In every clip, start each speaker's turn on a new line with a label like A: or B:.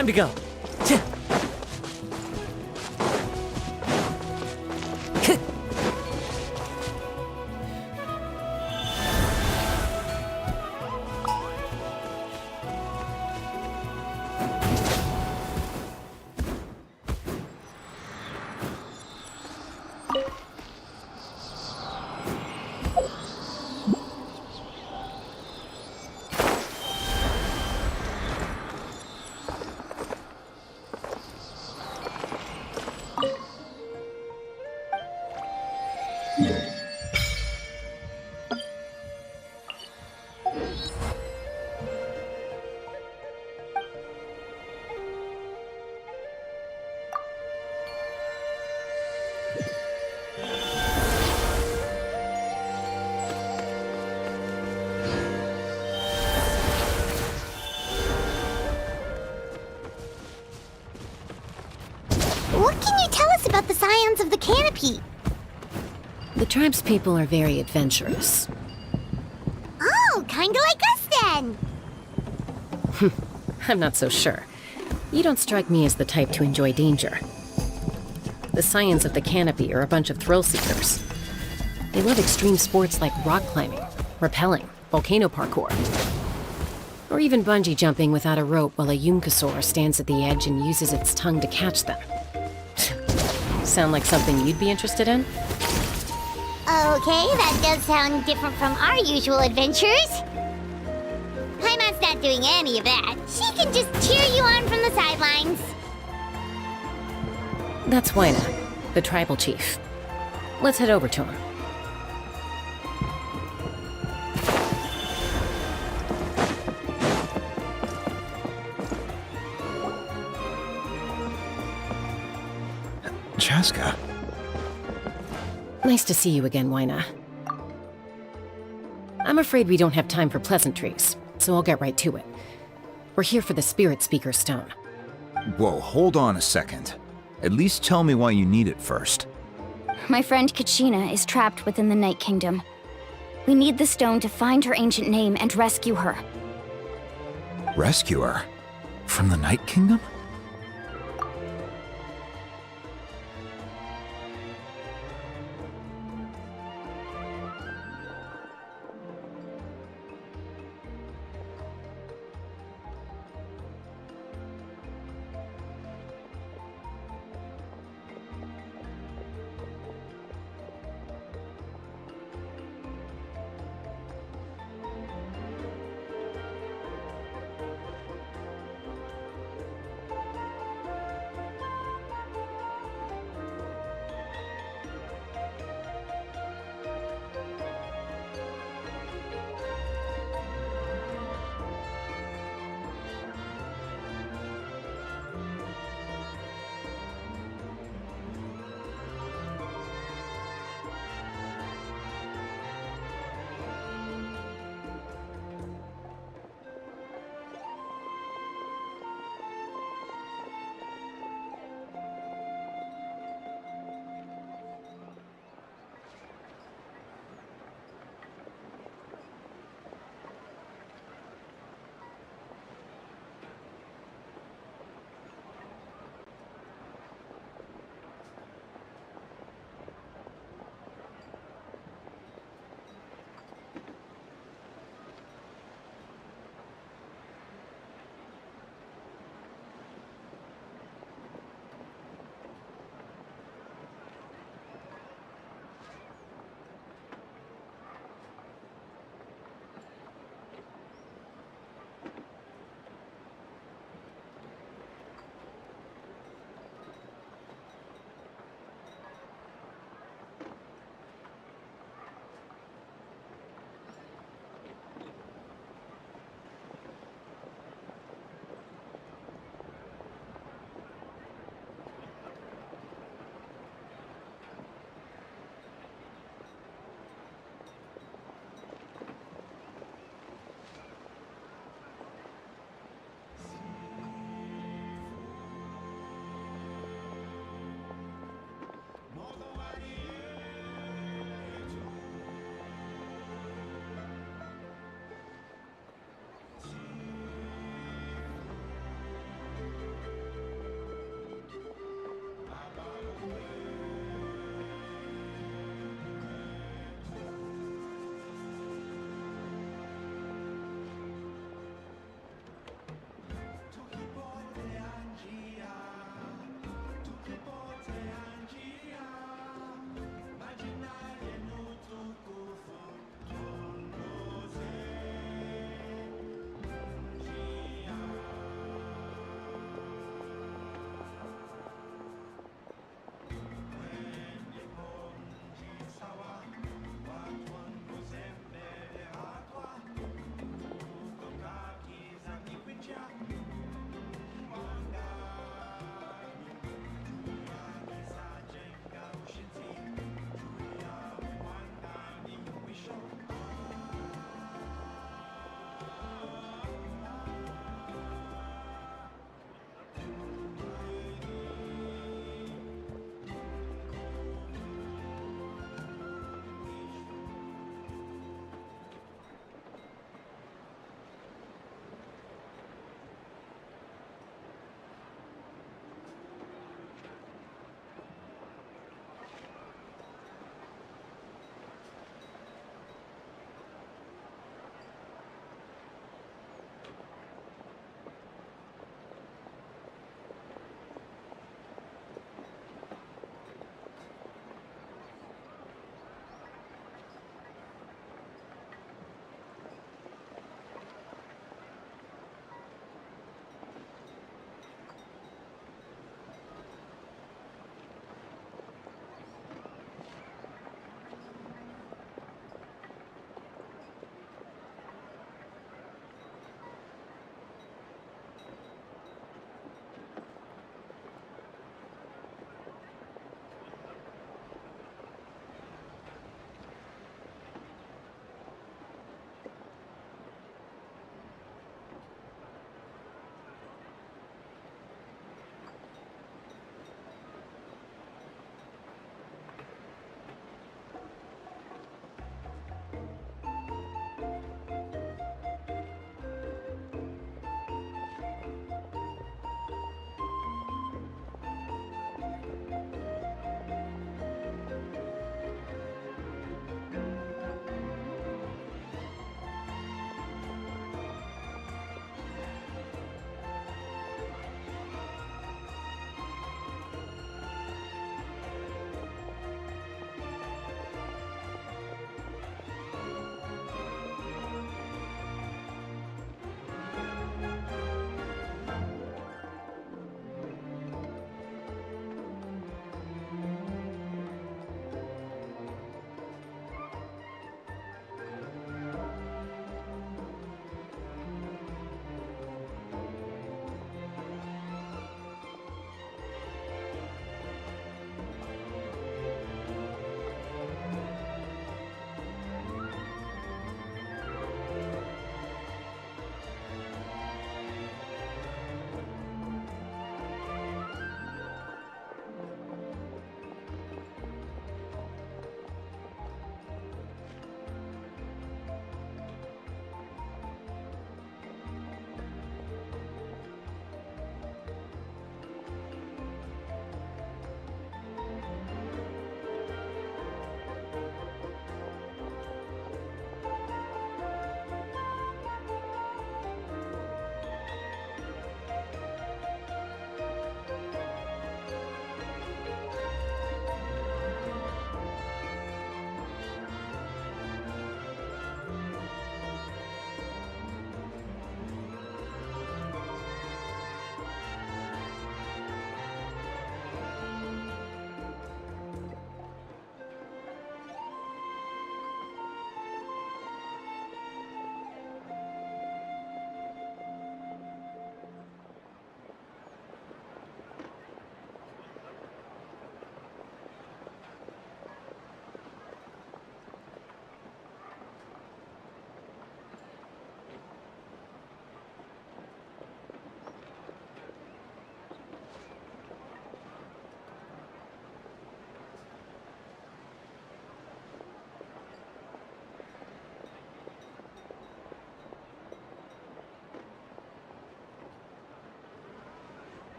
A: Time to go.
B: What can you tell us about the scions of the canopy?
C: The tribe's people are very adventurous.
B: Oh, kinda like us then.
C: I'm not so sure. You don't strike me as the type to enjoy danger. The scions of the canopy are a bunch of thrill seekers. They love extreme sports like rock climbing, rappelling, volcano parkour, or even bungee jumping without a rope while a Yunkasaur stands at the edge and uses its tongue to catch them. Sound like something you'd be interested in?
B: Okay, that does sound different from our usual adventures. Paimon's not doing any of that. She can just cheer you on from the sidelines.
C: That's Wyna, the tribal chief. Let's head over to him.
D: Chaska.
C: Nice to see you again, Wyna. I'm afraid we don't have time for pleasantries, so I'll get right to it. We're here for the Spirit Speaker Stone.
D: Whoa, hold on a second. At least tell me why you need it first.
E: My friend Kachina is trapped within the Night Kingdom. We need the stone to find her ancient name and rescue her.
D: Rescue her? From the Night Kingdom?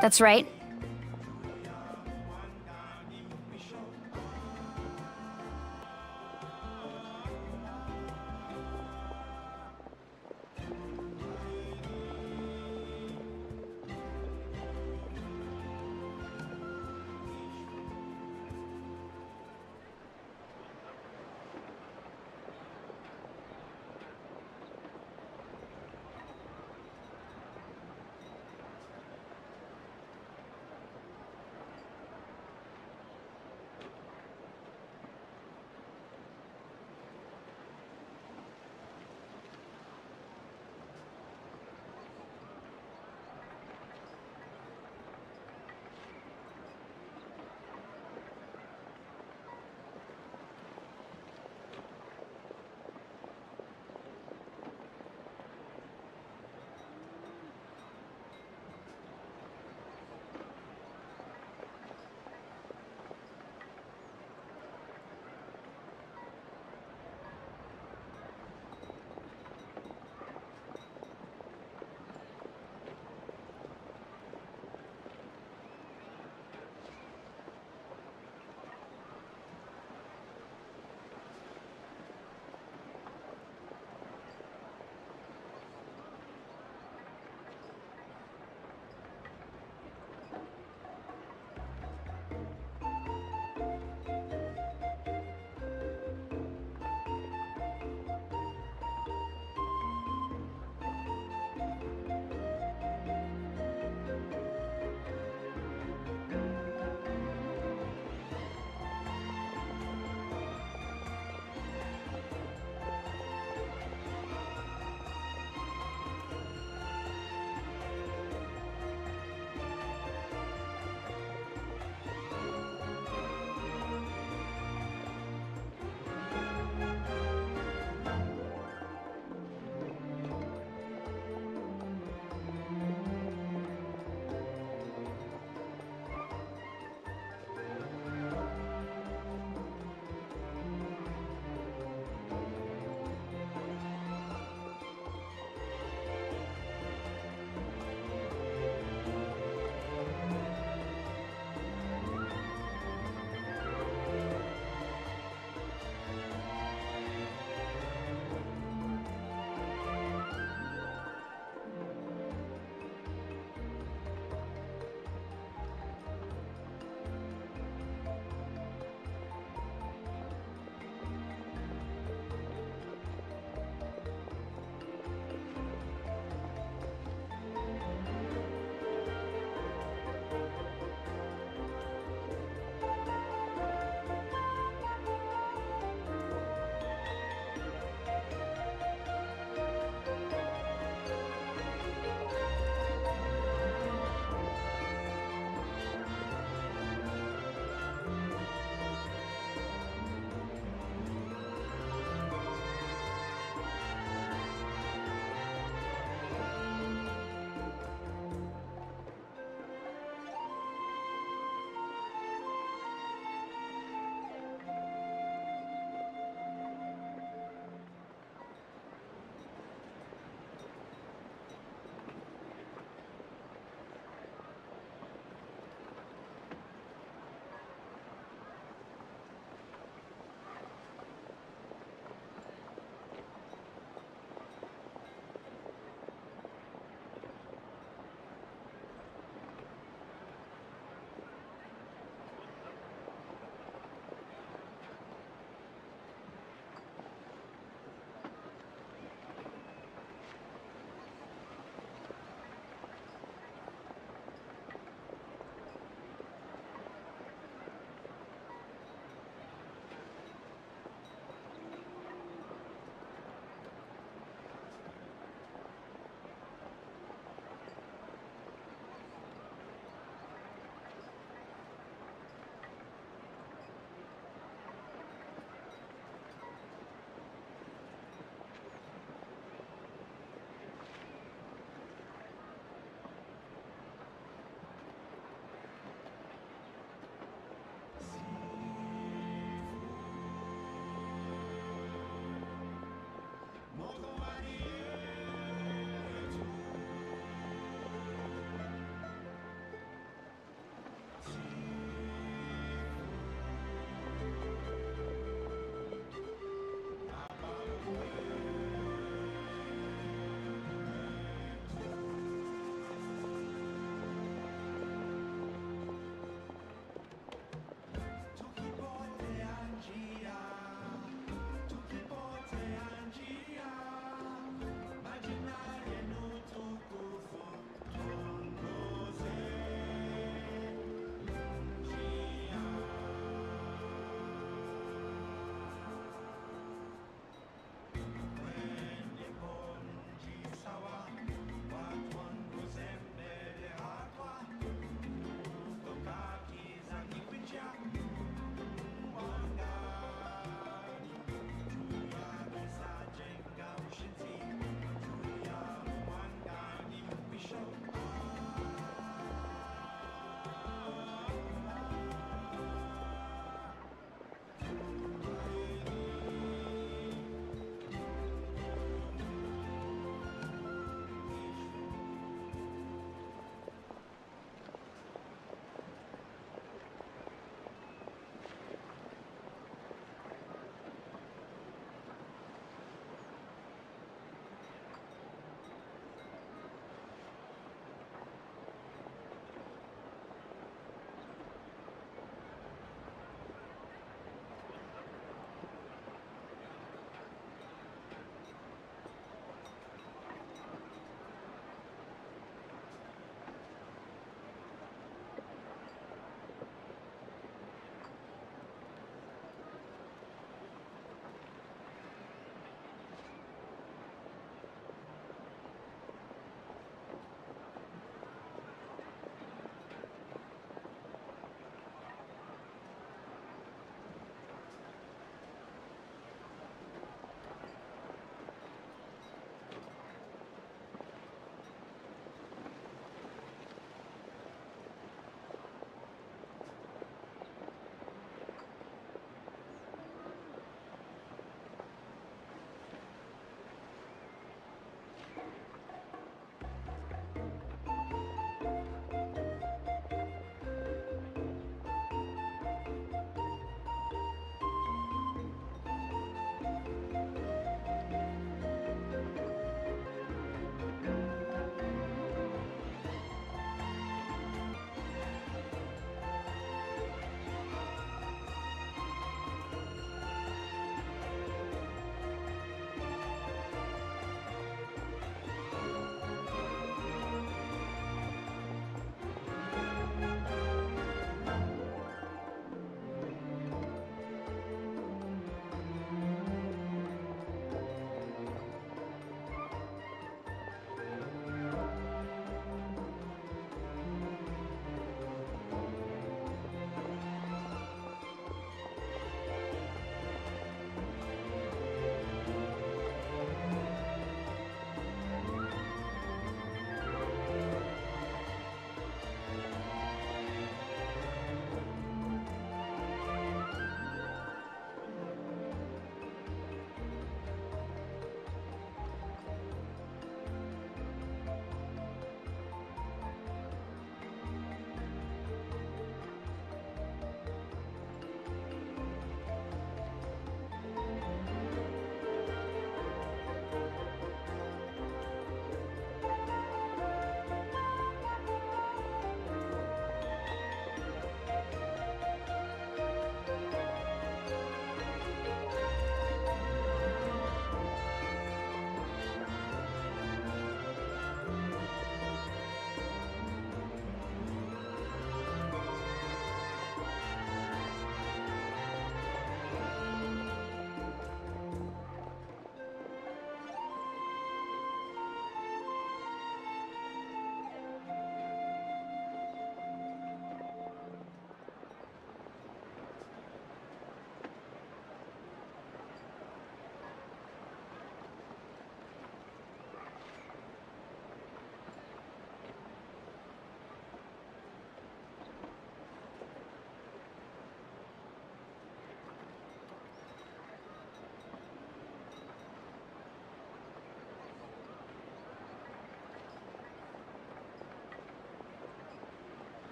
E: That's right.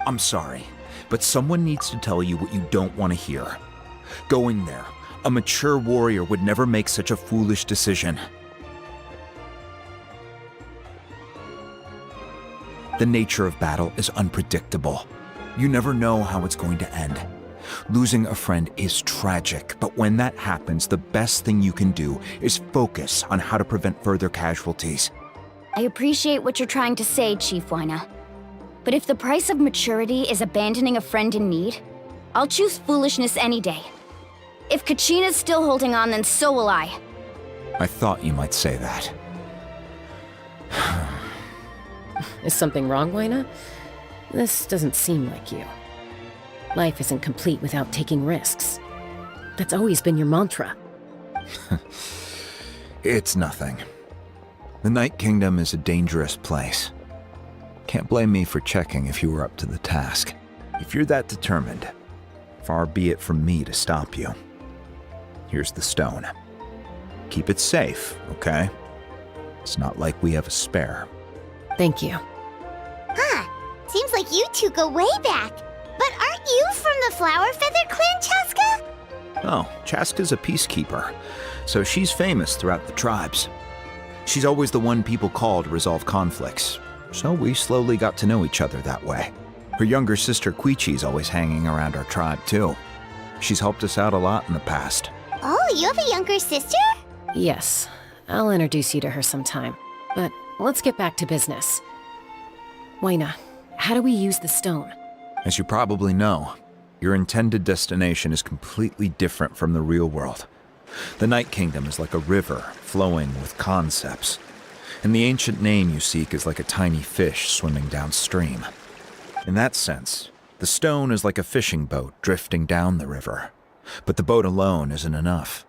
D: I'm sorry, but someone needs to tell you what you don't want to hear. Going there, a mature warrior would never make such a foolish decision. The nature of battle is unpredictable. You never know how it's going to end. Losing a friend is tragic, but when that happens, the best thing you can do is focus on how to prevent further casualties.
E: I appreciate what you're trying to say, Chief Wyna. But if the price of maturity is abandoning a friend in need, I'll choose foolishness any day. If Kachina's still holding on, then so will I.
D: I thought you might say that.
C: Is something wrong, Wyna? This doesn't seem like you. Life isn't complete without taking risks. That's always been your mantra.
D: It's nothing. The Night Kingdom is a dangerous place. Can't blame me for checking if you were up to the task. If you're that determined, far be it from me to stop you. Here's the stone. Keep it safe, okay? It's not like we have a spare.
C: Thank you.
B: Huh. Seems like you two go way back. But aren't you from the Flower Feather Clan, Chaska?
D: Oh, Chaska's a peacekeeper, so she's famous throughout the tribes. She's always the one people call to resolve conflicts, so we slowly got to know each other that way. Her younger sister Quichi's always hanging around our tribe, too. She's helped us out a lot in the past.
B: Oh, you have a younger sister?
C: Yes, I'll introduce you to her sometime. But let's get back to business. Wyna, how do we use the stone?
D: As you probably know, your intended destination is completely different from the real world. The Night Kingdom is like a river flowing with concepts, and the ancient name you seek is like a tiny fish swimming downstream. In that sense, the stone is like a fishing boat drifting down the river, but the boat alone isn't enough.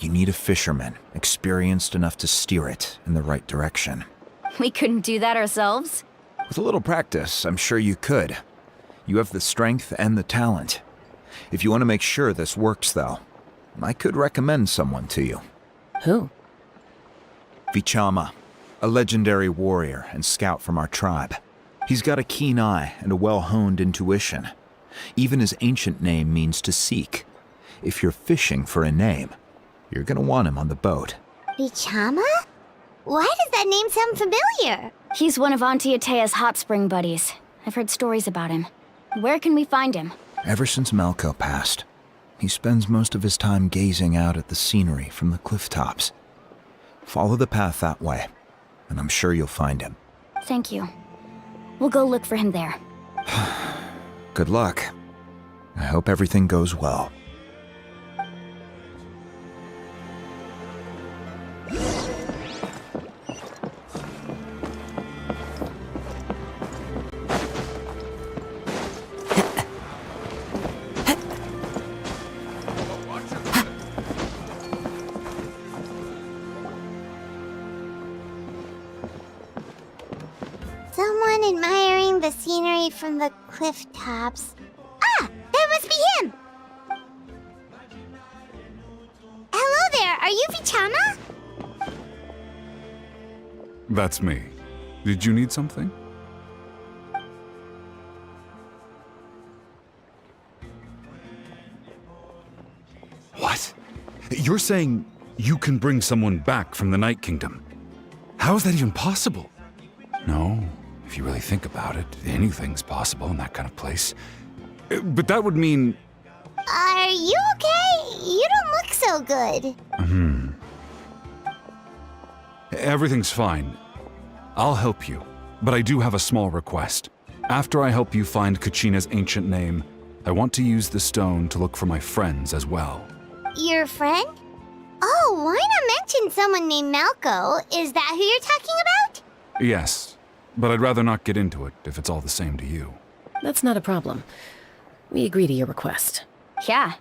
D: You need a fisherman experienced enough to steer it in the right direction.
E: We couldn't do that ourselves?
D: With a little practice, I'm sure you could. You have the strength and the talent. If you want to make sure this works, though, I could recommend someone to you.
C: Who?
D: Vichama, a legendary warrior and scout from our tribe. He's got a keen eye and a well-honed intuition. Even his ancient name means to seek. If you're fishing for a name, you're gonna want him on the boat.
B: Vichama? Why does that name sound familiar?
E: He's one of Auntie Atea's hot spring buddies. I've heard stories about him. Where can we find him?
D: Ever since Malco passed, he spends most of his time gazing out at the scenery from the cliff tops. Follow the path that way, and I'm sure you'll find him.
E: Thank you. We'll go look for him there.
D: Good luck. I hope everything goes well.
B: Someone admiring the scenery from the cliff tops. Ah! That must be him! Hello there, are you Vichama?
A: That's me. Did you need something? What? You're saying you can bring someone back from the Night Kingdom? How is that even possible? No, if you really think about it, anything's possible in that kind of place. But that would mean...
B: Are you okay? You don't look so good.
A: Everything's fine. I'll help you, but I do have a small request. After I help you find Kachina's ancient name, I want to use the stone to look for my friends as well.
B: Your friend? Oh, why not mention someone named Malco? Is that who you're talking about?
A: Yes, but I'd rather not get into it if it's all the same to you.
C: That's not a problem. We agree to your request.
E: Yeah.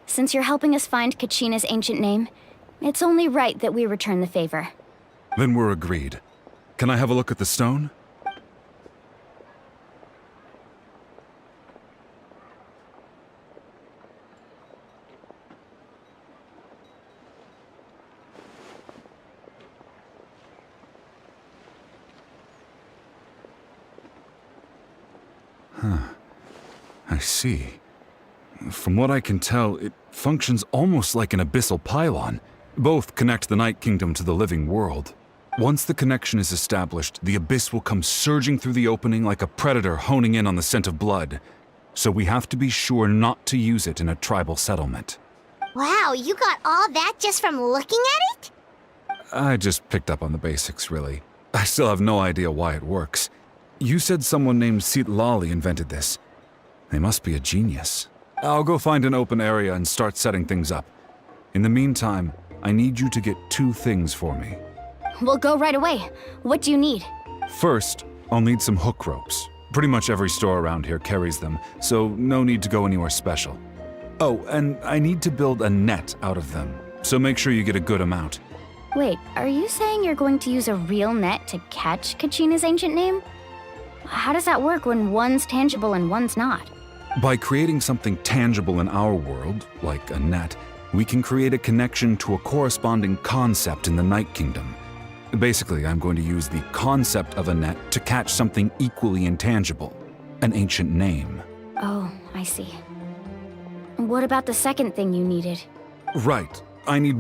E: Since you're helping us find Kachina's ancient name, it's only right that we return the favor.
A: Then we're agreed. Can I have a look at the stone? I see. From what I can tell, it functions almost like an abyssal pylon. Both connect the Night Kingdom to the living world. Once the connection is established, the abyss will come surging through the opening like a predator honing in on the scent of blood. So we have to be sure not to use it in a tribal settlement.
B: Wow, you got all that just from looking at it?
A: I just picked up on the basics, really. I still have no idea why it works. You said someone named Lali invented this. They must be a genius. I'll go find an open area and start setting things up. In the meantime, I need you to get 2 things for me.
E: We'll go right away. What do you need?
A: First, I'll need some hook ropes. Pretty much every store around here carries them, so no need to go anywhere special. Oh, and I need to build a net out of them, so make sure you get a good amount.
E: Wait, are you saying you're going to use a real net to catch Kachina's ancient name? How does that work when one's tangible and one's not?
A: By creating something tangible in our world, like a net, we can create a connection to a corresponding concept in the Night Kingdom. Basically, I'm going to use the concept of a net to catch something equally intangible, an ancient name.
E: Oh, I see. What about the second thing you needed?
A: Right. I need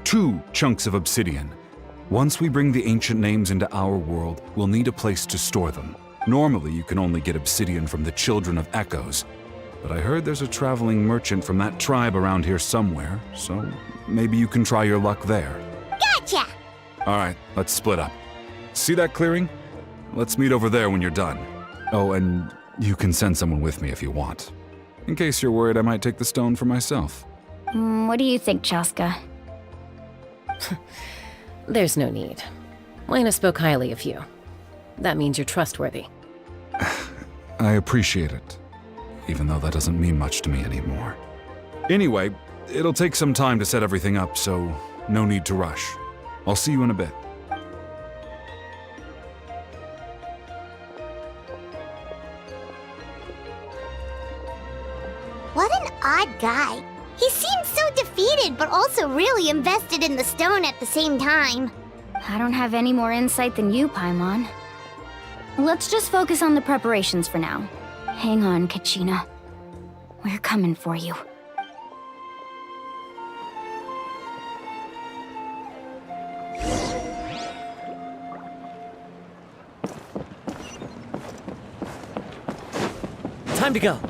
A: 2 chunks of obsidian. Once we bring the ancient names into our world, we'll need a place to store them. Normally, you can only get obsidian from the Children of Echoes, but I heard there's a traveling merchant from that tribe around here somewhere, so maybe you can try your luck there.
B: Gotcha!
A: All right, let's split up. See that clearing? Let's meet over there when you're done. Oh, and you can send someone with me if you want. In case you're worried I might take the stone for myself.
E: What do you think, Chaska?
C: There's no need. Lena spoke highly of you. That means you're trustworthy.
A: I appreciate it, even though that doesn't mean much to me anymore. Anyway, it'll take some time to set everything up, so no need to rush. I'll see you in a bit.
B: What an odd guy. He seems so defeated, but also really invested in the stone at the same time.
E: I don't have any more insight than you, Paimon. Let's just focus on the preparations for now. Hang on, Kachina. We're coming for you.
F: Time to go.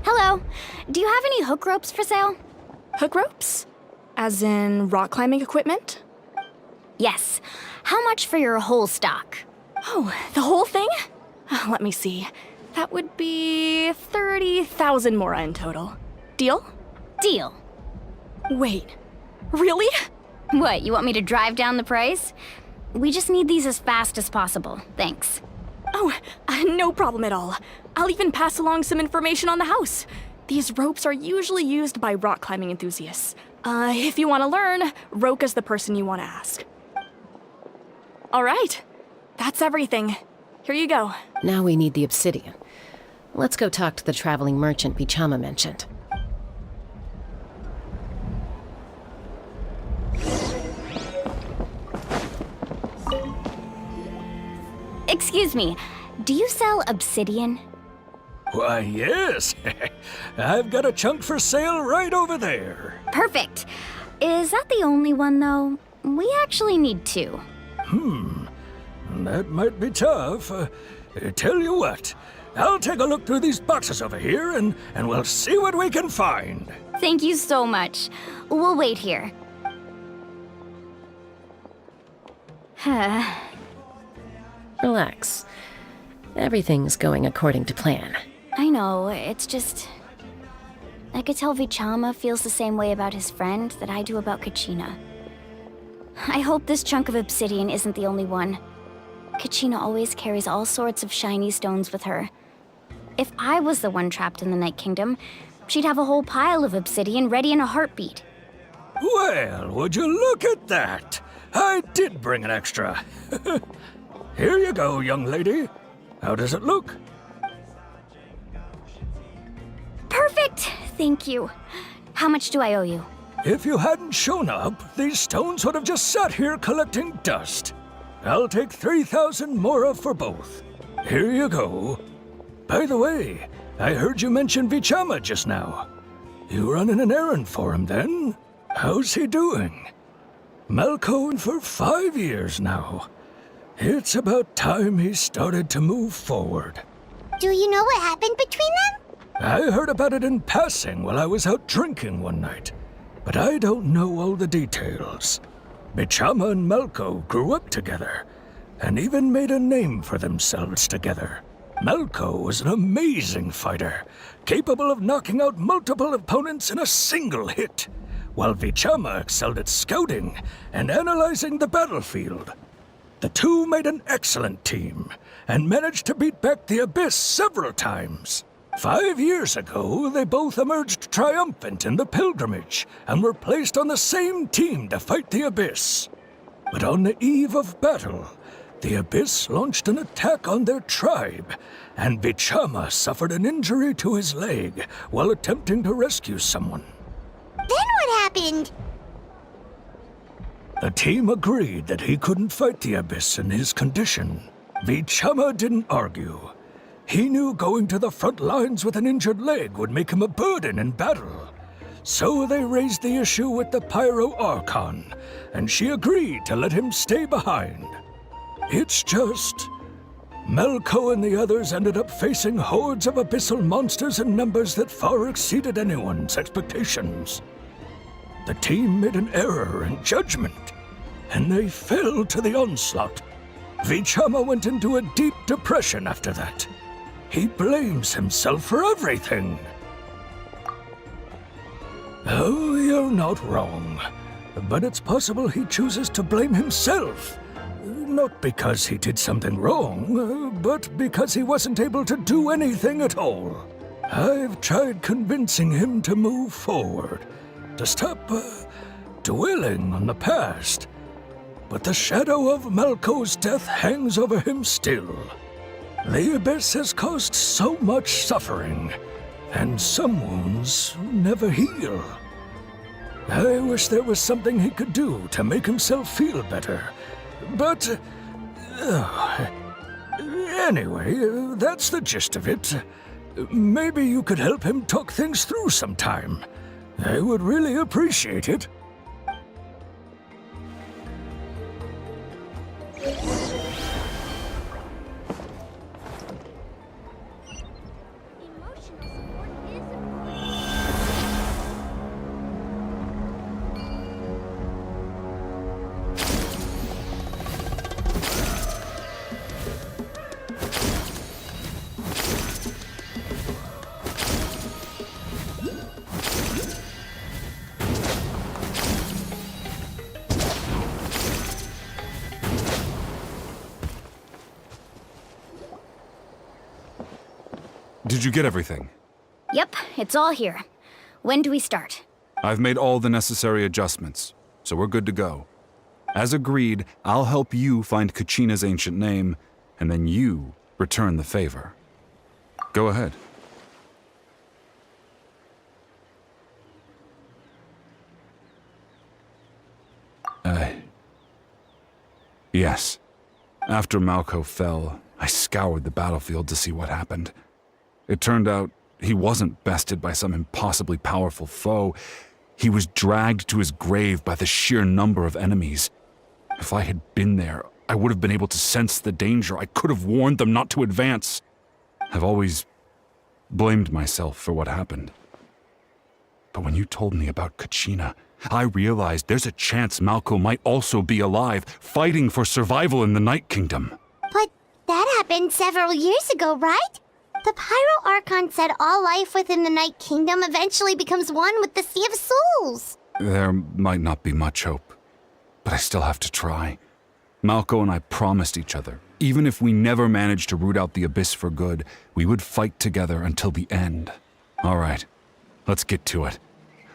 E: Hello. Do you have any hook ropes for sale?
G: Hook ropes? As in rock climbing equipment?
E: Yes. How much for your whole stock?
G: Oh, the whole thing? Let me see. That would be 30,000 mora in total. Deal?
E: Deal.
G: Wait, really?
E: What, you want me to drive down the price? We just need these as fast as possible. Thanks.
G: Oh, no problem at all. I'll even pass along some information on the house. These ropes are usually used by rock climbing enthusiasts. If you want to learn, Roka's the person you want to ask. All right, that's everything. Here you go.
C: Now we need the obsidian. Let's go talk to the traveling merchant Bichama mentioned.
E: Excuse me, do you sell obsidian?
F: Why, yes. I've got a chunk for sale right over there.
E: Perfect. Is that the only one, though? We actually need 2.
F: That might be tough. Tell you what, I'll take a look through these boxes over here and we'll see what we can find.
E: Thank you so much. We'll wait here.
C: Relax. Everything's going according to plan.
E: I know, it's just... I could tell Vichama feels the same way about his friend that I do about Kachina. I hope this chunk of obsidian isn't the only one. Kachina always carries all sorts of shiny stones with her. If I was the one trapped in the Night Kingdom, she'd have a whole pile of obsidian ready in a heartbeat.
F: Well, would you look at that? I did bring an extra. Here you go, young lady. How does it look?
E: Perfect! Thank you. How much do I owe you?
F: If you hadn't shown up, these stones would have just sat here collecting dust. I'll take 3,000 mora for both. Here you go. By the way, I heard you mention Vichama just now. You running an errand for him then? How's he doing? Malco for 5 years now. It's about time he started to move forward.
B: Do you know what happened between them?
F: I heard about it in passing while I was out drinking one night, but I don't know all the details. Bichama and Malco grew up together, and even made a name for themselves together. Malco was an amazing fighter, capable of knocking out multiple opponents in a single hit, while Vichama excelled at scouting and analyzing the battlefield. The two made an excellent team, and managed to beat back the Abyss several times. 5 years ago, they both emerged triumphant in the pilgrimage, and were placed on the same team to fight the Abyss. But on the eve of battle, the Abyss launched an attack on their tribe, and Vichama suffered an injury to his leg while attempting to rescue someone.
B: Then what happened?
F: The team agreed that he couldn't fight the Abyss in his condition. Vichama didn't argue. He knew going to the front lines with an injured leg would make him a burden in battle. So they raised the issue with the Pyro Archon, and she agreed to let him stay behind. It's just... Malco and the others ended up facing hordes of abyssal monsters in numbers that far exceeded anyone's expectations. The team made an error in judgment, and they fell to the onslaught. Vichama went into a deep depression after that. He blames himself for everything. Oh, you're not wrong. But it's possible he chooses to blame himself. Not because he did something wrong, but because he wasn't able to do anything at all. I've tried convincing him to move forward, to stop dwelling on the past. But the shadow of Malco's death hangs over him still. The Abyss has caused so much suffering, and some wounds never heal. I wish there was something he could do to make himself feel better, but... anyway, that's the gist of it. Maybe you could help him talk things through sometime. I would really appreciate it.
A: Did you get everything?
E: Yep, it's all here. When do we start?
A: I've made all the necessary adjustments, so we're good to go. As agreed, I'll help you find Kachina's ancient name, and then you return the favor. Go ahead. Yes. After Malco fell, I scoured the battlefield to see what happened. It turned out he wasn't bested by some impossibly powerful foe. He was dragged to his grave by the sheer number of enemies. If I had been there, I would have been able to sense the danger. I could have warned them not to advance. I've always blamed myself for what happened. But when you told me about Kachina, I realized there's a chance Malco might also be alive, fighting for survival in the Night Kingdom.
B: But that happened several years ago, right? The Pyro Archon said all life within the Night Kingdom eventually becomes one with the Sea of Souls.
A: There might not be much hope, but I still have to try. Malco and I promised each other, even if we never managed to root out the Abyss for good, we would fight together until the end. All right, let's get to it.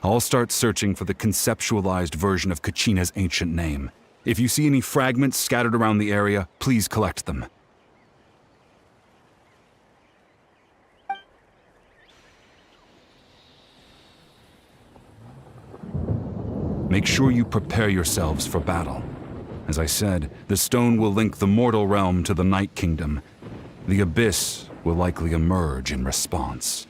A: I'll start searching for the conceptualized version of Kachina's ancient name. If you see any fragments scattered around the area, please collect them. make sure you prepare yourselves for battle. As I said, the stone will link the mortal realm to the Night Kingdom. The abyss will likely emerge in response.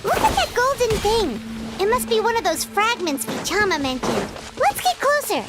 B: Look at that golden thing! It must be one of those fragments Vichama mentioned. Let's get closer!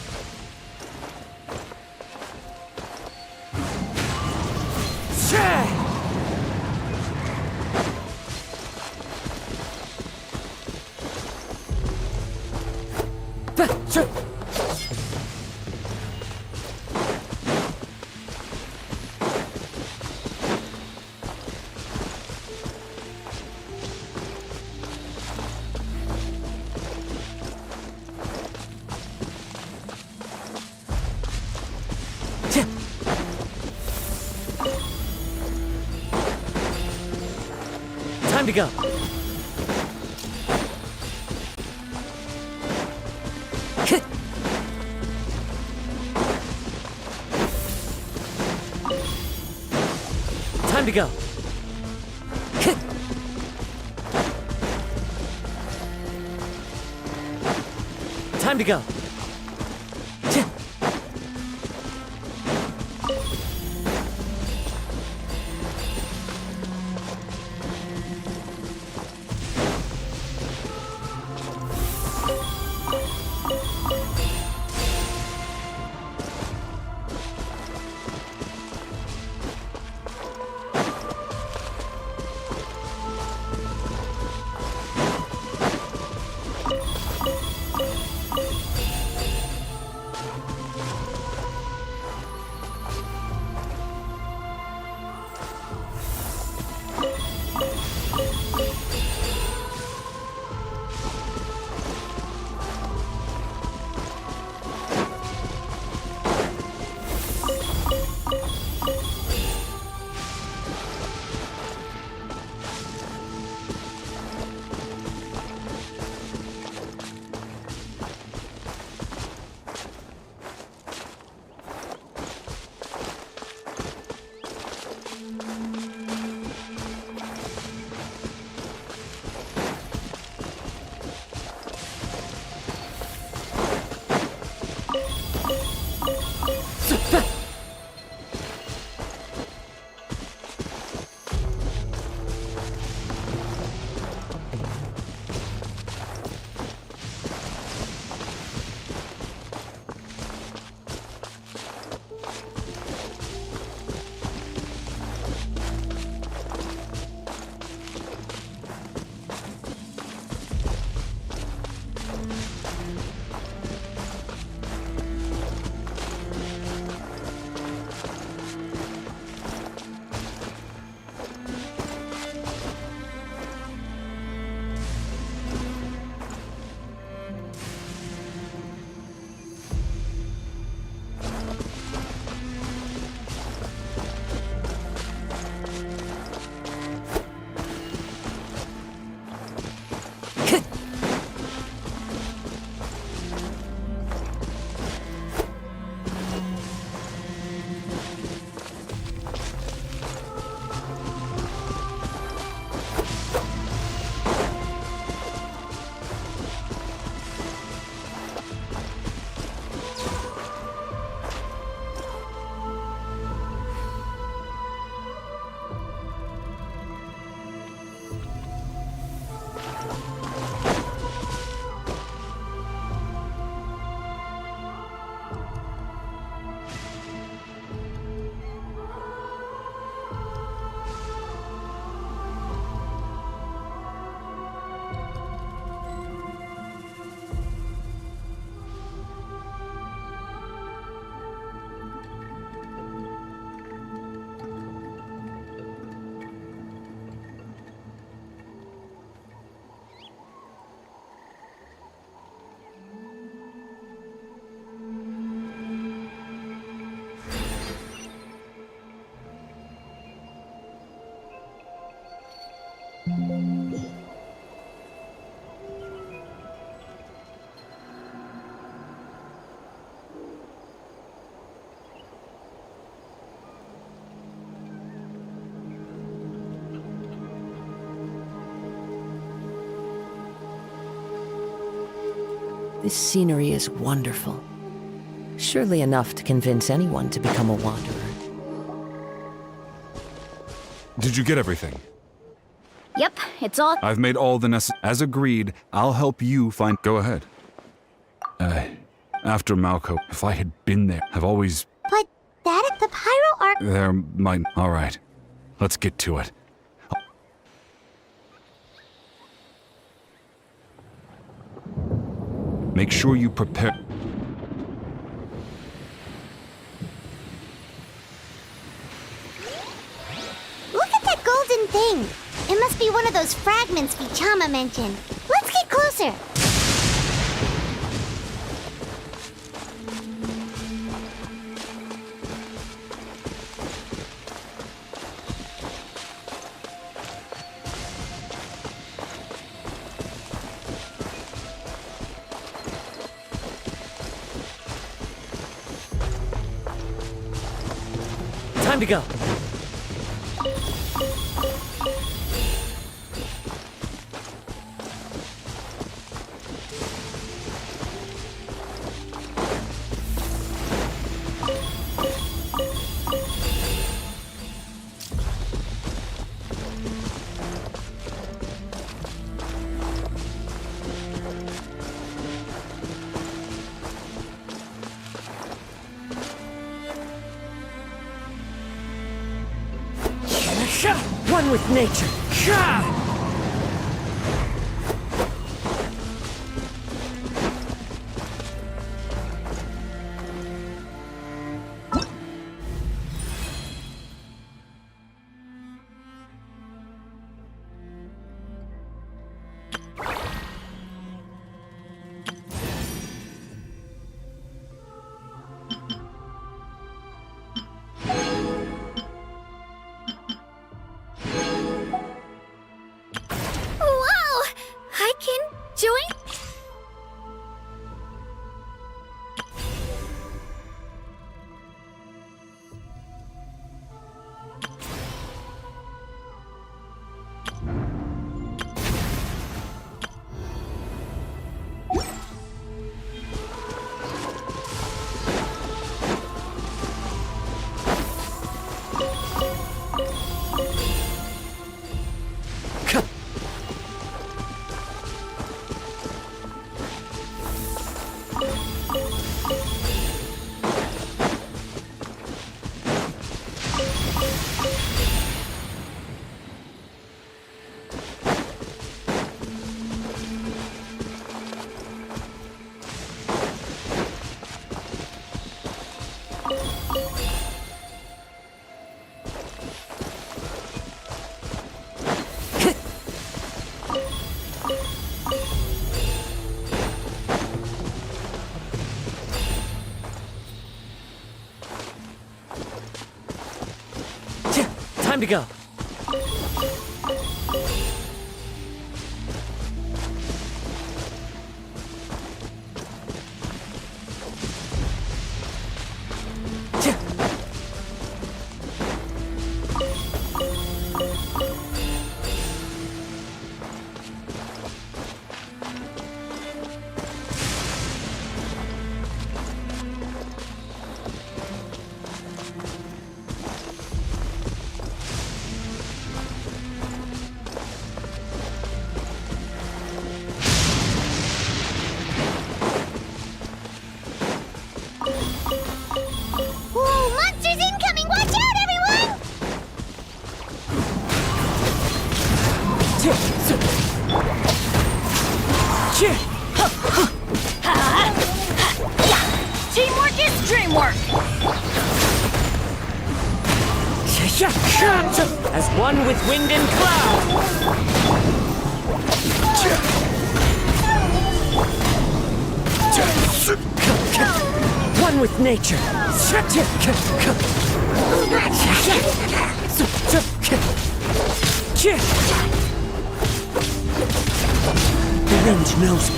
H: Time to go. Time to go. Time to go.
I: This scenery is wonderful. Surely enough to convince anyone to become a wanderer.
A: Did you get everything?
E: Yep, it's all.
A: I've made all the As agreed, I'll help you find. Go ahead. After Malco, if I had been there, I've always.
B: But that the pyro arc.
A: There might. All right. Let's get to it. Make sure you prepare.
B: Look at that golden thing. It must be one of those fragments Vichama mentioned. Let's get closer.
H: Time to go. One with nature. Time to go.
B: Whoa, monsters incoming! Watch out, everyone!
E: Teamwork is dreamwork!
H: As one with wind and cloud. One with nature. The wind knows me.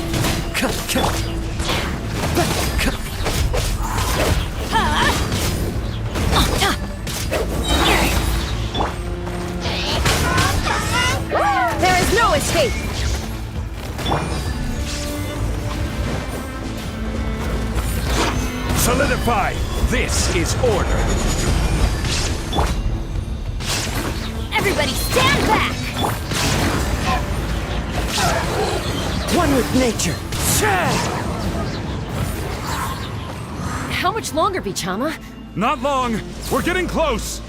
E: There is no escape!
F: Solidify! This is order!
E: Everybody stand back!
I: One with nature.
C: How much longer, Bichama?
A: Not long. We're getting close.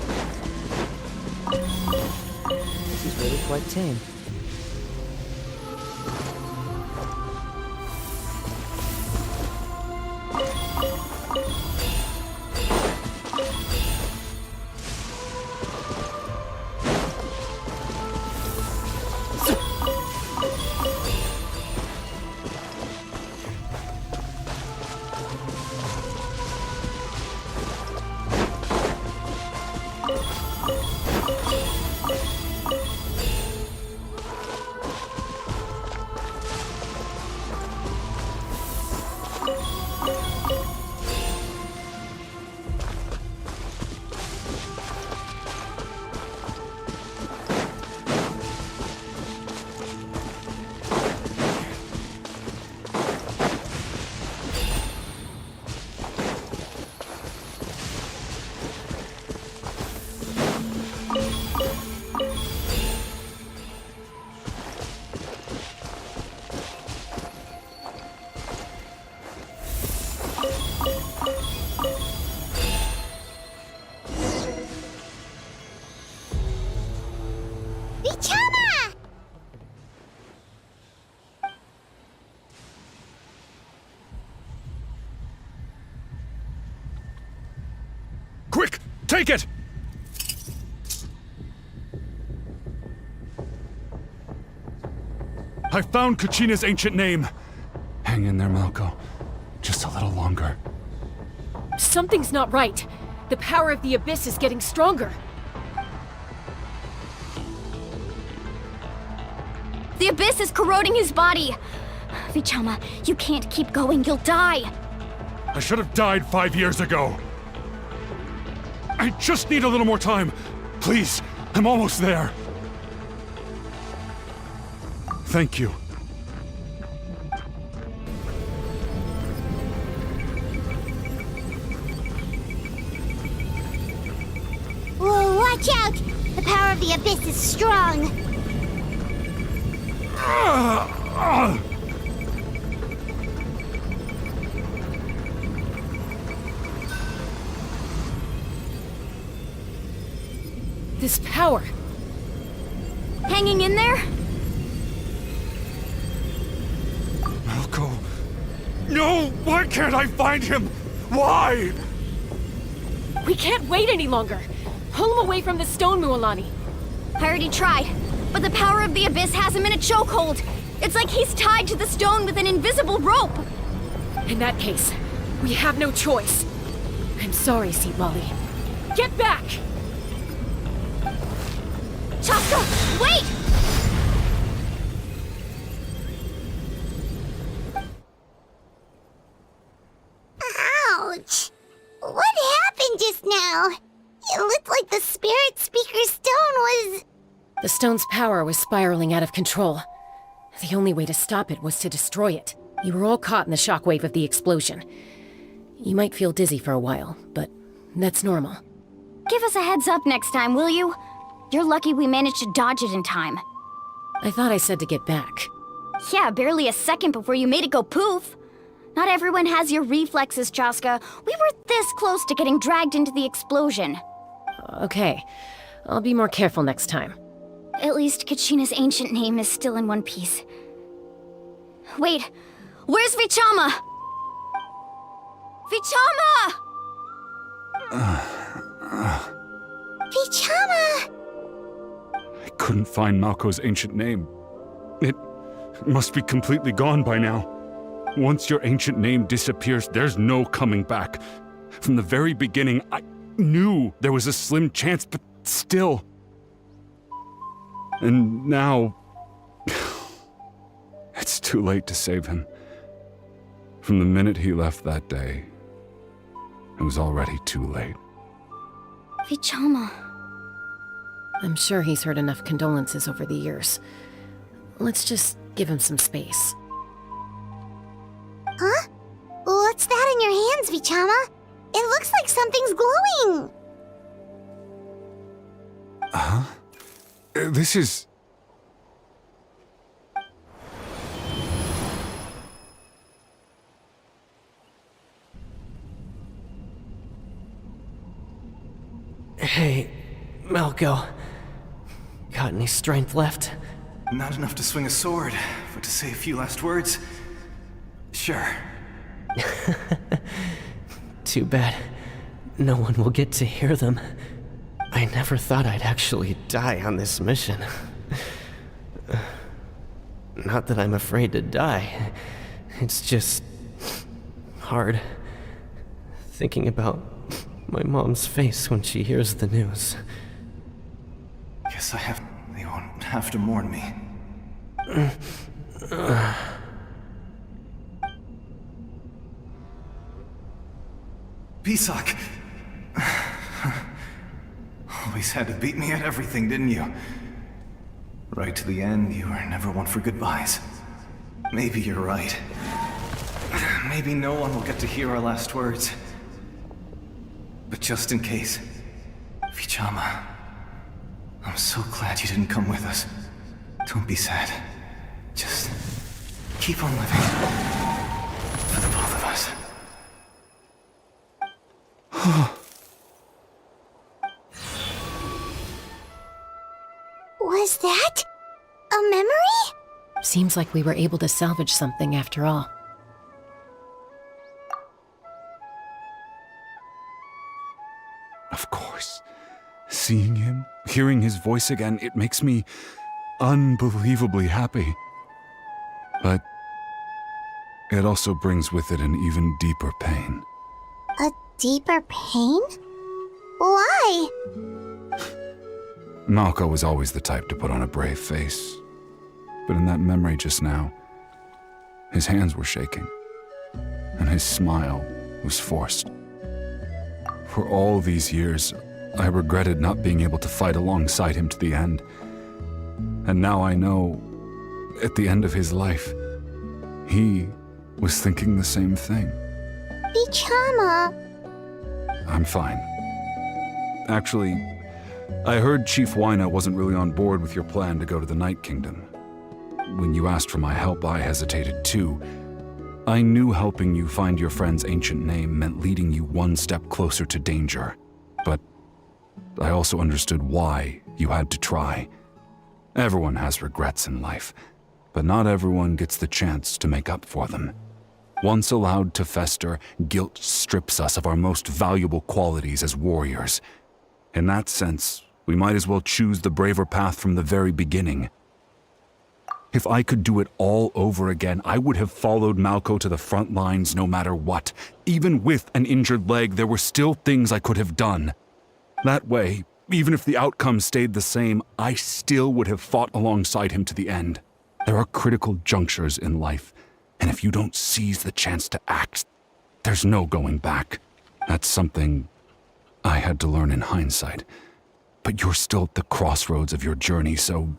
I: She's really quite tame.
B: Bichama!
A: Quick, take it! I found Kachina's ancient name. Hang in there, Malco. Just a little longer.
C: Something's not right. The power of the Abyss is getting stronger.
E: The Abyss is corroding his body! Vichama, you can't keep going, you'll die!
A: I should have died 5 years ago. I just need a little more time. Please, I'm almost there. Thank you.
B: Whoa, watch out! The power of the Abyss is strong.
C: This power.
E: Hanging in there?
A: Malco. No! Why can't I find him? Why?
C: We can't wait any longer. Pull him away from the stone, Mualani.
E: I already tried, but the power of the Abyss has him in a chokehold. It's like he's tied to the stone with an invisible rope.
C: In that case, we have no choice. I'm sorry, Seat Lolly. Get back!
E: Chaska, wait!
B: Ouch! What happened just now? It looked like the Spirit Speaker's stone was...
C: The stone's power was spiraling out of control. The only way to stop it was to destroy it. You were all caught in the shockwave of the explosion. You might feel dizzy for a while, but that's normal.
E: Give us a heads up next time, will you? You're lucky we managed to dodge it in time.
C: I thought I said to get back.
E: Yeah, barely a second before you made it go poof. Not everyone has your reflexes, Chaska. We were this close to getting dragged into the explosion.
C: Okay, I'll be more careful next time.
E: At least Kachina's ancient name is still in one piece. Wait, where's Vichama? Vichama!
B: Bichama!
A: I couldn't find Malco's ancient name. It must be completely gone by now. Once your ancient name disappears, there's no coming back. From the very beginning, I knew there was a slim chance, but still. And now... it's too late to save him. From the minute he left that day, it was already too late.
E: Vichama.
C: I'm sure he's heard enough condolences over the years. Let's just give him some space.
B: Huh? What's that in your hands, sense, Vichama. It looks like something's glowing.
A: This is...
H: Hey, Malco. Got any strength left?
J: Not enough to swing a sword, but to say a few last words? Sure.
H: Too bad. No one will get to hear them. I never thought I'd actually die on this mission. Not that I'm afraid to die. It's just... hard. Thinking about my mom's face when she hears the news.
J: Guess they won't have to mourn me. Pisak! Always had to beat me at everything, didn't you? Right to the end, you were never one for goodbyes. Maybe you're right. Maybe no one will get to hear our last words. But just in case, Vichama, I'm so glad you didn't come with us. Don't be sad. Just keep on living. For the both of us.
B: Was that a memory?
C: Seems like we were able to salvage something after all.
A: Of course. Seeing him, hearing his voice again, it makes me unbelievably happy. But it also brings with it an even deeper pain.
B: A deeper pain? Why?
A: Malco was always the type to put on a brave face. But in that memory just now, his hands were shaking, and his smile was forced. For all these years, I regretted not being able to fight alongside him to the end. And now I know, at the end of his life, he was thinking the same thing.
B: Vichama.
A: I'm fine. Actually, I heard Chief Wyna wasn't really on board with your plan to go to the Night Kingdom. When you asked for my help, I hesitated too. I knew helping you find your friend's ancient name meant leading you one step closer to danger. But I also understood why you had to try. Everyone has regrets in life, but not everyone gets the chance to make up for them. Once allowed to fester, guilt strips us of our most valuable qualities as warriors. In that sense, we might as well choose the braver path from the very beginning. If I could do it all over again, I would have followed Malco to the front lines no matter what. Even with an injured leg, there were still things I could have done. That way, even if the outcome stayed the same, I still would have fought alongside him to the end. There are critical junctures in life, and if you don't seize the chance to act, there's no going back. That's something I had to learn in hindsight. But you're still at the crossroads of your journey, so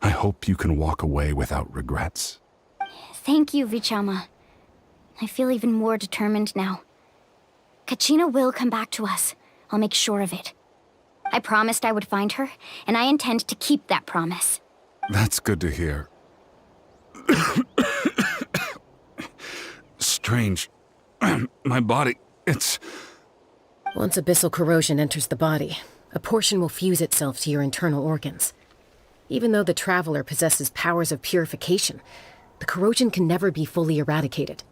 A: I hope you can walk away without regrets.
E: Thank you, Vichama. I feel even more determined now. Kachina will come back to us. I'll make sure of it. I promised I would find her, and I intend to keep that promise.
A: That's good to hear. Strange. My body, it's...
C: Once abyssal corrosion enters the body, a portion will fuse itself to your internal organs. Even though the Traveler possesses powers of purification, the corrosion can never be fully eradicated.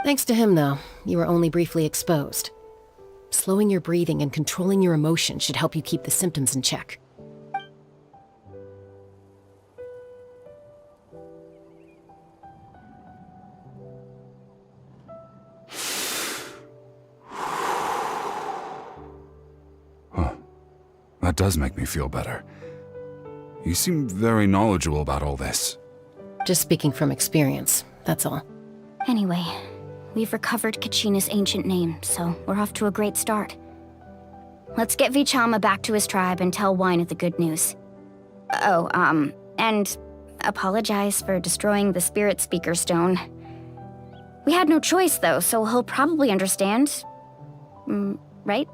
C: Thanks to him, though, you were only briefly exposed. Slowing your breathing and controlling your emotions should help you keep the symptoms in check.
A: Huh. That does make me feel better. You seem very knowledgeable about all this.
C: Just speaking from experience, that's all.
E: Anyway, we've recovered Kachina's ancient name, so we're off to a great start. Let's get Vichama back to his tribe and tell Wyna the good news. Oh, and apologize for destroying the Spirit Speaker Stone. We had no choice, though, so he'll probably understand. Right?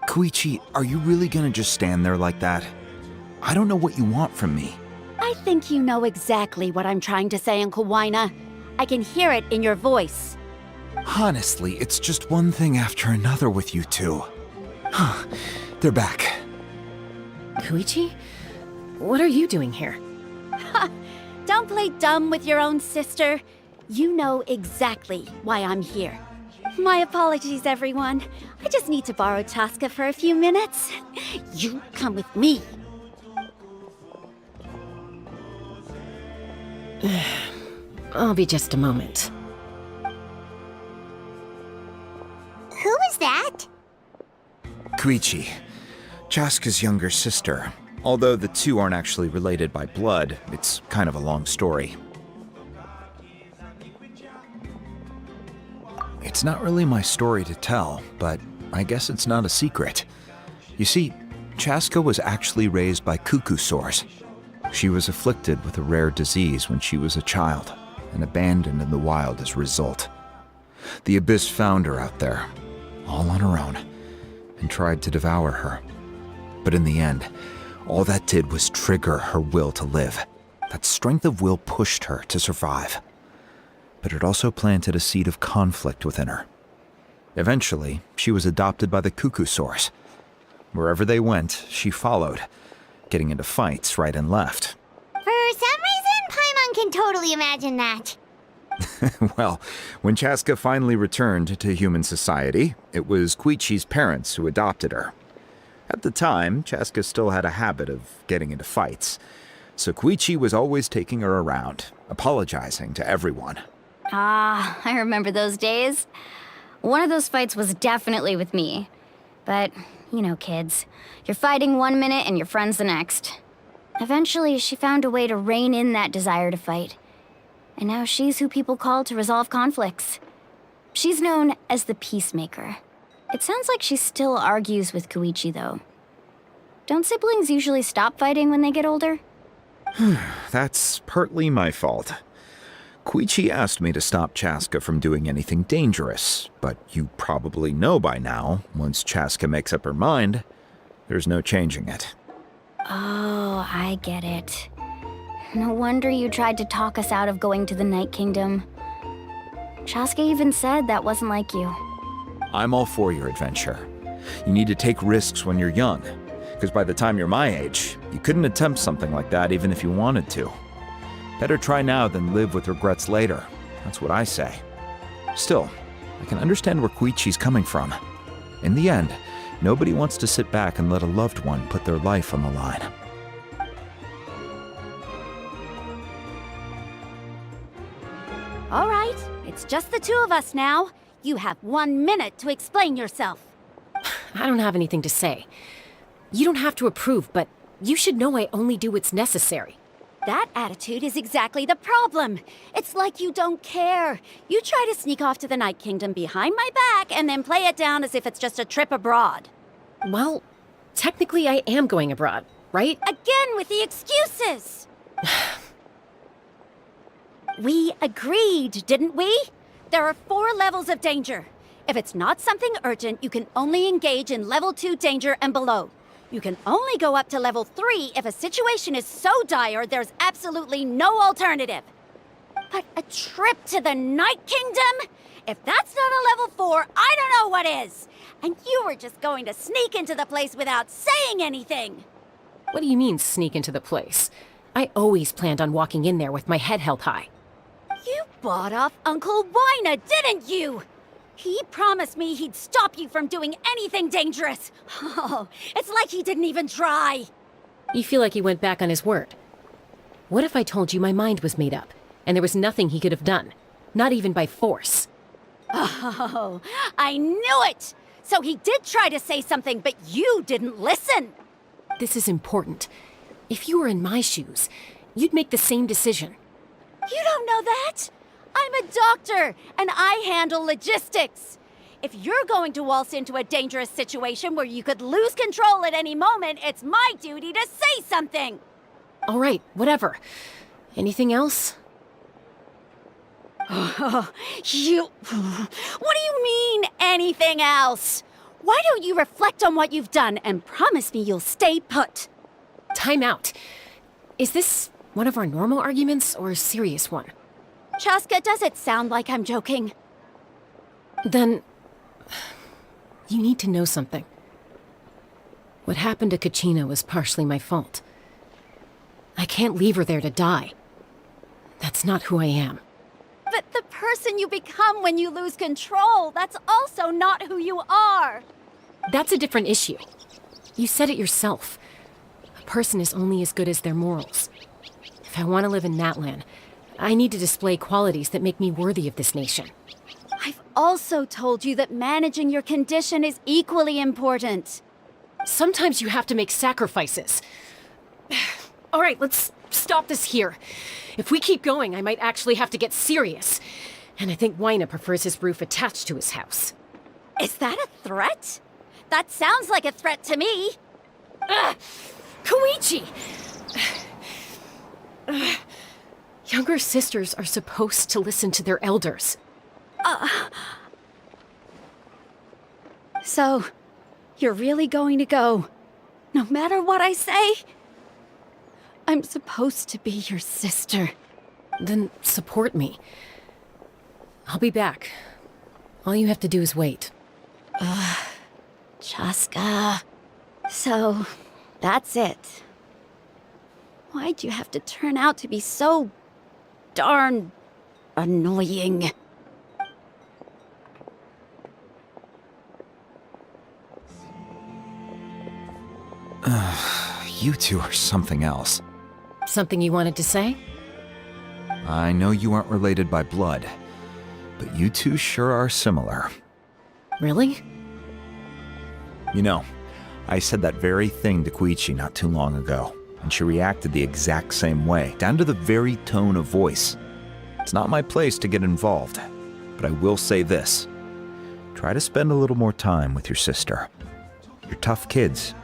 D: Koichi, are you really gonna just stand there like that? I don't know what you want from me.
K: I think you know exactly what I'm trying to say, Uncle Wina. I can hear it in your voice.
D: Honestly, it's just one thing after another with you two. They're back.
C: Koichi? What are you doing here?
K: Don't play dumb with your own sister. You know exactly why I'm here. My apologies, everyone. I just need to borrow Chaska for a few minutes. You come with me.
C: I'll be just a moment.
B: Who is that?
D: Koichi, Chaska's younger sister. Although the two aren't actually related by blood, it's kind of a long story. It's not really my story to tell, but I guess it's not a secret. You see, Chaska was actually raised by cuckoo sores. She was afflicted with a rare disease when she was a child, and abandoned in the wild as a result. The Abyss found her out there, all on her own, and tried to devour her. But in the end, all that did was trigger her will to live. That strength of will pushed her to survive. But it also planted a seed of conflict within her. Eventually, she was adopted by the cuckoo source. Wherever they went, she followed, getting into fights right and left.
B: For some reason, Paimon can totally imagine that.
D: Well, when Chaska finally returned to human society, it was Koichi's parents who adopted her. At the time, Chaska still had a habit of getting into fights, so Koichi was always taking her around, apologizing to everyone.
E: Ah, I remember those days. One of those fights was definitely with me. But, you know, kids. You're fighting one minute and your friend's the next. Eventually, she found a way to rein in that desire to fight. And now she's who people call to resolve conflicts. She's known as the Peacemaker. It sounds like she still argues with Koichi, though. Don't siblings usually stop fighting when they get older?
D: That's partly my fault. Koichi asked me to stop Chaska from doing anything dangerous, but you probably know by now, once Chaska makes up her mind, there's no changing it.
E: Oh, I get it. No wonder you tried to talk us out of going to the Night Kingdom. Chaska even said that wasn't like you.
D: I'm all for your adventure. You need to take risks when you're young, because by the time you're my age, you couldn't attempt something like that even if you wanted to. Better try now than live with regrets later. That's what I say. Still, I can understand where Koichi's coming from. In the end, nobody wants to sit back and let a loved one put their life on the line.
K: All right, it's just the two of us now. You have 1 minute to explain yourself.
C: I don't have anything to say. You don't have to approve, but you should know I only do what's necessary.
K: That attitude is exactly the problem. It's like you don't care. You try to sneak off to the Night Kingdom behind my back and then play it down as if it's just a trip abroad.
C: Well, technically I am going abroad, right?
K: Again with the excuses! We agreed, didn't we? There are 4 levels of danger. If it's not something urgent, you can only engage in level 2 danger and below. You can only go up to level 3 if a situation is so dire there's absolutely no alternative. But a trip to the Night Kingdom? If that's not a level 4, I don't know what is! And you were just going to sneak into the place without saying anything!
C: What do you mean, sneak into the place? I always planned on walking in there with my head held high.
K: You bought off Uncle Wina, didn't you? He promised me he'd stop you from doing anything dangerous. Oh, it's like he didn't even try.
C: You feel like he went back on his word. What if I told you my mind was made up, and there was nothing he could have done? Not even by force.
K: Oh, I knew it! So he did try to say something, but you didn't listen!
C: This is important. If you were in my shoes, you'd make the same decision.
K: You don't know that! I'm a doctor, and I handle logistics. If you're going to waltz into a dangerous situation where you could lose control at any moment, it's my duty to say something!
C: All right, whatever. Anything else?
K: What do you mean, anything else? Why don't you reflect on what you've done and promise me you'll stay put?
C: Time out. Is this one of our normal arguments or a serious one?
K: Chaska, does it sound like I'm joking?
C: Then, you need to know something. What happened to Kachina was partially my fault. I can't leave her there to die. That's not who I am.
K: But the person you become when you lose control, that's also not who you are.
C: That's a different issue. You said it yourself. A person is only as good as their morals. If I want to live in Natlan, I need to display qualities that make me worthy of this nation.
K: I've also told you that managing your condition is equally important.
C: Sometimes you have to make sacrifices. All right, let's stop this here. If we keep going, I might actually have to get serious. And I think Wyna prefers his roof attached to his house.
K: Is that a threat? That sounds like a threat to me.
C: Koichi! Younger sisters are supposed to listen to their elders.
K: So, you're really going to go, no matter what I say? I'm supposed to be your sister.
C: Then support me. I'll be back. All you have to do is wait.
K: Chaska. So, that's it. Why'd you have to turn out to be so darn annoying?
D: You two are something else.
C: Something you wanted to say?
D: I know you aren't related by blood, but you two sure are similar.
C: Really?
D: You know, I said that very thing to Koichi not too long ago, and she reacted the exact same way, down to the very tone of voice. It's not my place to get involved, but I will say this. Try to spend a little more time with your sister. You're tough kids.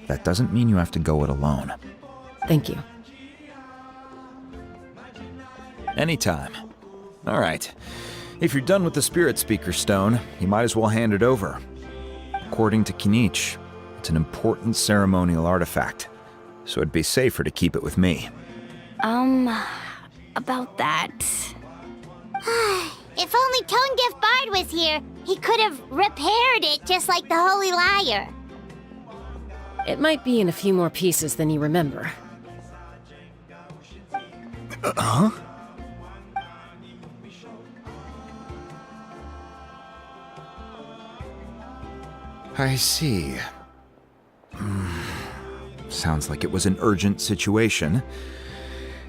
D: That doesn't mean you have to go it alone.
C: Thank you.
D: Anytime. All right. If you're done with the Spirit Speaker Stone, you might as well hand it over. According to Kinich, it's an important ceremonial artifact, so it'd be safer to keep it with me.
E: About that.
B: If only Tone-Deaf Bard was here, he could have repaired it just like the Holy Liar.
C: It might be in a few more pieces than you remember.
D: Huh? I see. Sounds like it was an urgent situation.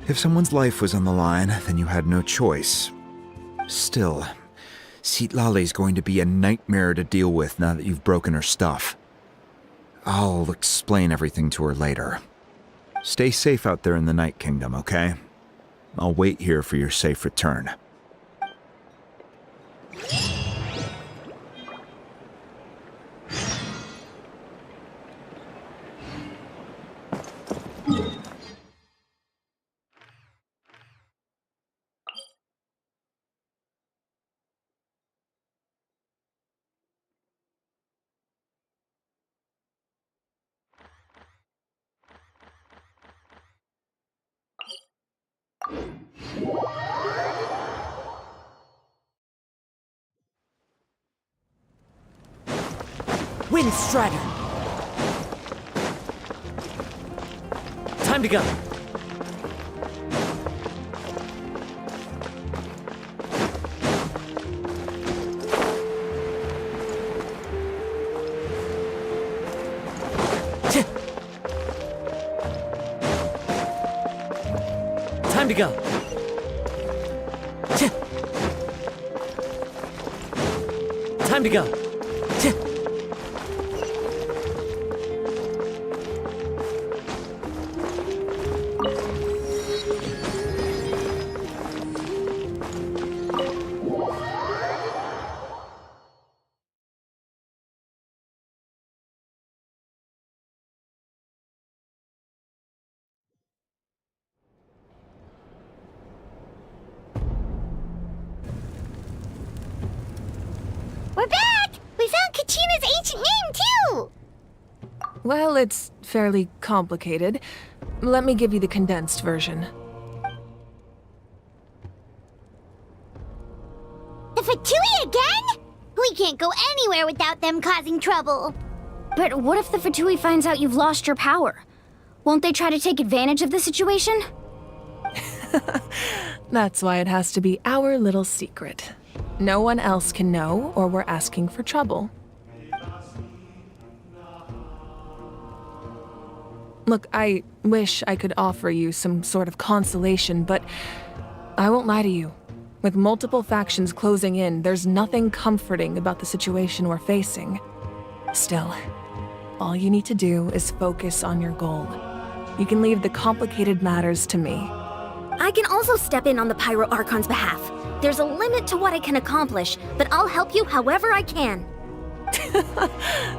D: If someone's life was on the line, then you had no choice. Still, Citlali's going to be a nightmare to deal with now that you've broken her stuff. I'll explain everything to her later. Stay safe out there in the Night Kingdom, okay? I'll wait here for your safe return.
H: Windstrider! Time to go. Time to go. Time to go.
B: We're back! We found Kachina's ancient name, too!
L: Well, it's fairly complicated. Let me give you the condensed version.
B: The Fatui again? We can't go anywhere without them causing trouble.
E: But what if the Fatui finds out you've lost your power? Won't they try to take advantage of the situation?
L: That's why it has to be our little secret. No one else can know, or we're asking for trouble. Look, I wish I could offer you some sort of consolation, but I won't lie to you. With multiple factions closing in, there's nothing comforting about the situation we're facing. Still, all you need to do is focus on your goal. You can leave the complicated matters to me.
E: I can also step in on the Pyro Archon's behalf. There's a limit to what I can accomplish, but I'll help you however I can.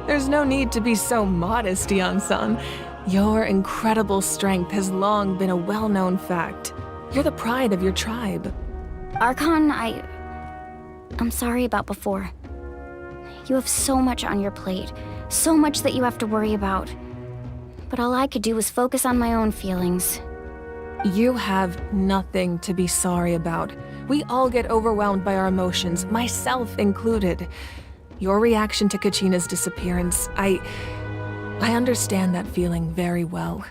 L: There's no need to be so modest, Yan-san. Your incredible strength has long been a well-known fact. You're the pride of your tribe.
E: Archon, I'm sorry about before. You have so much on your plate, so much that you have to worry about. But all I could do was focus on my own feelings.
L: You have nothing to be sorry about. We all get overwhelmed by our emotions, myself included. Your reaction to Kachina's disappearance, I understand that feeling very well.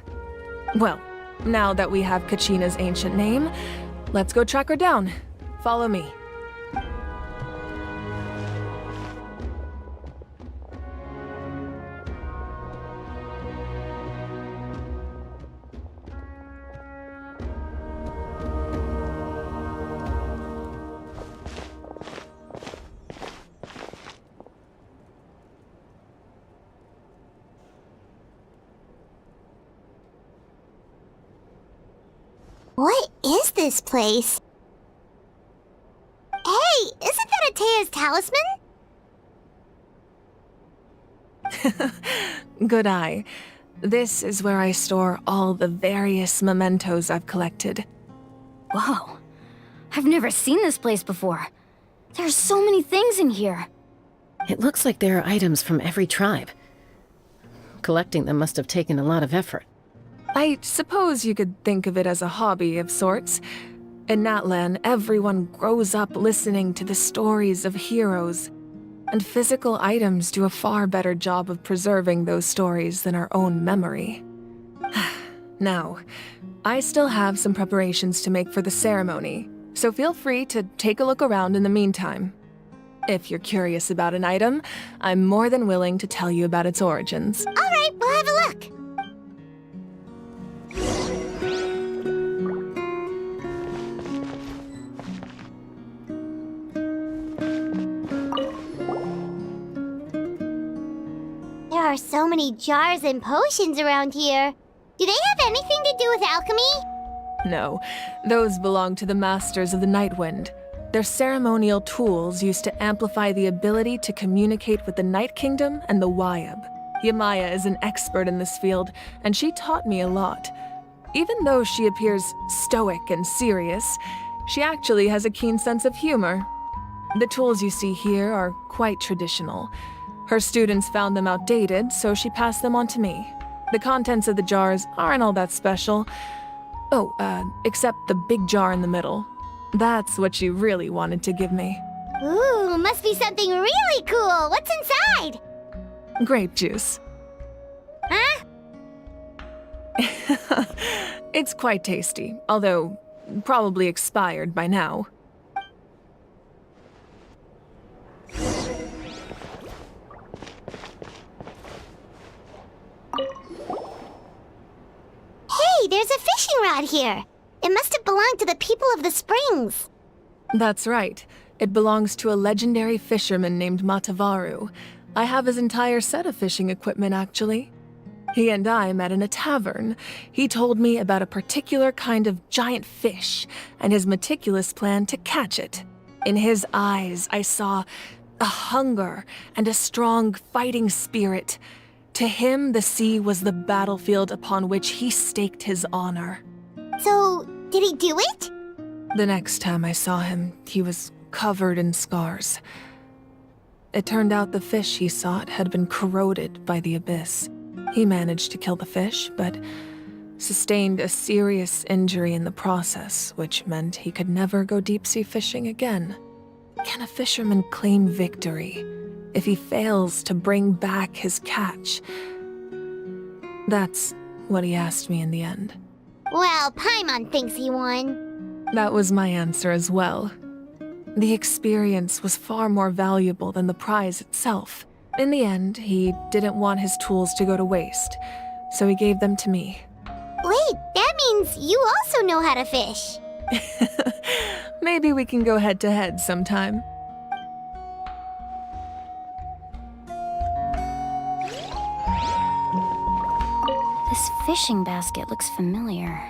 L: Well, now that we have Kachina's ancient name, let's go track her down. Follow me.
B: What is this place? Hey, isn't that Atea's talisman?
L: Good eye. This is where I store all the various mementos I've collected.
E: Whoa. I've never seen this place before. There's so many things in here.
C: It looks like there are items from every tribe. Collecting them must have taken a lot of effort.
L: I suppose you could think of it as a hobby of sorts. In Natlan, everyone grows up listening to the stories of heroes, and physical items do a far better job of preserving those stories than our own memory. Now, I still have some preparations to make for the ceremony, so feel free to take a look around in the meantime. If you're curious about an item, I'm more than willing to tell you about its origins.
B: All right, we'll have a look. There are so many jars and potions around here. Do they have anything to do with alchemy?
L: No, those belong to the Masters of the Nightwind. They're ceremonial tools used to amplify the ability to communicate with the Night Kingdom and the Wyab. Yamaya is an expert in this field, and she taught me a lot. Even though she appears stoic and serious, she actually has a keen sense of humor. The tools you see here are quite traditional. Her students found them outdated, so she passed them on to me. The contents of the jars aren't all that special. Oh, except the big jar in the middle. That's what she really wanted to give me.
B: Ooh, must be something really cool. What's inside?
L: Grape juice.
B: Huh?
L: It's quite tasty, although probably expired by now.
B: Hey, there's a fishing rod here. It must have belonged to the people of the springs.
L: That's right. It belongs to a legendary fisherman named Matavaru. I have his entire set of fishing equipment, actually. He and I met in a tavern. He told me about a particular kind of giant fish and his meticulous plan to catch it. In his eyes, I saw a hunger and a strong fighting spirit. To him, the sea was the battlefield upon which he staked his honor.
B: So, did he do it?
L: The next time I saw him, he was covered in scars. It turned out the fish he sought had been corroded by the abyss. He managed to kill the fish, but sustained a serious injury in the process, which meant he could never go deep-sea fishing again. Can a fisherman claim victory if he fails to bring back his catch? That's what he asked me in the end.
B: Well, Paimon thinks he won.
L: That was my answer as well. The experience was far more valuable than the prize itself. In the end, he didn't want his tools to go to waste, so he gave them to me.
B: Wait, that means you also know how to fish.
L: Maybe we can go head-to-head sometime.
E: This fishing basket looks familiar.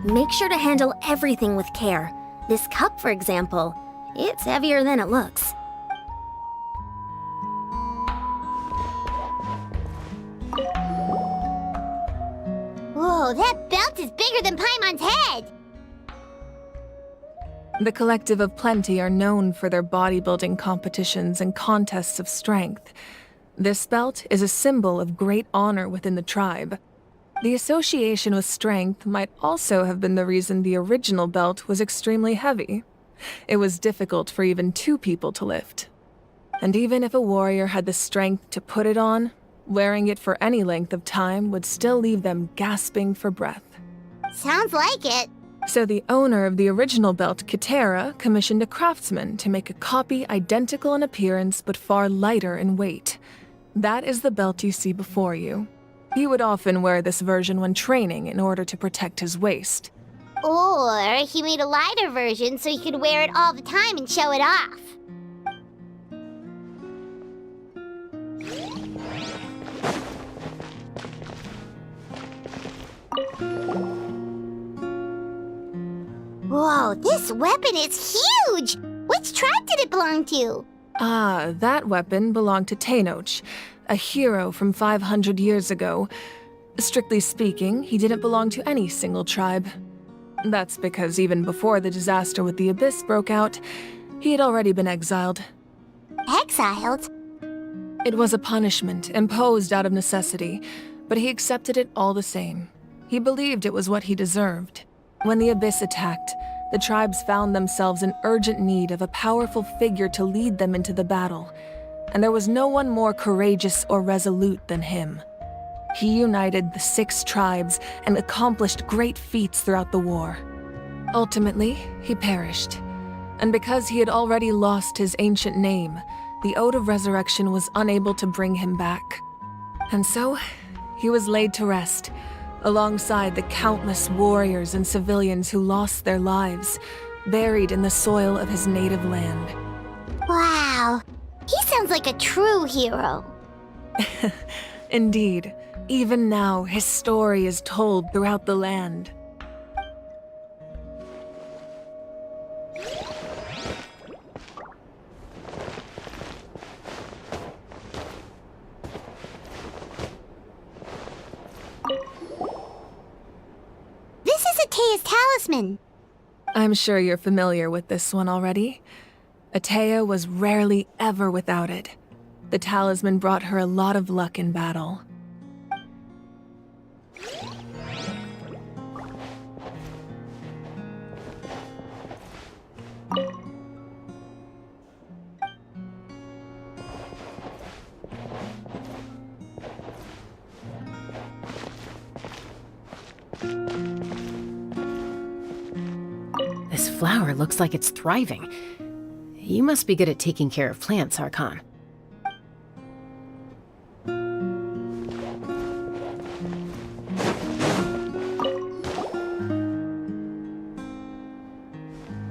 M: Make sure to handle everything with care. This cup, for example, it's heavier than it looks.
B: Whoa, that belt is bigger than Paimon's head!
L: The Collective of Plenty are known for their bodybuilding competitions and contests of strength. This belt is a symbol of great honor within the tribe. The association with strength might also have been the reason the original belt was extremely heavy. It was difficult for even 2 people to lift. And even if a warrior had the strength to put it on, wearing it for any length of time would still leave them gasping for breath.
B: Sounds like it.
L: So the owner of the original belt, Kitera, commissioned a craftsman to make a copy identical in appearance but far lighter in weight. That is the belt you see before you. He would often wear this version when training in order to protect his waist.
B: Or he made a lighter version so he could wear it all the time and show it off. Whoa, this weapon is huge! Which tribe did it belong to?
L: Ah, that weapon belonged to Tenoch, a hero from 500 years ago. Strictly speaking, he didn't belong to any single tribe. That's because even before the disaster with the Abyss broke out, he had already been exiled.
B: Exiled?
L: It was a punishment imposed out of necessity, but he accepted it all the same. He believed it was what he deserved. When the Abyss attacked, the tribes found themselves in urgent need of a powerful figure to lead them into the battle, and there was no one more courageous or resolute than him. He united the 6 tribes and accomplished great feats throughout the war. Ultimately, he perished, and because he had already lost his ancient name, the Ode of Resurrection was unable to bring him back. And so, he was laid to rest, alongside the countless warriors and civilians who lost their lives, buried in the soil of his native land.
B: Wow, he sounds like a true hero.
L: Indeed, even now his story is told throughout the land.
B: This is Atea's talisman.
L: I'm sure you're familiar with this one already. Atea was rarely ever without it. The talisman brought her a lot of luck in battle.
C: This flower looks like it's thriving. You must be good at taking care of plants, Archon.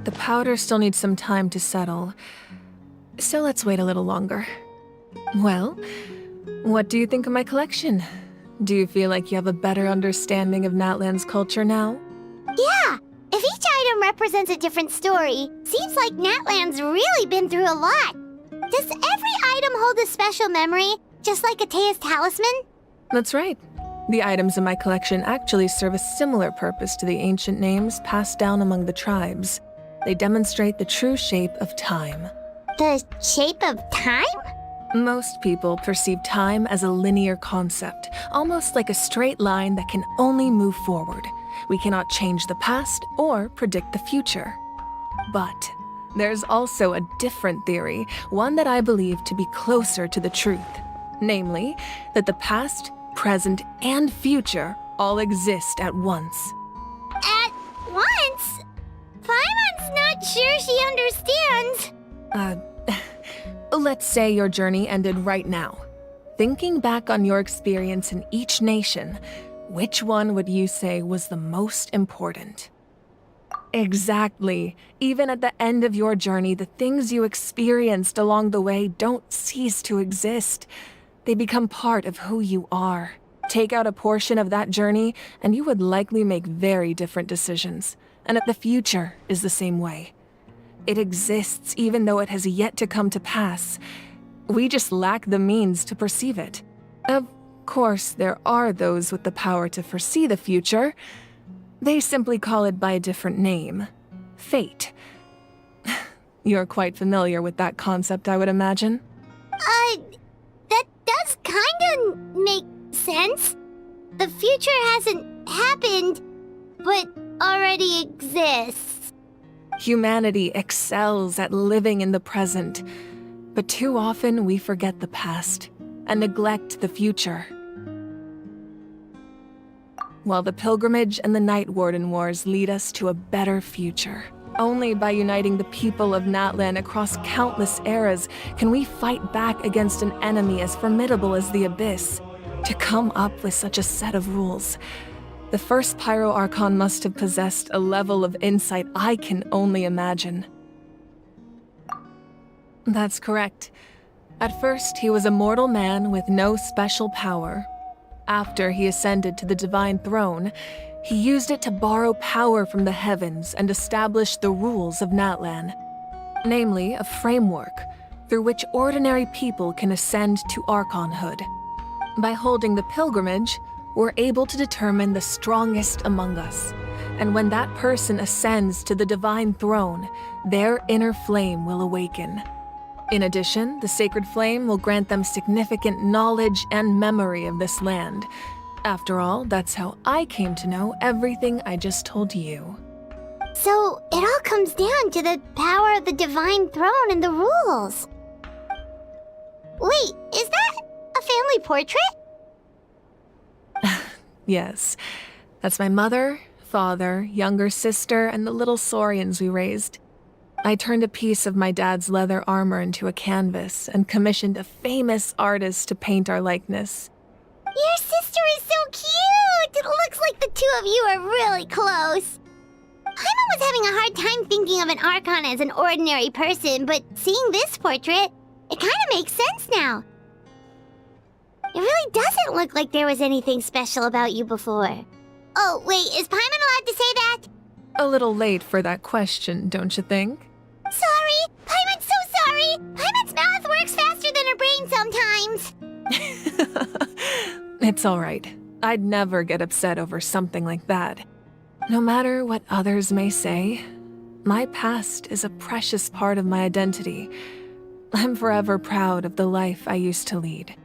L: the powder still needs some time to settle. So let's wait a little longer. Well, what do you think of my collection? Do you feel like you have a better understanding of Natlan's culture now?
B: Yeah! If each item represents a different story, seems like Natlan's really been through a lot. Does every item hold a special memory, just like Atea's talisman?
L: That's right. The items in my collection actually serve a similar purpose to the ancient names passed down among the tribes. They demonstrate the true shape of time.
B: The shape of time?
L: Most people perceive time as a linear concept, almost like a straight line that can only move forward. We cannot change the past or predict the future. But there's also a different theory, one that I believe to be closer to the truth. Namely, that the past, present, and future all exist at once.
B: At once? Paimon's not sure she understands.
L: Let's say your journey ended right now. Thinking back on your experience in each nation, which one would you say was the most important? Exactly. Even at the end of your journey, the things you experienced along the way don't cease to exist. They become part of who you are. Take out a portion of that journey, and you would likely make very different decisions. And the future is the same way. It exists even though it has yet to come to pass. We just lack the means to perceive it. Of course, there are those with the power to foresee the future. They simply call it by a different name. Fate. You're quite familiar with that concept, I would imagine.
B: That does kinda make sense. The future hasn't happened, but already exists.
L: Humanity excels at living in the present, but too often we forget the past and neglect the future. While the pilgrimage and the Night Warden Wars lead us to a better future. Only by uniting the people of Natlan across countless eras can we fight back against an enemy as formidable as the Abyss. To come up with such a set of rules, the first Pyro Archon must have possessed a level of insight I can only imagine. That's correct. At first, he was a mortal man with no special power. After he ascended to the Divine Throne, he used it to borrow power from the heavens and establish the rules of Natlan. Namely, a framework through which ordinary people can ascend to Archonhood. By holding the pilgrimage, we're able to determine the strongest among us. And when that person ascends to the Divine Throne, their inner flame will awaken. In addition, the Sacred Flame will grant them significant knowledge and memory of this land. After all, that's how I came to know everything I just told you.
B: So, it all comes down to the power of the Divine Throne and the rules. Wait, is that a family portrait?
L: Yes. That's my mother, father, younger sister, and the little saurians we raised. I turned a piece of my dad's leather armor into a canvas and commissioned a famous artist to paint our likeness.
B: Your sister is so cute! It looks like the two of you are really close. Paimon was having a hard time thinking of an Archon as an ordinary person, but seeing this portrait, it kind of makes sense now. It really doesn't look like there was anything special about you before. Oh, wait, is Paimon allowed to say that?
L: A little late for that question, don't you think?
B: Sorry! Paimon's so sorry! Paimon's mouth works faster than her brain sometimes!
L: It's all right. I'd never get upset over something like that. No matter what others may say, my past is a precious part of my identity. I'm forever proud of the life I used to lead.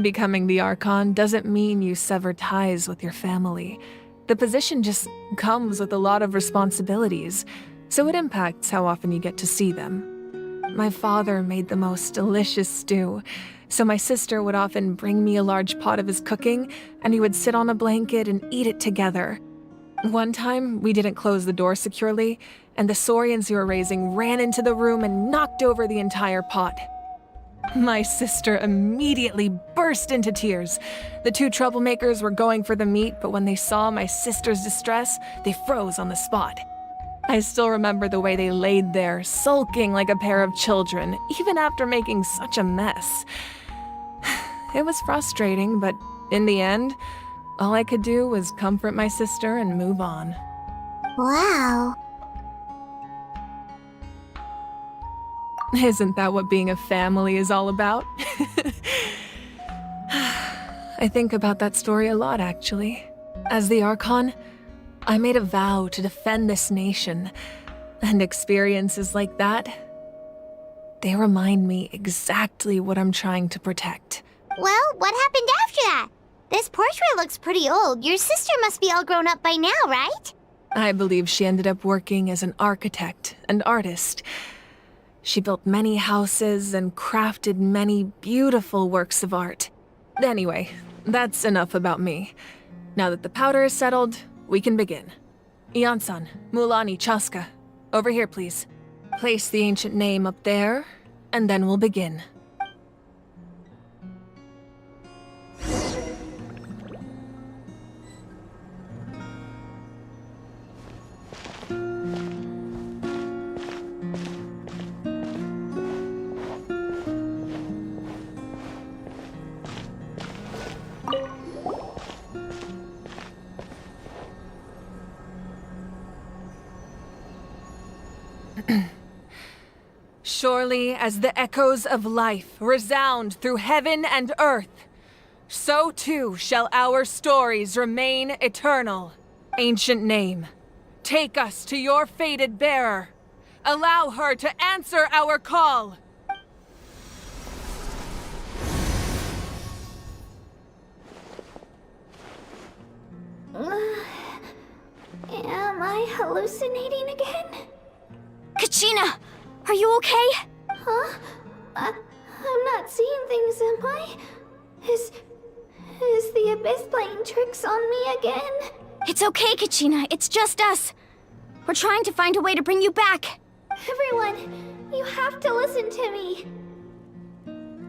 L: Becoming the Archon doesn't mean you sever ties with your family. The position just comes with a lot of responsibilities, so it impacts how often you get to see them. My father made the most delicious stew, so my sister would often bring me a large pot of his cooking, and we would sit on a blanket and eat it together. One time, we didn't close the door securely, and the saurians we were raising ran into the room and knocked over the entire pot. My sister immediately burst into tears. The two troublemakers were going for the meat, but when they saw my sister's distress, they froze on the spot. I still remember the way they laid there, sulking like a pair of children, even after making such a mess. It was frustrating, but in the end, all I could do was comfort my sister and move on.
B: Wow.
L: Isn't that what being a family is all about? I think about that story a lot, actually. As the Archon, I made a vow to defend this nation, and experiences like that, they remind me exactly what I'm trying to protect.
B: Well, what happened after that? This portrait looks pretty old. Your sister must be all grown up by now, right?
L: I believe she ended up working as an architect and artist. She built many houses and crafted many beautiful works of art. Anyway, that's enough about me. Now that the powder is settled, we can begin. Ian-san, Mulani, Chaska, over here, please. Place the ancient name up there, and then we'll begin. Surely as the echoes of life resound through heaven and earth, so too shall our stories remain eternal. Ancient name, take us to your fated bearer. Allow her to answer our call.
B: Am I hallucinating again?
E: Kachina, are you okay?
B: Huh? I'm not seeing things, am I? Is the Abyss playing tricks on me again?
E: It's okay, Kachina. It's just us. We're trying to find a way to bring you back.
B: Everyone, you have to listen to me.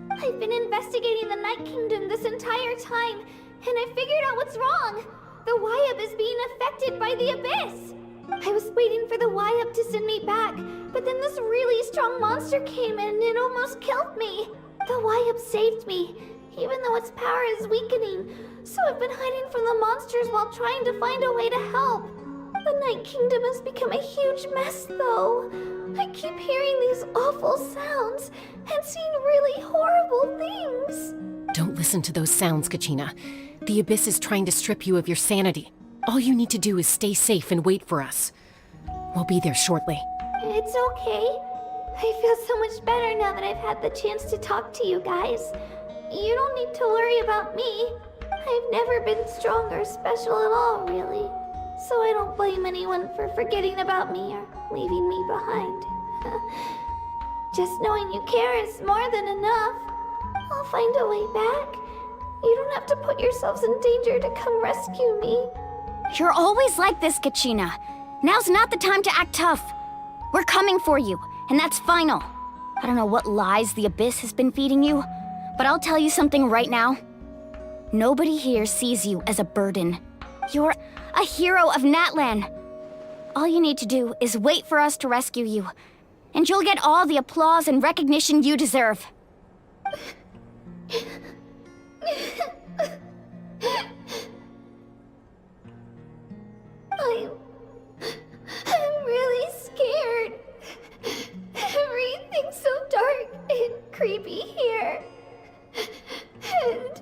B: I've been investigating the Night Kingdom this entire time, and I figured out what's wrong. The Wyab is being affected by the Abyss. I was waiting for the Wyab to send me back, but then this really strong monster came in and it almost killed me. The Wyab saved me, even though its power is weakening, so I've been hiding from the monsters while trying to find a way to help. The Night Kingdom has become a huge mess, though. I keep hearing these awful sounds and seeing really horrible things.
C: Don't listen to those sounds, Kachina. The Abyss is trying to strip you of your sanity. All you need to do is stay safe and wait for us. We'll be there shortly.
B: It's okay. I feel so much better now that I've had the chance to talk to you guys. You don't need to worry about me. I've never been strong or special at all, really. So I don't blame anyone for forgetting about me or leaving me behind. Just knowing you care is more than enough. I'll find a way back. You don't have to put yourselves in danger to come rescue me.
E: You're always like this, Kachina. Now's not the time to act tough. We're coming for you, and that's final. I don't know what lies the Abyss has been feeding you, but I'll tell you something right now. Nobody here sees you as a burden. You're a hero of Natlan. All you need to do is wait for us to rescue you, and you'll get all the applause and recognition you deserve.
B: I'm really scared. Everything's so dark and creepy here. And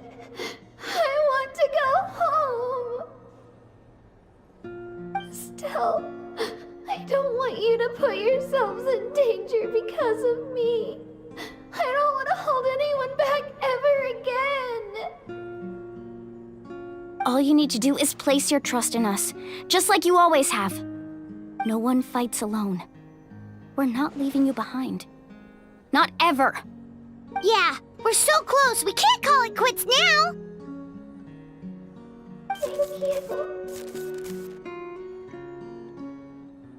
B: I want to go home. Still, I don't want you to put yourselves in danger because of me. I don't want to hold anyone back ever again.
E: All you need to do is place your trust in us, just like you always have. No one fights alone. We're not leaving you behind. Not ever.
B: Yeah, we're so close. We can't call it quits now. Thank you.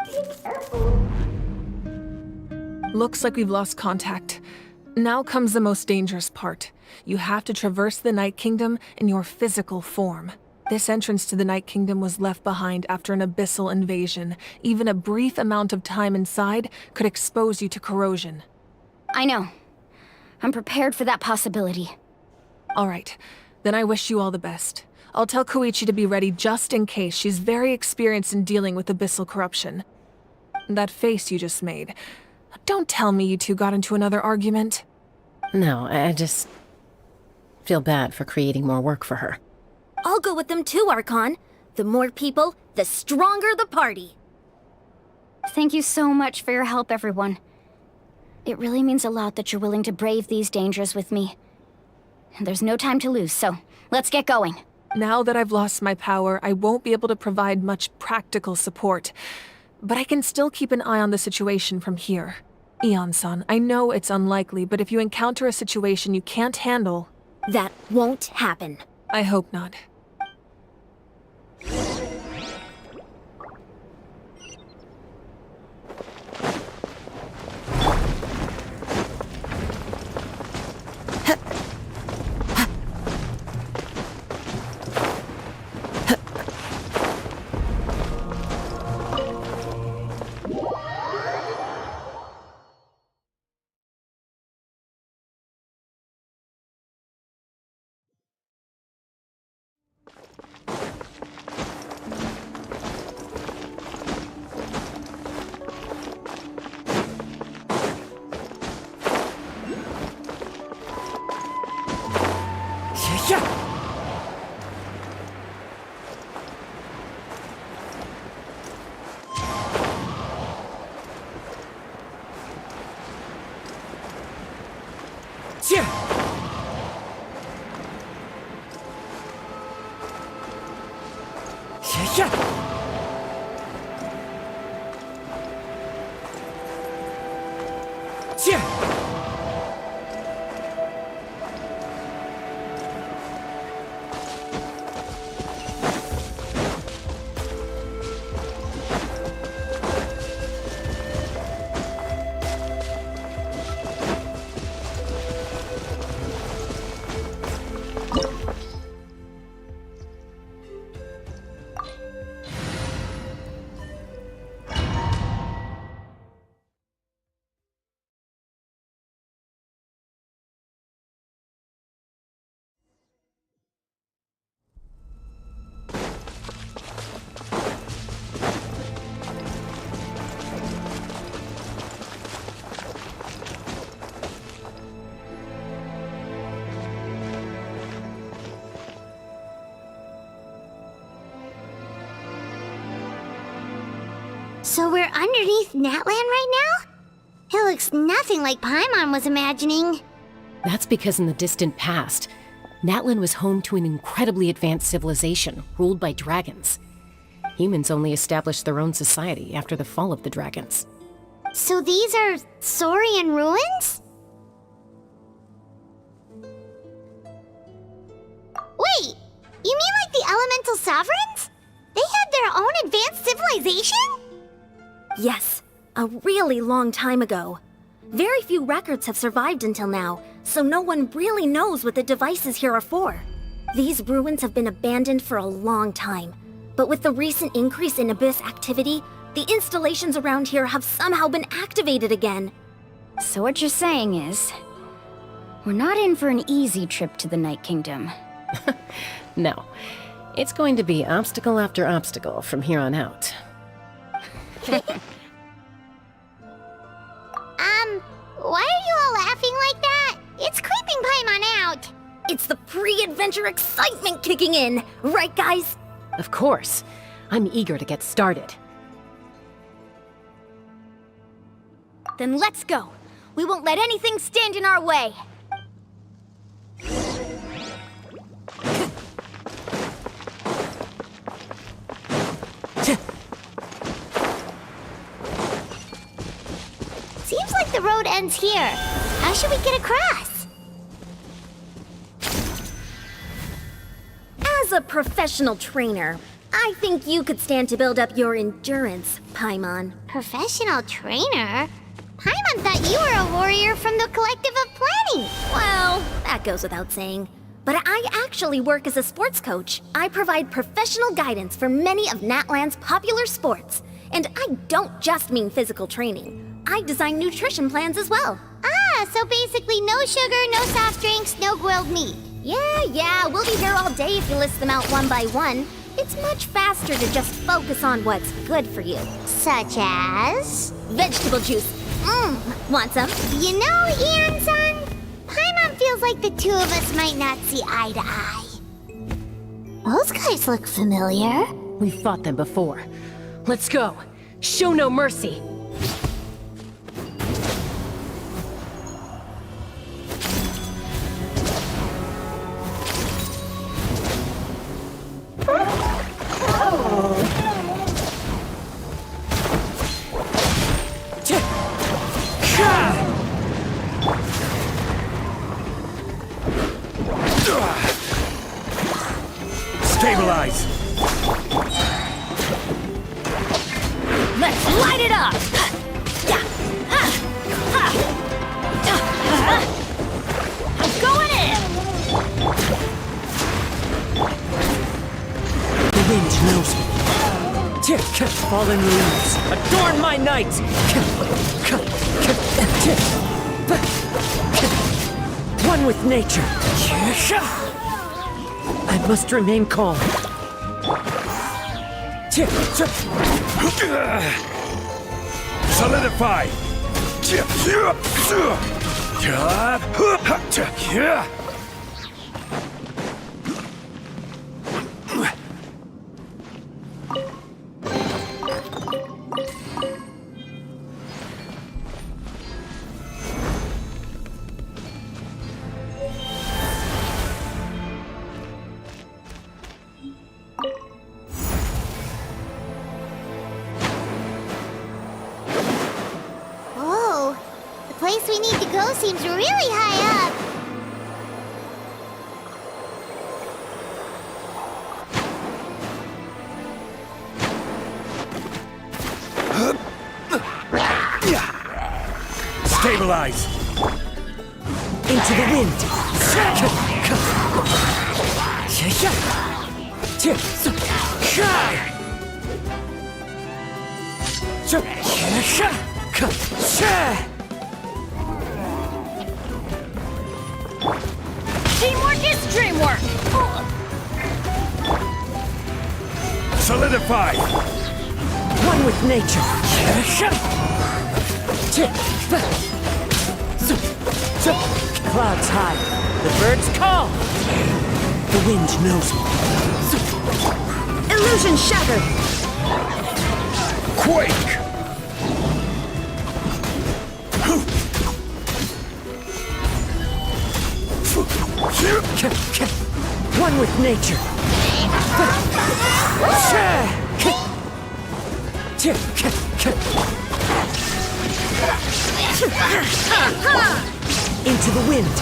B: Be careful.
L: Looks like we've lost contact. Now comes the most dangerous part. You have to traverse the Night Kingdom in your physical form. This entrance to the Night Kingdom was left behind after an abyssal invasion. Even a brief amount of time inside could expose you to corrosion.
E: I know. I'm prepared for that possibility.
L: All right, then I wish you all the best. I'll tell Koichi to be ready just in case. She's very experienced in dealing with abyssal corruption. That face you just made. Don't tell me you two got into another argument.
C: No, I just feel bad for creating more work for her.
M: I'll go with them too, Archon. The more people, the stronger the party.
E: Thank you so much for your help, everyone. It really means a lot that you're willing to brave these dangers with me. And there's no time to lose, so let's get going.
L: Now that I've lost my power, I won't be able to provide much practical support. But I can still keep an eye on the situation from here. Eon-san, I know it's unlikely, but if you encounter a situation you can't handle...
M: That won't happen.
L: I hope not.
B: So we're underneath Natlan right now? It looks nothing like Paimon was imagining.
C: That's because in the distant past, Natlan was home to an incredibly advanced civilization ruled by dragons. Humans only established their own society after the fall of the dragons.
B: So these are Saurian ruins? Wait, you mean like the elemental sovereigns? They had their own advanced civilization?
M: Yes, a really long time ago. Very few records have survived until now, so no one really knows what the devices here are for. These ruins have been abandoned for a long time, but with the recent increase in Abyss activity, the installations around here have somehow been activated again.
E: So what you're saying is, we're not in for an easy trip to the Night Kingdom.
C: No, it's going to be obstacle after obstacle from here on out.
B: Why are you all laughing like that? It's creeping Paimon out.
M: It's the pre-adventure excitement kicking in, right guys?
C: Of course. I'm eager to get started.
E: Then let's go. We won't let anything stand in our way.
B: Seems like the road ends here. How should we get across?
M: As a professional trainer, I think you could stand to build up your endurance, Paimon.
B: Professional trainer? Paimon thought you were a warrior from the Collective of Planning.
M: Well, that goes without saying. but I actually work as a sports coach. I provide professional guidance for many of Natland's popular sports. And I don't just mean physical training. I design nutrition plans as well.
B: Ah, so basically no sugar, no soft drinks, no grilled meat.
M: Yeah, we'll be here all day if you list them out one by one. It's much faster to just focus on what's good for you.
B: Such as?
M: Vegetable juice. Want some?
B: You know, Ian-san, Paimon feels like the two of us might not see eye to eye. Those guys look familiar.
C: We've fought them before. Let's go. Show no mercy.
F: Stabilize!
E: Let's light it up! I'm going in!
H: The wind knows me. Fallen leaves, adorn my night! One with nature. I must remain calm.
F: Solidify!
B: Whoa, the place we need to go seems really high up.
F: Stabilize!
H: Into the wind.
E: Teamwork is dreamwork!
F: Solidify!
H: One with nature. Clouds high. The birds call. The wind knows me.
E: Illusion shattered!
F: Quake!
H: One with nature. Into the wind.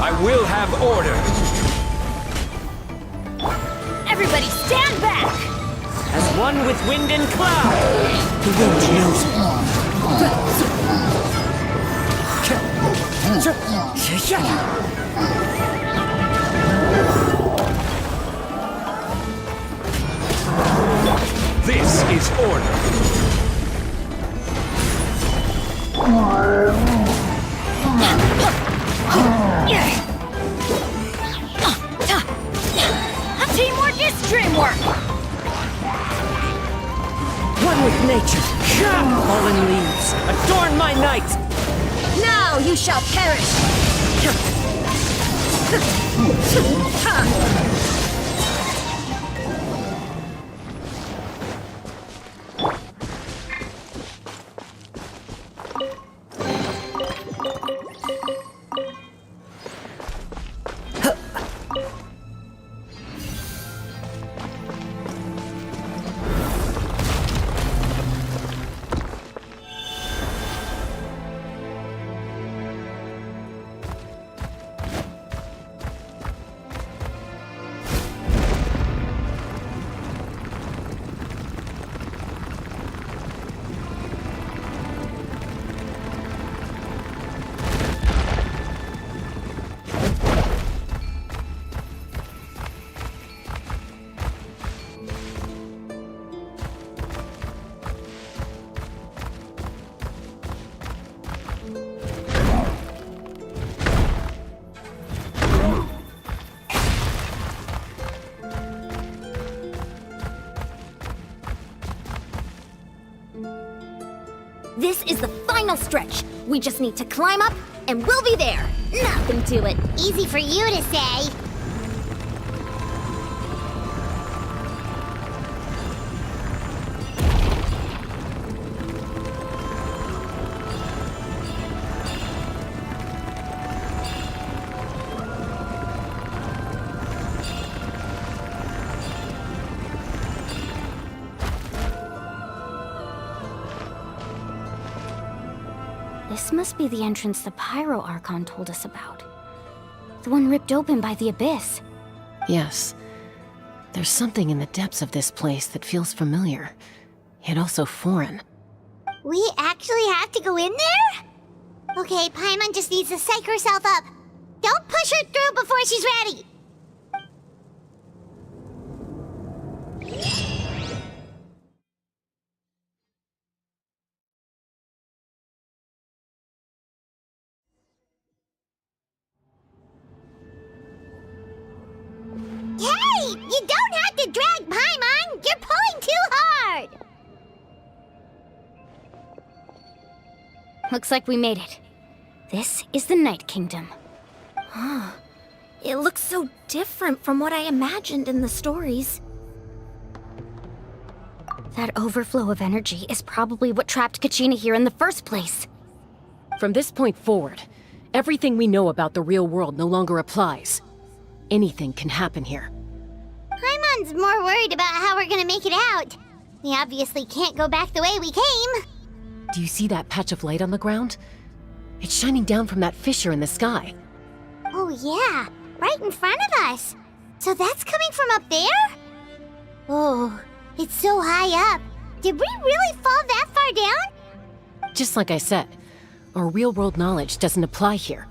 F: I will have order!
E: Everybody stand back!
H: As one with wind and cloud. The wind knows
F: This is order!
E: Teamwork is Dream work!
I: One with nature. Fallen leaves, adorn my night.
E: Now you shall perish!
M: This is the final stretch. We just need to climb up, and we'll be there. Nothing to it.
B: Easy for you to say.
M: This must be the entrance the Pyro Archon told us about. The one ripped open by the Abyss.
C: Yes. There's something in the depths of this place that feels familiar, yet also foreign.
B: We actually have to go in there? Okay, Paimon just needs to psych herself up. Don't push her through before she's ready. Hey! You don't have to drag Paimon! You're pulling too hard!
M: Looks like we made it. This is the Night Kingdom. It looks so different from what I imagined in the stories. That overflow of energy is probably what trapped Kachina here in the first place.
C: From this point forward, everything we know about the real world no longer applies. Anything can happen here.
B: Paimon's more worried about how we're gonna make it out. We obviously can't go back the way we came.
C: Do you see that patch of light on the ground? It's shining down from that fissure in the sky.
B: Oh yeah, right in front of us. So that's coming from up there? Oh, it's so high up. Did we really fall that far down?
C: Just like I said, our real-world knowledge doesn't apply here.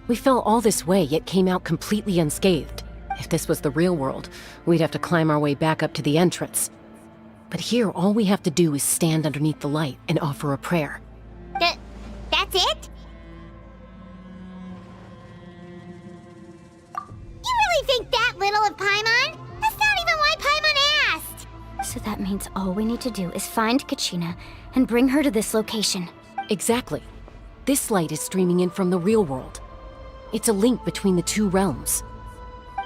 C: We fell all this way, yet came out completely unscathed. If this was the real world, we'd have to climb our way back up to the entrance. But here, all we have to do is stand underneath the light and offer a prayer.
B: That's it? You really think that little of Paimon? That's not even why Paimon asked!
M: So that means all we need to do is find Kachina and bring her to this location.
C: Exactly. This light is streaming in from the real world. It's a link between the two realms.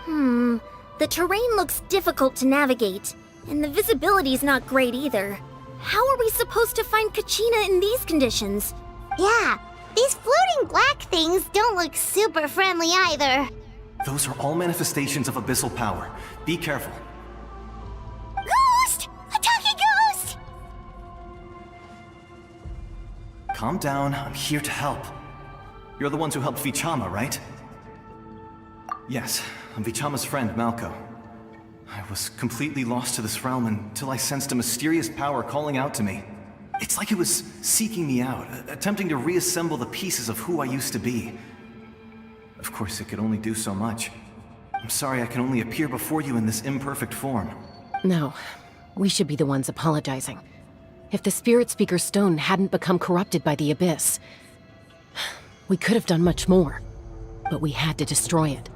M: The terrain looks difficult to navigate, and the visibility's not great either. How are we supposed to find Kachina in these conditions?
B: Yeah, these floating black things don't look super friendly either.
J: Those are all manifestations of abyssal power. Be careful.
B: Ghost! A talking ghost!
J: Calm down, I'm here to help. You're the ones who helped Vichama, right? Yes, I'm Vichama's friend, Malko. I was completely lost to this realm until I sensed a mysterious power calling out to me. It's like it was seeking me out, attempting to reassemble the pieces of who I used to be. Of course, it could only do so much. I'm sorry I can only appear before you in this imperfect form.
C: No, we should be the ones apologizing. If the Spirit Speaker's stone hadn't become corrupted by the Abyss, we could have done much more. But we had to destroy it.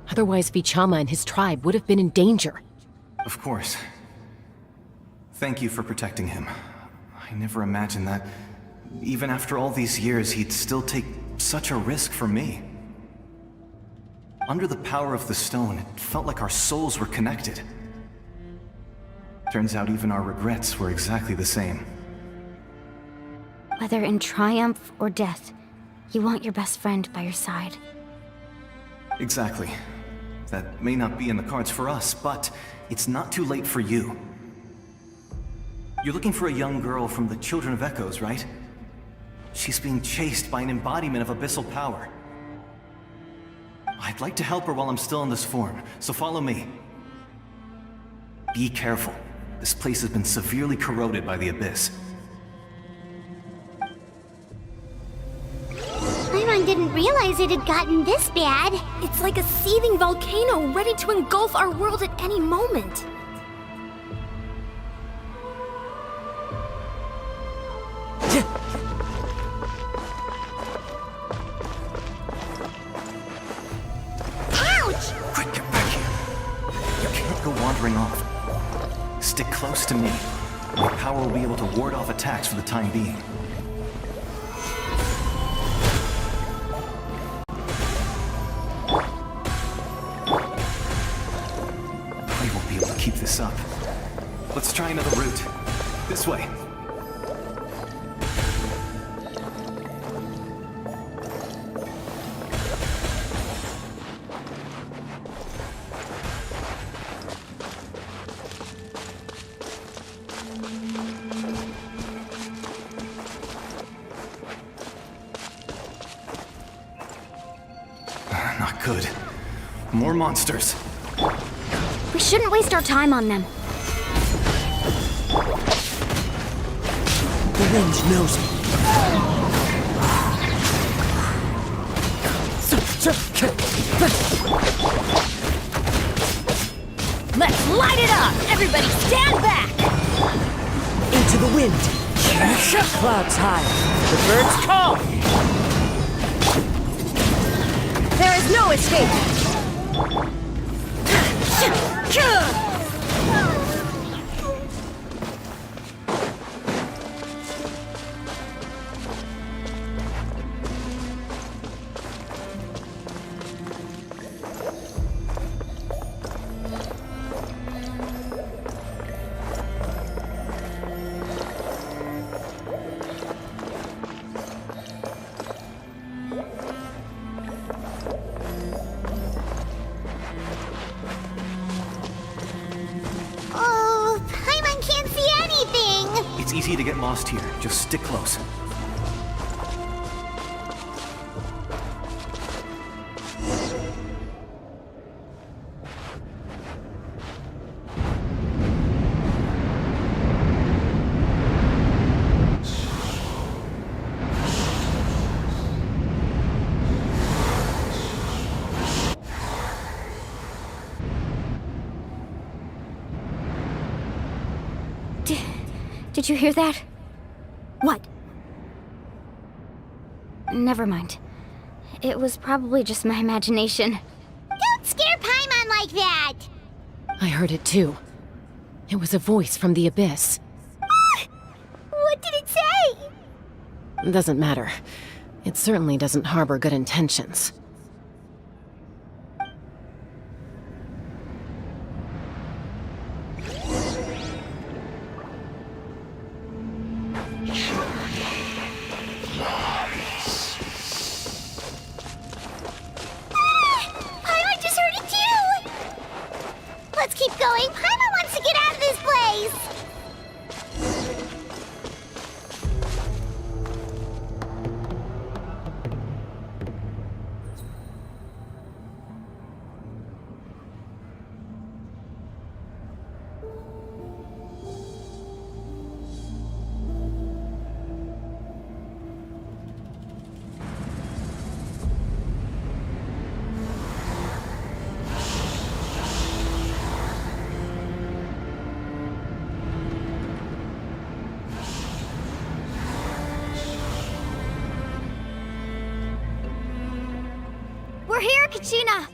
C: Otherwise, Vichama and his tribe would have been in danger.
J: Of course. Thank you for protecting him. I never imagined that, even after all these years, he'd still take such a risk for me. Under the power of the stone, it felt like our souls were connected. Turns out even our regrets were exactly the same.
M: Whether in triumph or death, you want your best friend by your side.
J: Exactly. That may not be in the cards for us, but it's not too late for you. You're looking for a young girl from the Children of Echoes, right? She's being chased by an embodiment of abyssal power. I'd like to help her while I'm still in this form, so follow me. Be careful. This place has been severely corroded by the Abyss.
B: Paimon didn't realize it had gotten this bad.
M: It's like a seething volcano ready to engulf our world at any moment.
B: Ouch!
J: Quick, get back here. You can't go wandering off. Stick close to me. My power will be able to ward off attacks for the time being. We won't be able to keep this up. Let's try another route. This way. Not good. More monsters.
M: We shouldn't waste our time on them.
H: The wind knows me.
K: Let's light it up! Everybody stand back!
I: Into the wind. Clouds high. The birds call.
K: There is no escape!
B: Oh, Paimon can't see anything!
J: It's easy to get lost here. Just stick close.
M: Did you hear that? What? Never mind. It was probably just my imagination.
B: Don't scare Paimon like that!
C: I heard it too. It was a voice from the abyss.
B: What did it say?
C: Doesn't matter. It certainly doesn't harbor good intentions.
B: Paimon just heard it too! Let's keep going. Paimon wants to get out of this place!
M: We're here, Kachina!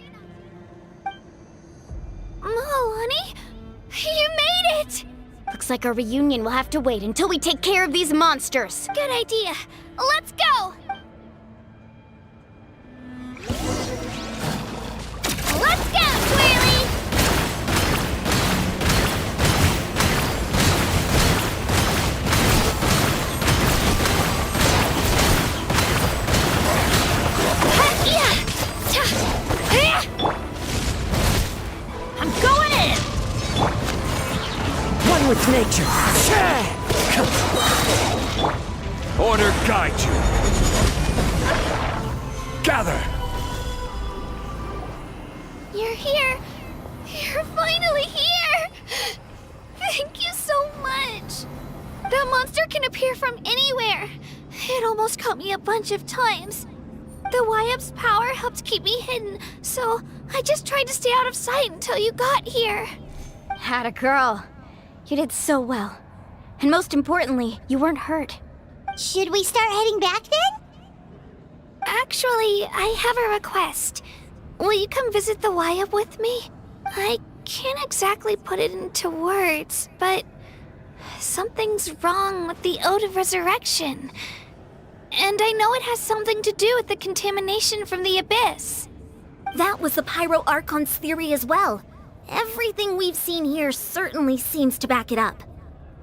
M: Oh, honey?
E: like our reunion will have to wait until we take care of these monsters.
B: Good idea. Let's go! Let's go, Twirly!
K: I'm going in!
I: One with nature.
F: Order guide you. Gather.
B: You're here. You're finally here. Thank you so much. That monster can appear from anywhere. It almost caught me a bunch of times. The Wyab's power helped keep me hidden, so I just tried to stay out of sight until you got here.
E: Had a girl. You did so well. And most importantly, you weren't hurt.
B: Should we start heading back then? Actually, I have a request. Will you come visit the Wyab with me? I can't exactly put it into words, but something's wrong with the Ode of Resurrection. And I know it has something to do with the contamination from the Abyss.
M: That was the Pyro Archon's theory as well. Everything we've seen here certainly seems to back it up.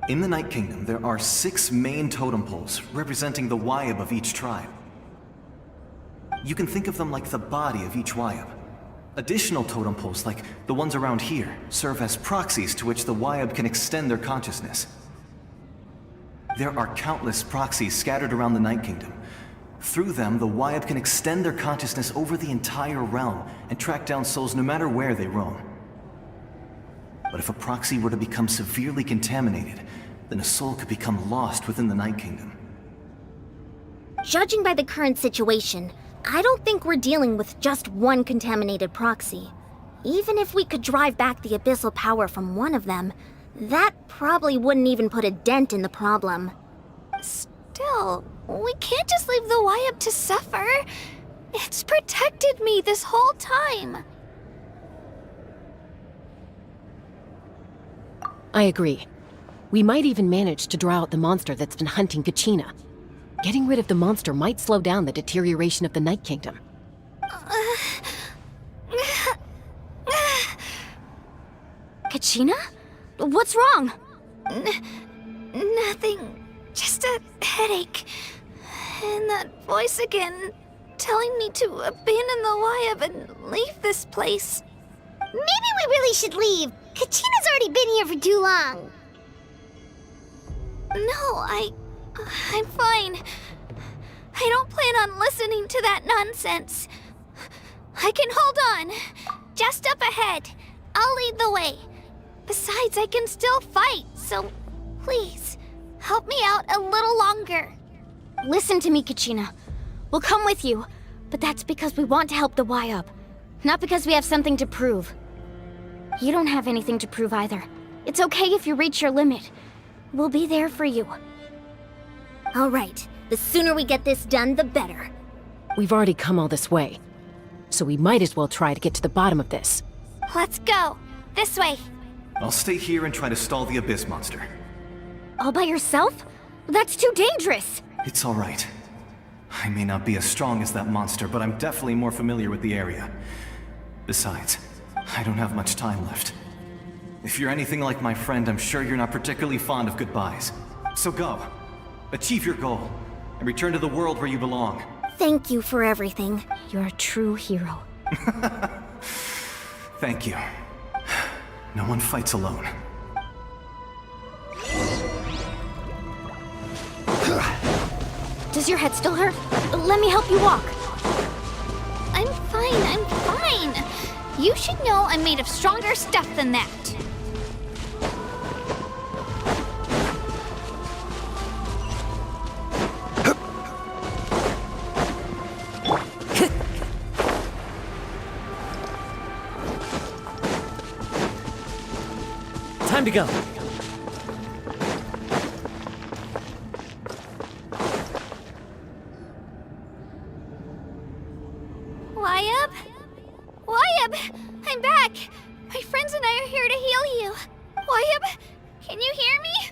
J: In the Night Kingdom, there are 6 main totem poles representing the Wyab of each tribe. You can think of them like the body of each Wyab. Additional totem poles, like the ones around here, serve as proxies to which the Wyab can extend their consciousness. There are countless proxies scattered around the Night Kingdom. Through them, the Wyab can extend their consciousness over the entire realm and track down souls no matter where they roam. But if a proxy were to become severely contaminated, then a soul could become lost within the Night Kingdom.
M: Judging by the current situation, I don't think we're dealing with just one contaminated proxy. Even if we could drive back the abyssal power from one of them, that probably wouldn't even put a dent in the problem.
B: Still, we can't just leave the Wyab to suffer. It's protected me this whole time.
C: I agree. We might even manage to draw out the monster that's been hunting Kachina. Getting rid of the monster might slow down the deterioration of the Night Kingdom.
E: Kachina? What's wrong?
B: Nothing. Just a headache. And that voice again, telling me to abandon the Wyab and leave this place. Maybe we really should leave. Kachina's already been here for too long. No, I'm fine. I don't plan on listening to that nonsense. I can hold on. Just up ahead. I'll lead the way. Besides, I can still fight, so please, help me out a little longer.
E: Listen to me, Kachina. We'll come with you, but that's because we want to help the Wyab, not because we have something to prove. You don't have anything to prove either. It's okay if you reach your limit. We'll be there for you.
M: All right, the sooner we get this done, the better.
C: We've already come all this way, so we might as well try to get to the bottom of this.
B: Let's go. This way.
J: I'll stay here and try to stall the Abyss monster.
E: All by yourself? That's too dangerous.
J: It's all right. I may not be as strong as that monster, but I'm definitely more familiar with the area. Besides, I don't have much time left. If you're anything like my friend, I'm sure you're not particularly fond of goodbyes. So go. Achieve your goal, and return to the world where you belong.
M: Thank you for everything.
E: You're a true hero.
J: Thank you. No one fights alone.
E: Does your head still hurt? Let me help you walk.
B: I'm fine. You should know I'm made of stronger stuff than that.
H: Time to go.
B: Wyab? Wyab! I'm back! My friends and I are here to heal you. Wyab, can you hear me?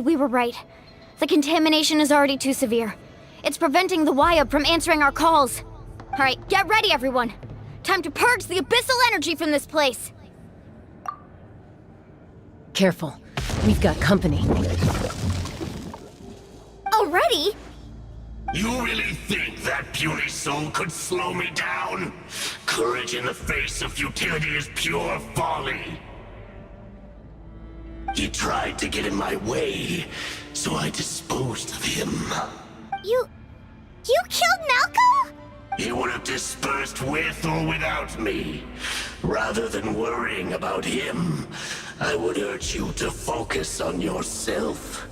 E: we were right. The contamination is already too severe. It's preventing the Wyab from answering our calls. Alright, get ready, everyone. Time to purge the abyssal energy from this place.
C: Careful. We've got company.
M: Already?
N: You really think that puny soul could slow me down? Courage in the face of futility is pure folly. He tried to get in my way, so I disposed of him.
B: You killed Malco?
N: He would have dispersed with or without me. Rather than worrying about him, I would urge you to focus on yourself.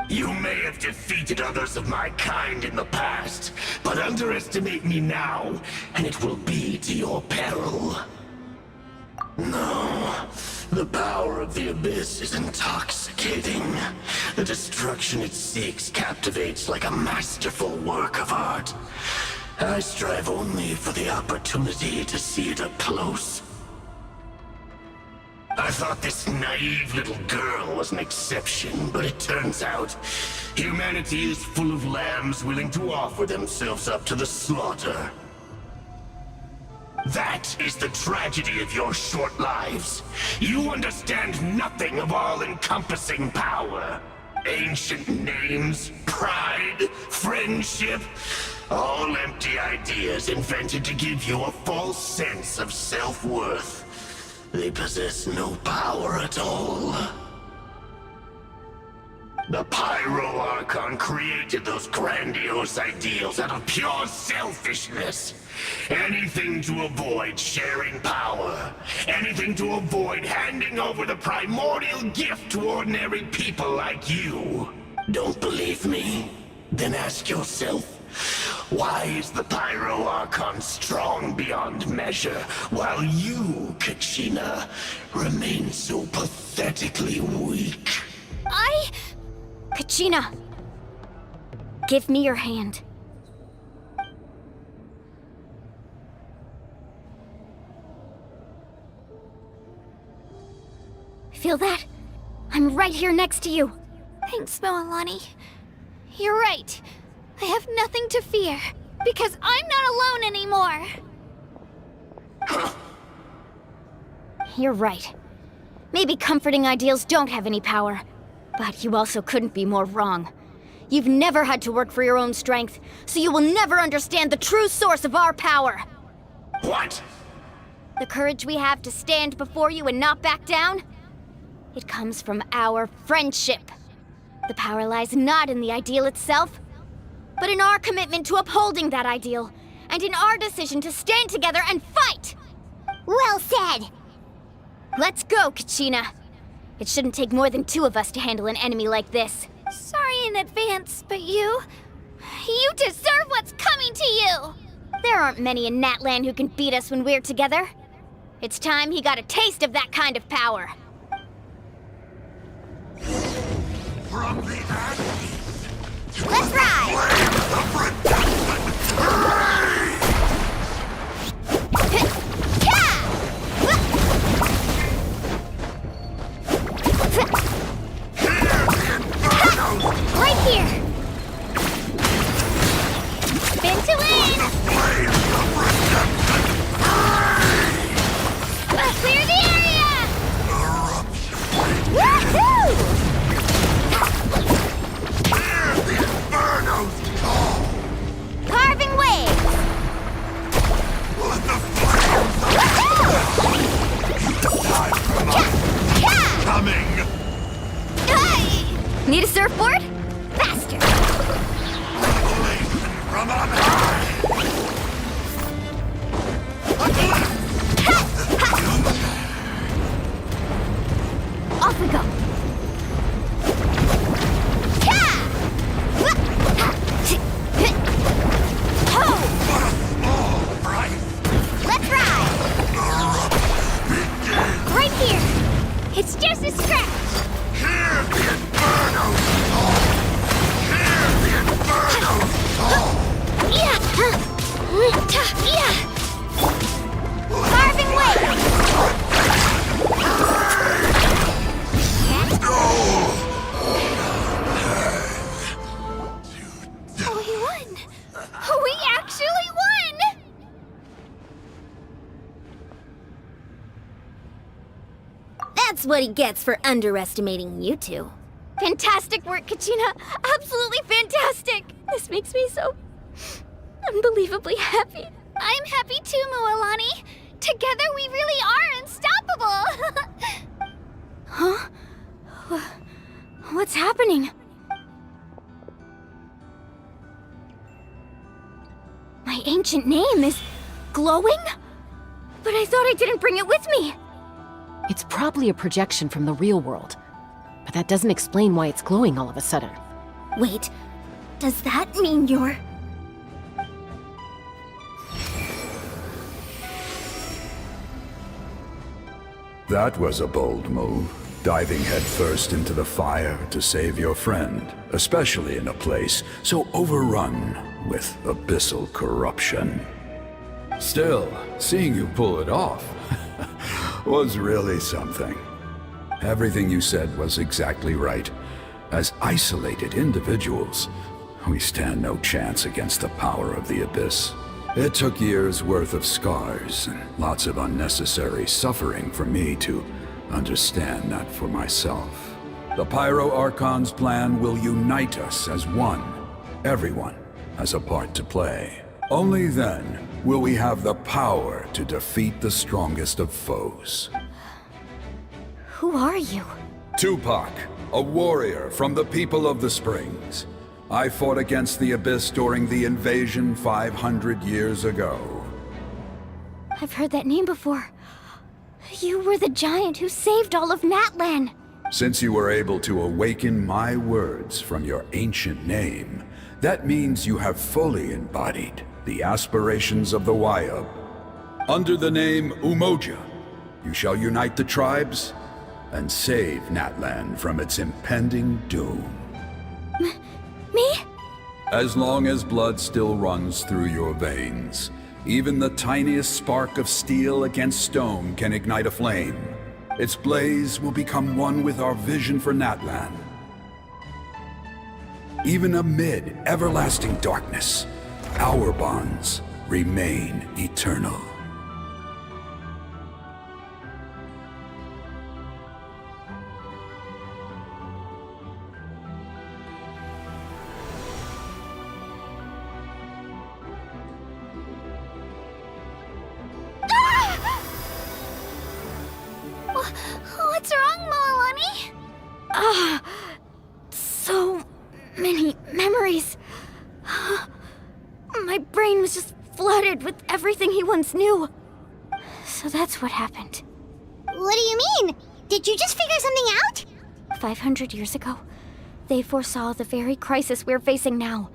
N: You may have defeated others of my kind in the past, but underestimate me now, and it will be to your peril. No, the power of the Abyss is intoxicating. The destruction it seeks captivates like a masterful work of art. I strive only for the opportunity to see it up close. I thought this naive little girl was an exception, but it turns out humanity is full of lambs willing to offer themselves up to the slaughter. That is the tragedy of your short lives. You understand nothing of all-encompassing power. Ancient names, pride, friendship, all empty ideas invented to give you a false sense of self-worth. They possess no power at all. The Pyro Archon created those grandiose ideals out of pure selfishness. Anything to avoid sharing power. Anything to avoid handing over the primordial gift to ordinary people like you. Don't believe me? Then ask yourself, why is the Pyro Archon strong beyond measure, while you, Kachina, remain so pathetically weak?
E: Kachina, give me your hand. Feel that? I'm right here next to you.
B: Thanks, Moalani. You're right. I have nothing to fear, because I'm not alone anymore.
E: You're right. Maybe comforting ideals don't have any power, but you also couldn't be more wrong. You've never had to work for your own strength, so you will never understand the true source of our power.
N: What?
E: The courage we have to stand before you and not back down? It comes from our friendship. The power lies not in the ideal itself, but in our commitment to upholding that ideal, and in our decision to stand together and fight!
B: Well said!
E: Let's go, Kachina. It shouldn't take more than two of us to handle an enemy like this.
B: Sorry in advance, but you deserve what's coming to you!
E: There aren't many in Natlan who can beat us when we're together. It's time he got a taste of that kind of power.
N: From the ashes.
B: Let's ride! Right here! Spin to win! Clear the area! Woohoo! Carving waves!
N: Let the flames coming!
E: Need a surfboard? Faster!
N: Revelation from on high!
E: Off we go!
B: Let's ride! Right here! It's just a scratch!
N: Hear the inferno! Hear the inferno!
B: Carving waves!
M: That's what he gets for underestimating you two.
E: Fantastic work, Kachina! Absolutely fantastic! This makes me so unbelievably happy.
B: I'm happy too, Mualani. Together we really are unstoppable.
E: Huh? What's happening? My ancient name is glowing? But I thought I didn't bring it with me.
C: It's probably a projection from the real world. But that doesn't explain why it's glowing all of a sudden.
M: Wait, does that mean you're...
O: That was a bold move, diving headfirst into the fire to save your friend, especially in a place so overrun with abyssal corruption. Still, seeing you pull it off was really something. Everything you said was exactly right. As isolated individuals, we stand no chance against the power of the Abyss. It took years' worth of scars and lots of unnecessary suffering for me to understand that for myself. The Pyro Archon's plan will unite us as one. Everyone has a part to play. Only then will we have the power to defeat the strongest of foes.
E: Who are you?
O: Tupac, a warrior from the people of the Springs. I fought against the Abyss during the invasion 500 years ago.
E: I've heard that name before. You were the giant who saved all of Natlan.
O: Since you were able to awaken my words from your ancient name, that means you have fully embodied the aspirations of the Wayab. Under the name Umoja, you shall unite the tribes and save Natlan from its impending doom.
E: Me?
O: As long as blood still runs through your veins, even the tiniest spark of steel against stone can ignite a flame. Its blaze will become one with our vision for Natlan. Even amid everlasting darkness, our bonds remain eternal.
B: What's wrong, Mualani?
E: So many memories. My brain was just flooded with everything he once knew. So that's what happened.
B: What do you mean? Did you just figure something out?
E: 500 years ago, they foresaw the very crisis we're facing now.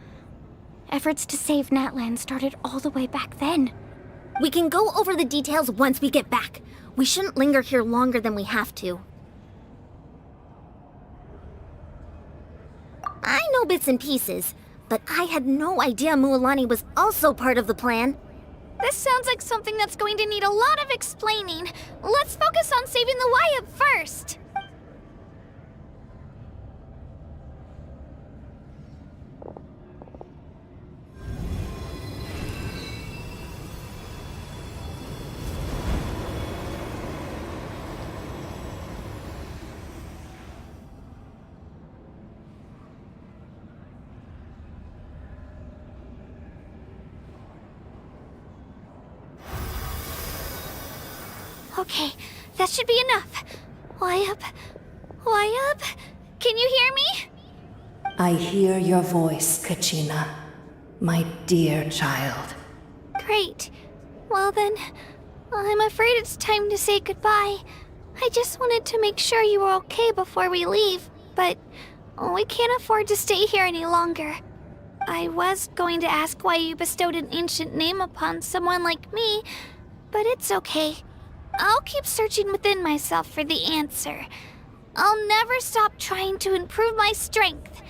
E: Efforts to save Natlan started all the way back then.
M: We can go over the details once we get back. We shouldn't linger here longer than we have to. I know bits and pieces, but I had no idea Mualani was also part of the plan.
B: This sounds like something that's going to need a lot of explaining. Let's focus on saving the Wayab first. Okay, that should be enough. Wayab? Can you hear me?
P: I hear your voice, Kachina, my dear child.
B: Great. Well then, I'm afraid it's time to say goodbye. I just wanted to make sure you were okay before we leave, but we can't afford to stay here any longer. I was going to ask why you bestowed an ancient name upon someone like me, but it's okay. I'll keep searching within myself for the answer. I'll never stop trying to improve my strength.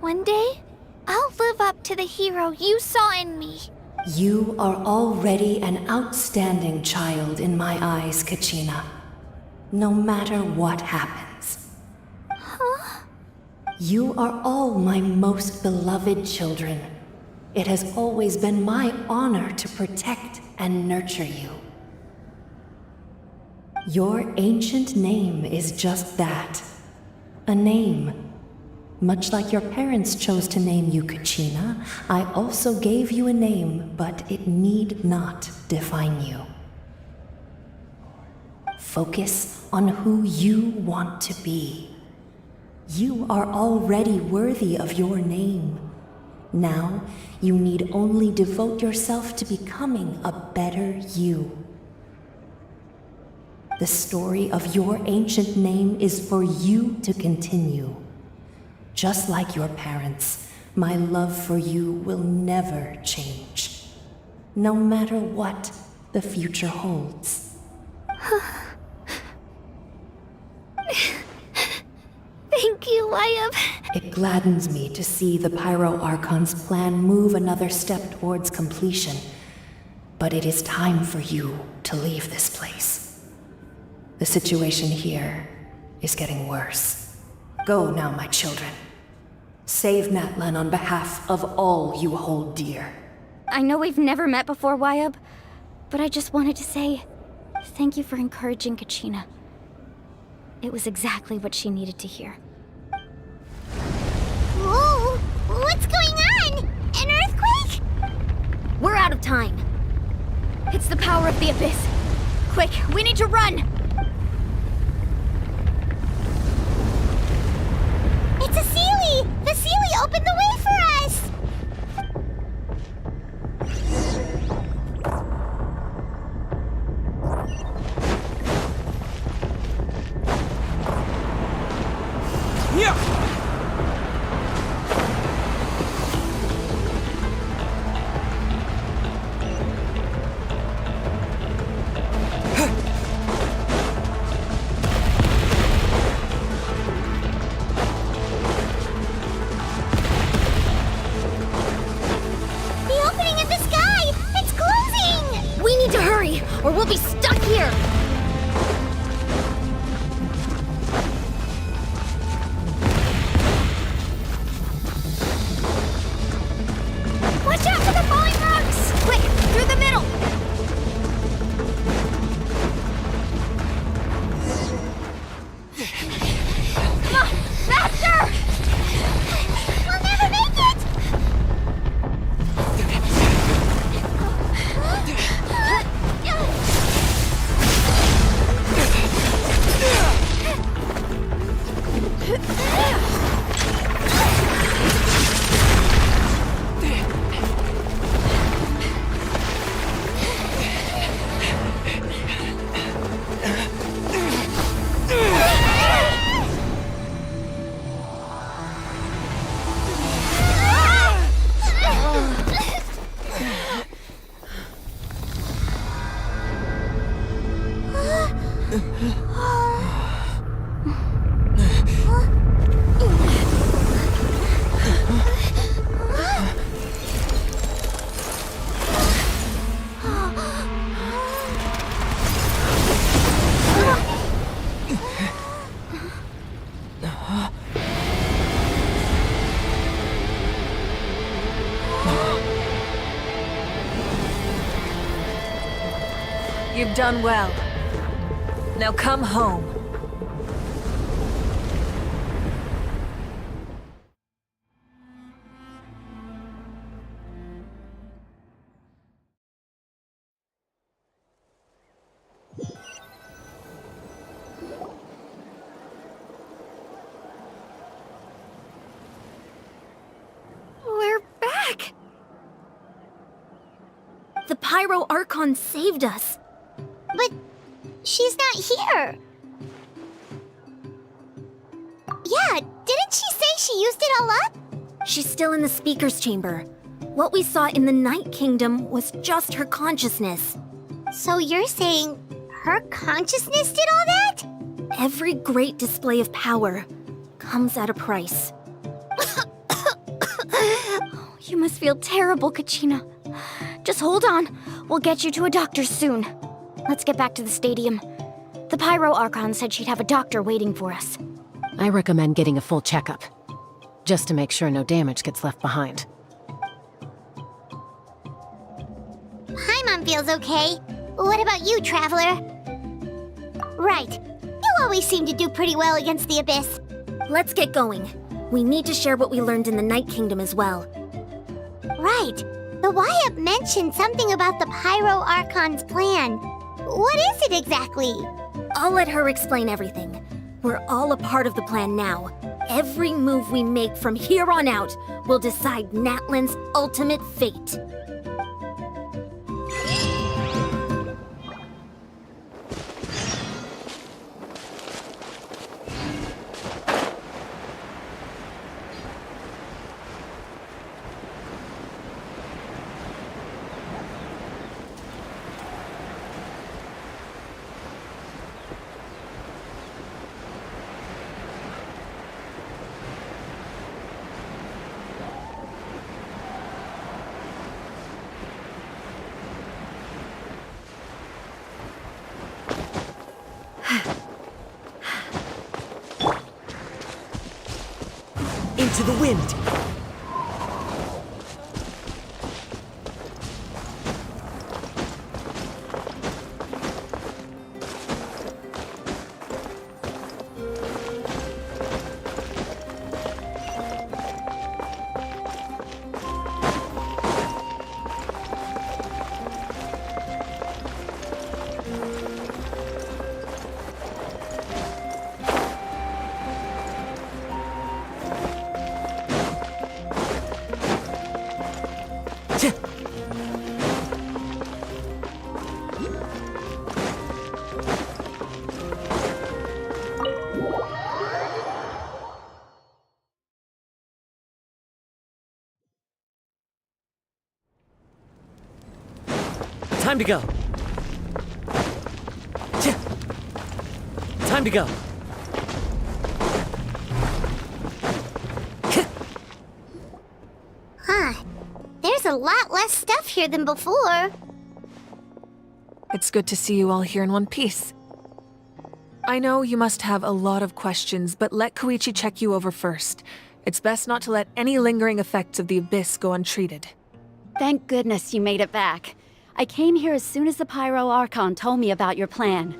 B: One day, I'll live up to the hero you saw in me.
P: You are already an outstanding child in my eyes, Kachina. No matter what happens.
B: Huh?
P: You are all my most beloved children. It has always been my honor to protect and nurture you. Your ancient name is just that. A name. Much like your parents chose to name you Kachina, I also gave you a name, but it need not define you. Focus on who you want to be. You are already worthy of your name. Now, you need only devote yourself to becoming a better you. The story of your ancient name is for you to continue. Just like your parents, my love for you will never change, no matter what the future holds.
B: Thank you, Wyatt.
P: It gladdens me to see the Pyro Archon's plan move another step towards completion, but it is time for you to leave this place. The situation here is getting worse. Go now, my children. Save Natlan on behalf of all you hold dear.
E: I know we've never met before, Wyatt, but I just wanted to say thank you for encouraging Kachina. It was exactly what she needed to hear.
B: Whoa! What's going on? An earthquake?
E: We're out of time. It's the power of the Abyss. Quick, we need to run!
B: It's a Seelie! The Seelie opened the way for us! The opening in the sky! It's closing!
E: We need to hurry, or we'll be stuck here! Watch out for the falling rocks! Quick, through the middle! Come on, faster!
B: We'll never make it!
L: You've done well. Now come home.
E: We're back!
M: The Pyro Archon saved us.
B: But she's not here. Yeah, didn't she say she used it all up?
M: She's still in the speaker's chamber. What we saw in the Night Kingdom was just her consciousness.
B: So you're saying her consciousness did all that?
M: Every great display of power comes at a price.
E: You must feel terrible, Kachina. Just hold on. We'll get you to a doctor soon. Let's get back to the stadium. The Pyro Archon said she'd have a doctor waiting for us.
C: I recommend getting a full checkup, just to make sure no damage gets left behind.
B: Paimon feels okay. What about you, Traveler? Right. You always seem to do pretty well against the Abyss.
M: Let's get going. We need to share what we learned in the Night Kingdom as well.
B: Right. The Wyatt mentioned something about the Pyro Archon's plan. What is it exactly?
M: I'll let her explain everything. We're all a part of the plan now. Every move we make from here on out will decide Natlan's ultimate fate.
Q: Into the wind! Time to go. Time to go.
B: Huh. There's a lot less stuff here than before.
L: It's good to see you all here in one piece. I know you must have a lot of questions, but let Koichi check you over first. It's best not to let any lingering effects of the Abyss go untreated.
K: Thank goodness you made it back. I came here as soon as the Pyro Archon told me about your plan.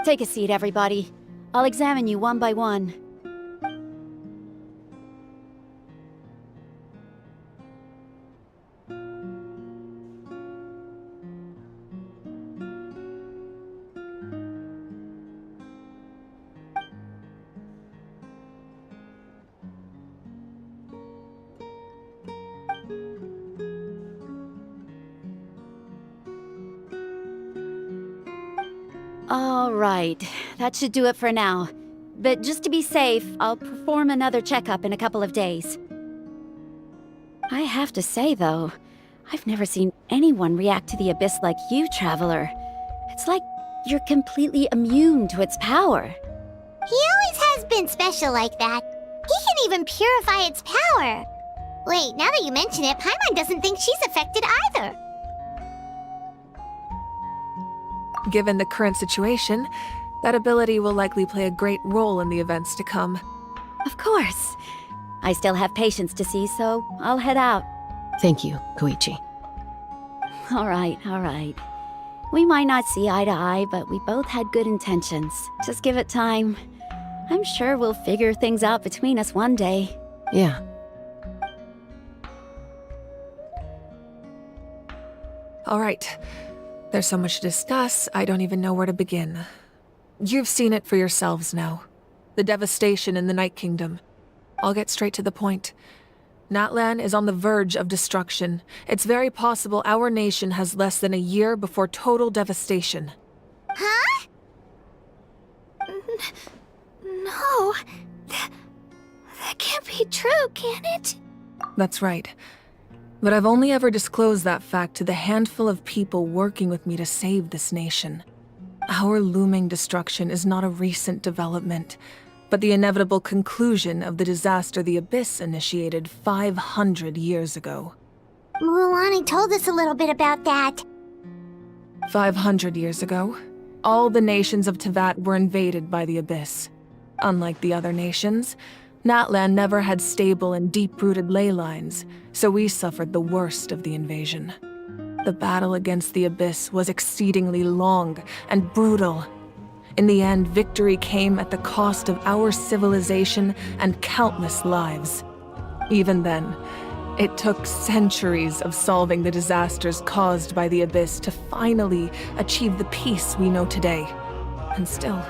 K: Take a seat, everybody. I'll examine you one by one. All right, that should do it for now. But just to be safe, I'll perform another checkup in a couple of days. I have to say, though, I've never seen anyone react to the Abyss like you, Traveler. It's like you're completely immune to its power.
B: He always has been special like that. He can even purify its power. Wait, now that you mention it, Paimon doesn't think she's affected either.
L: Given the current situation, that ability will likely play a great role in the events to come.
K: Of course. I still have patients to see, so I'll head out.
C: Thank you, Koichi.
K: All right. We might not see eye to eye, but we both had good intentions. Just give it time. I'm sure we'll figure things out between us one day.
C: Yeah.
L: All right. There's so much to discuss, I don't even know where to begin. You've seen it for yourselves now. The devastation in the Night Kingdom. I'll get straight to the point. Natlan is on the verge of destruction. It's very possible our nation has less than a year before total devastation.
B: Huh?
M: No. That can't be true, can it?
L: That's right. But I've only ever disclosed that fact to the handful of people working with me to save this nation. Our looming destruction is not a recent development, but the inevitable conclusion of the disaster the Abyss initiated 500 years ago.
B: Mualani told us a little bit about that.
L: 500 years ago, all the nations of Teyvat were invaded by the Abyss. Unlike the other nations, Natlan never had stable and deep-rooted ley lines, so we suffered the worst of the invasion. The battle against the Abyss was exceedingly long and brutal, In the end, victory came at the cost of our civilization and countless lives. Even then, it took centuries of solving the disasters caused by the Abyss to finally achieve the peace we know today. And still,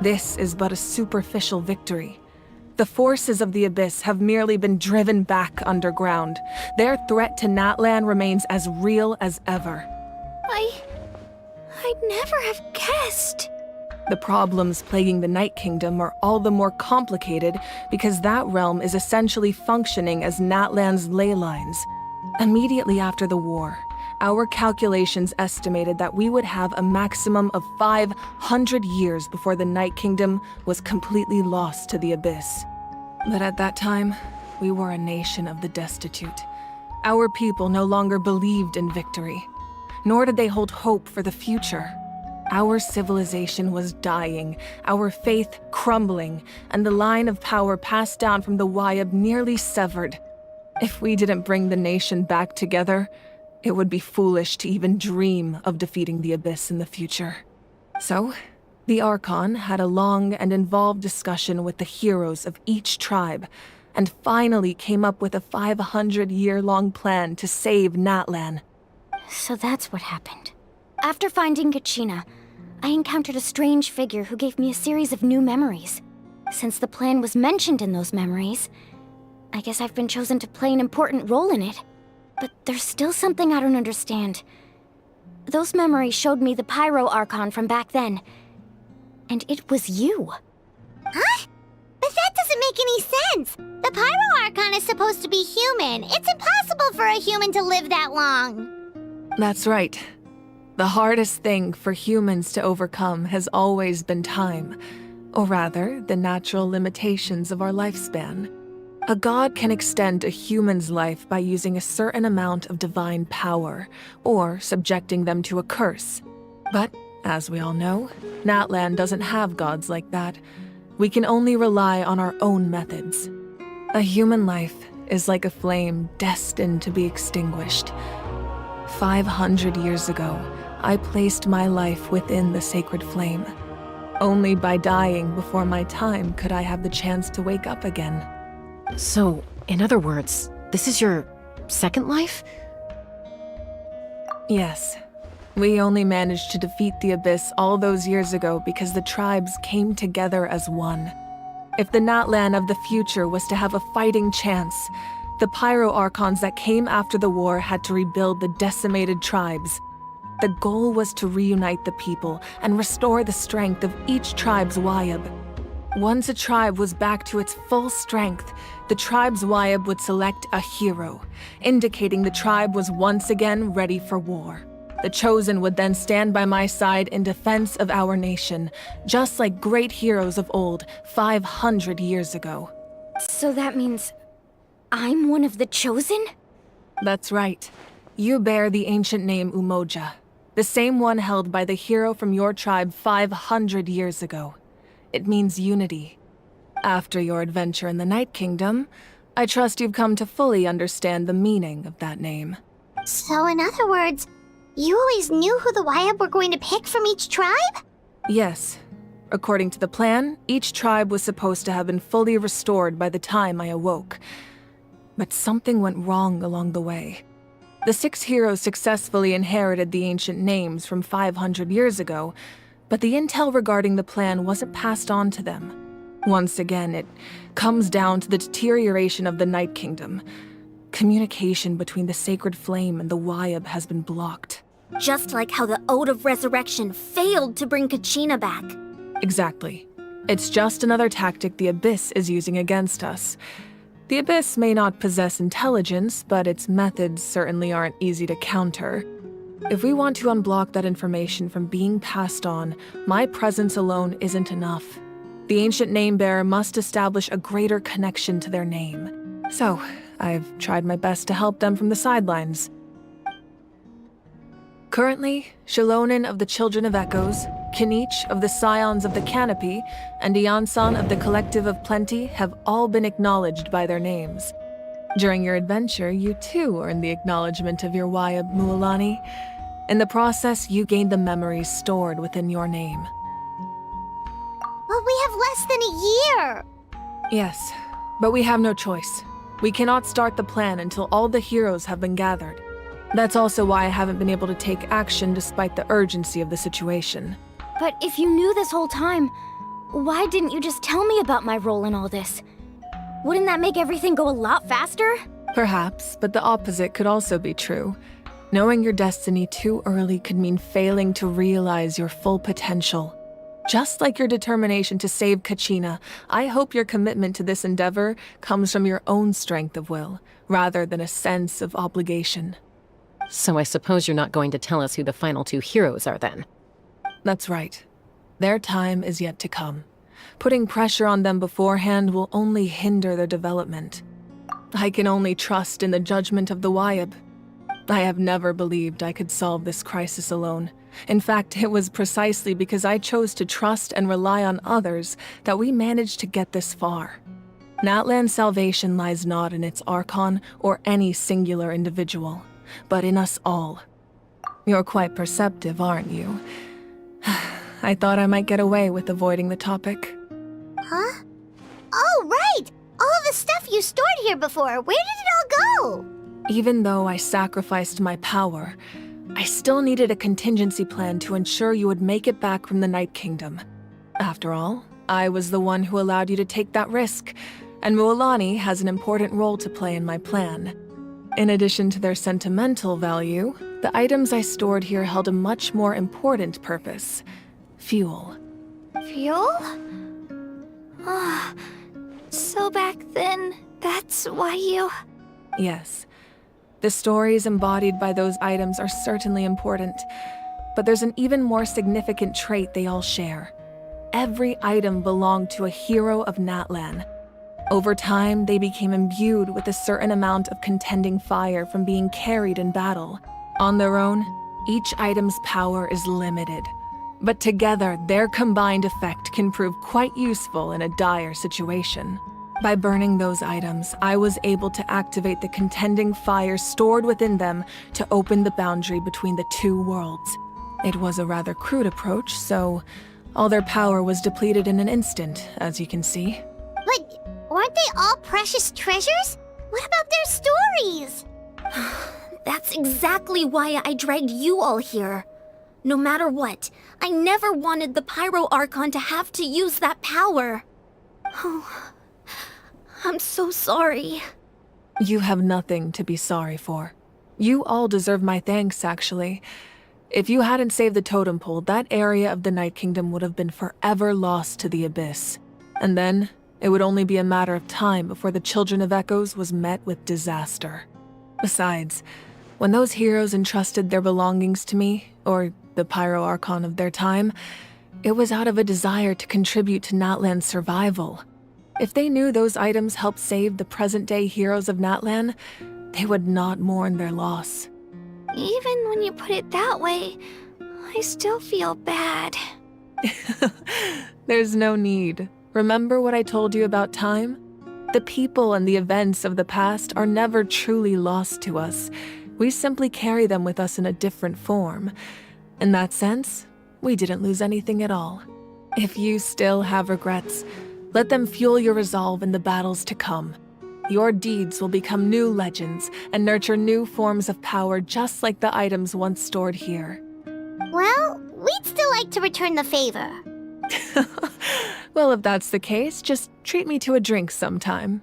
L: this is but a superficial victory. The forces of the Abyss have merely been driven back underground. Their threat to Natlan remains as real as ever.
E: I'd never have guessed.
L: The problems plaguing the Night Kingdom are all the more complicated because that realm is essentially functioning as Natlan's ley lines. Immediately after the war, our calculations estimated that we would have a maximum of 500 years before the Night Kingdom was completely lost to the Abyss. But at that time, we were a nation of the destitute. Our people no longer believed in victory, nor did they hold hope for the future. Our civilization was dying, our faith crumbling, and the line of power passed down from the Wayab nearly severed. If we didn't bring the nation back together, it would be foolish to even dream of defeating the Abyss in the future. So, the Archon had a long and involved discussion with the heroes of each tribe, and finally came up with a 500-year-long plan to save Natlan.
E: So that's what happened. After finding Kachina, I encountered a strange figure who gave me a series of new memories. Since the plan was mentioned in those memories, I guess I've been chosen to play an important role in it. But there's still something I don't understand. Those memories showed me the Pyro Archon from back then. And it was you.
B: Huh? But that doesn't make any sense. The Pyro Archon is supposed to be human. It's impossible for a human to live that long.
L: That's right. The hardest thing for humans to overcome has always been time, or rather, the natural limitations of our lifespan. A god can extend a human's life by using a certain amount of divine power, or subjecting them to a curse. But, as we all know, Natlan doesn't have gods like that. We can only rely on our own methods. A human life is like a flame destined to be extinguished. 500 years ago, I placed my life within the sacred flame. Only by dying before my time could I have the chance to wake up again.
C: So, in other words, this is your second life?
L: Yes. We only managed to defeat the Abyss all those years ago because the tribes came together as one. If the Natlan of the future was to have a fighting chance, the Pyro Archons that came after the war had to rebuild the decimated tribes. The goal was to reunite the people and restore the strength of each tribe's Wayab. Once a tribe was back to its full strength, the tribe's Wayab would select a hero, indicating the tribe was once again ready for war. The Chosen would then stand by my side in defense of our nation, just like great heroes of old 500 years ago.
E: So that means I'm one of the Chosen?
L: That's right. You bear the ancient name Umoja, the same one held by the hero from your tribe 500 years ago. It means unity. After your adventure in the Night Kingdom, I trust you've come to fully understand the meaning of that name.
B: So in other words, you always knew who the Wayab were going to pick from each tribe?
L: Yes. According to the plan, each tribe was supposed to have been fully restored by the time I awoke. But something went wrong along the way. The 6 heroes successfully inherited the ancient names from 500 years ago, but the intel regarding the plan wasn't passed on to them. Once again, it comes down to the deterioration of the Night Kingdom. Communication between the Sacred Flame and the Wayab has been blocked.
M: Just like how the Ode of Resurrection failed to bring Kachina back.
L: Exactly. It's just another tactic the Abyss is using against us. The Abyss may not possess intelligence, but its methods certainly aren't easy to counter. If we want to unblock that information from being passed on, my presence alone isn't enough. The ancient name-bearer must establish a greater connection to their name. So, I've tried my best to help them from the sidelines. Currently, Shilonin of the Children of Echoes, Kinich of the Scions of the Canopy, and Iansan of the Collective of Plenty have all been acknowledged by their names. During your adventure, you too earned the acknowledgement of your Wayab Mualani. In the process, you gained the memories stored within your name.
B: But we have less than a year.
L: Yes, but we have no choice. We cannot start the plan until all the heroes have been gathered. That's also why I haven't been able to take action despite the urgency of the situation.
E: But if you knew this whole time, why didn't you just tell me about my role in all this? Wouldn't that make everything go a lot faster?
L: Perhaps, but the opposite could also be true. Knowing your destiny too early could mean failing to realize your full potential. Just like your determination to save Kachina, I hope your commitment to this endeavor comes from your own strength of will, rather than a sense of obligation.
C: So I suppose you're not going to tell us who the final two heroes are then?
L: That's right. Their time is yet to come. Putting pressure on them beforehand will only hinder their development. I can only trust in the judgment of the Wyab. I have never believed I could solve this crisis alone. In fact, it was precisely because I chose to trust and rely on others that we managed to get this far. Natlan's salvation lies not in its Archon or any singular individual, but in us all. You're quite perceptive, aren't you? I thought I might get away with avoiding the topic.
B: Huh? Oh, right! All of the stuff you stored here before, where did it all go?
L: Even though I sacrificed my power, I still needed a contingency plan to ensure you would make it back from the Night Kingdom. After all, I was the one who allowed you to take that risk, and Mualani has an important role to play in my plan. In addition to their sentimental value, the items I stored here held a much more important purpose: fuel.
E: Fuel? So back then, that's why you...
L: Yes. The stories embodied by those items are certainly important, but there's an even more significant trait they all share. Every item belonged to a hero of Natlan. Over time, they became imbued with a certain amount of contending fire from being carried in battle. On their own, each item's power is limited, but together, their combined effect can prove quite useful in a dire situation. By burning those items, I was able to activate the contending fire stored within them to open the boundary between the two worlds. It was a rather crude approach, so all their power was depleted in an instant, as you can see.
B: But weren't they all precious treasures? What about their stories?
M: That's exactly why I dragged you all here. No matter what, I never wanted the Pyro Archon to have to use that power. Oh, I'm so sorry.
L: You have nothing to be sorry for. You all deserve my thanks, actually. If you hadn't saved the totem pole, that area of the Night Kingdom would have been forever lost to the Abyss. And then, it would only be a matter of time before the Children of Echoes was met with disaster. Besides, when those heroes entrusted their belongings to me, or the Pyro Archon of their time, it was out of a desire to contribute to Natlan's survival. If they knew those items helped save the present-day heroes of Natlan, they would not mourn their loss.
E: Even when you put it that way, I still feel bad.
L: There's no need. Remember what I told you about time? The people and the events of the past are never truly lost to us. We simply carry them with us in a different form. In that sense, we didn't lose anything at all. If you still have regrets, let them fuel your resolve in the battles to come. Your deeds will become new legends and nurture new forms of power just like the items once stored here.
B: Well, we'd still like to return the favor.
L: Well, if that's the case, just treat me to a drink sometime.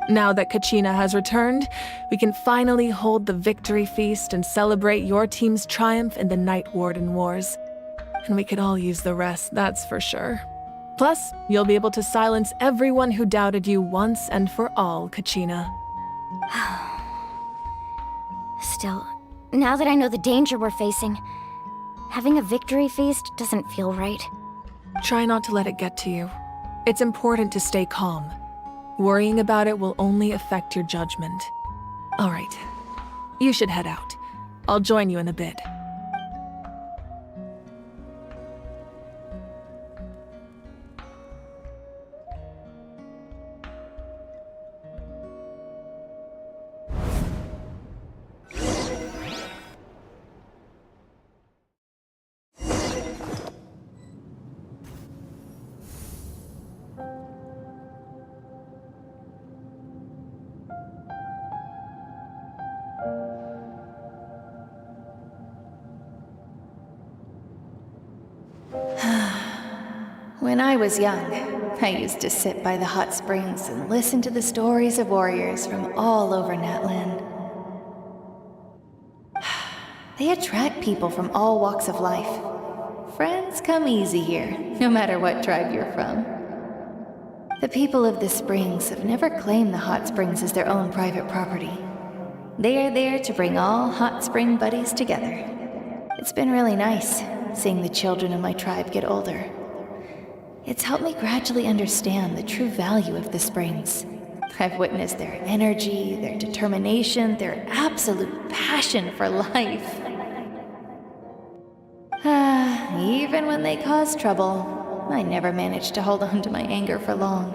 L: Now that Kachina has returned, we can finally hold the victory feast and celebrate your team's triumph in the Night Warden Wars. And we could all use the rest, that's for sure. Plus, you'll be able to silence everyone who doubted you once and for all, Kachina.
E: Still, now that I know the danger we're facing, having a victory feast doesn't feel right.
L: Try not to let it get to you. It's important to stay calm. Worrying about it will only affect your judgment. All right, you should head out. I'll join you in a bit.
P: When I was young, I used to sit by the hot springs and listen to the stories of warriors from all over Natlan. They attract people from all walks of life. Friends come easy here, no matter what tribe you're from. The people of the springs have never claimed the hot springs as their own private property. They are there to bring all hot spring buddies together. It's been really nice, seeing the children of my tribe get older. It's helped me gradually understand the true value of the springs. I've witnessed their energy, their determination, their absolute passion for life. Even when they cause trouble, I never managed to hold on to my anger for long.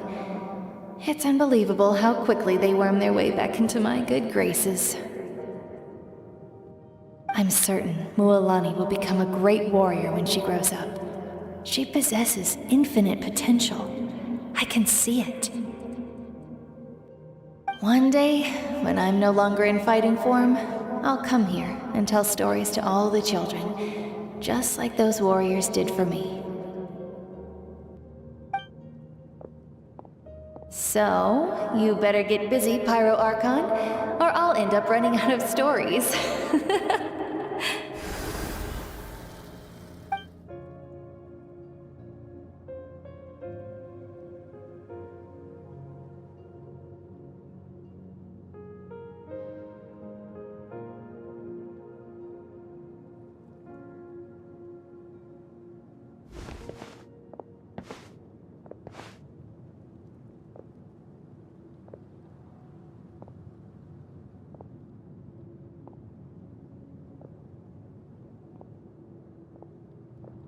P: It's unbelievable how quickly they worm their way back into my good graces. I'm certain Mualani will become a great warrior when she grows up. She possesses infinite potential. I can see it. One day, when I'm no longer in fighting form, I'll come here and tell stories to all the children, just like those warriors did for me. So, you better get busy, Pyro Archon, or I'll end up running out of stories.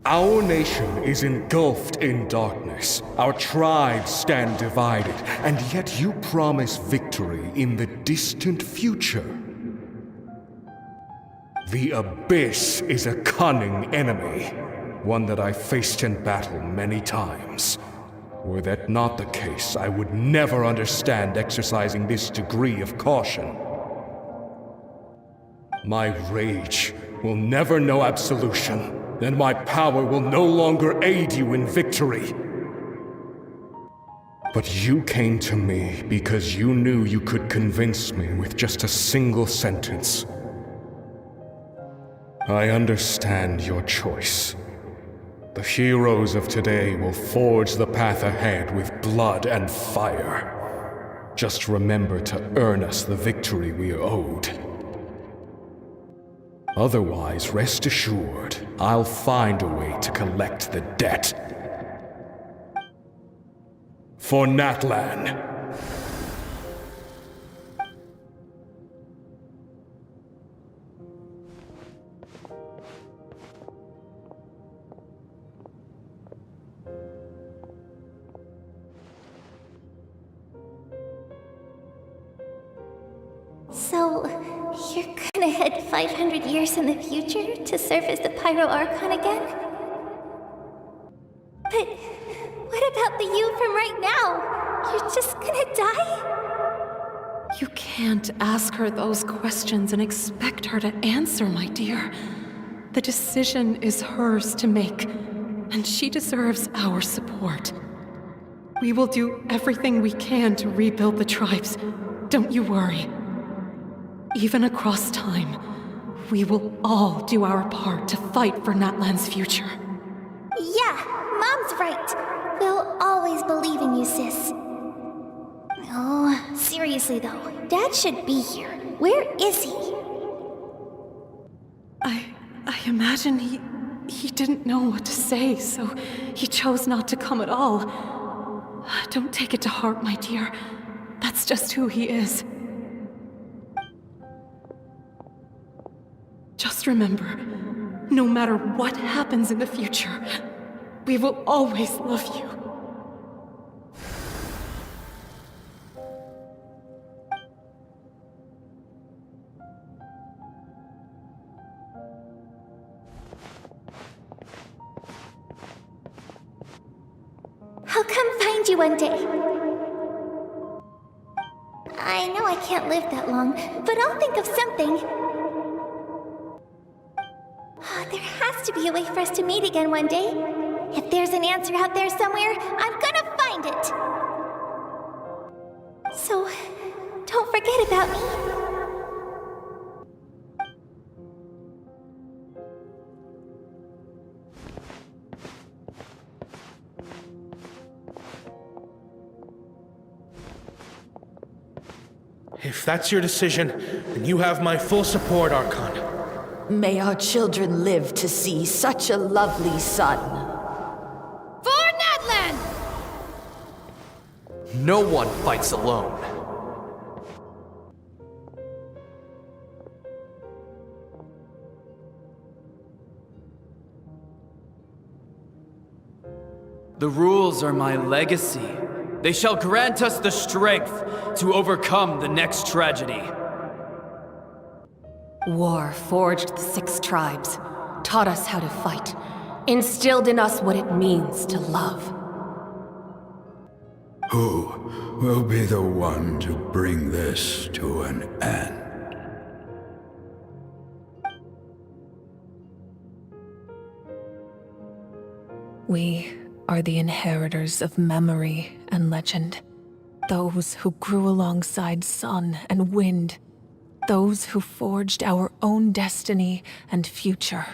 R: Our nation is engulfed in darkness. Our tribes stand divided, and yet you promise victory in the distant future. The Abyss is a cunning enemy, one that I faced in battle many times. Were that not the case, I would never understand exercising this degree of caution. My rage will never know absolution, and my power will no longer aid you in victory. But you came to me because you knew you could convince me with just a single sentence. I understand your choice. The heroes of today will forge the path ahead with blood and fire. Just remember to earn us the victory we are owed. Otherwise, rest assured, I'll find a way to collect the debt. For Natlan.
B: So, you're gonna head 500 years in the future to serve as the Pyro Archon again? But what about the you from right now? You're just gonna die?
L: You can't ask her those questions and expect her to answer, my dear. The decision is hers to make, and she deserves our support. We will do everything we can to rebuild the tribes. Don't you worry. Even across time, we will all do our part to fight for Natlan's future.
B: Yeah, Mom's right. We'll always believe in you, sis. Oh, seriously though, Dad should be here. Where is he?
L: I imagine he didn't know what to say, so he chose not to come at all. Don't take it to heart, my dear. That's just who he is. Just remember, no matter what happens in the future, we will always love you.
B: I'll come find you one day. I know I can't live that long, but I'll think of something. There has to be a way for us to meet again one day.
M: If there's an answer out there somewhere, I'm gonna find it. So, don't forget about me.
Q: If that's your decision, then you have my full support, Archon.
S: May our children live to see such a lovely son.
K: For Natlan!
H: No one fights alone.
T: The rules are my legacy. They shall grant us the strength to overcome the next tragedy.
P: War forged the 6 tribes, taught us how to fight, instilled in us what it means to love.
O: Who will be the one to bring this to an end?
L: We are the inheritors of memory and legend. Those who grew alongside sun and wind. Those who forged our own destiny and future.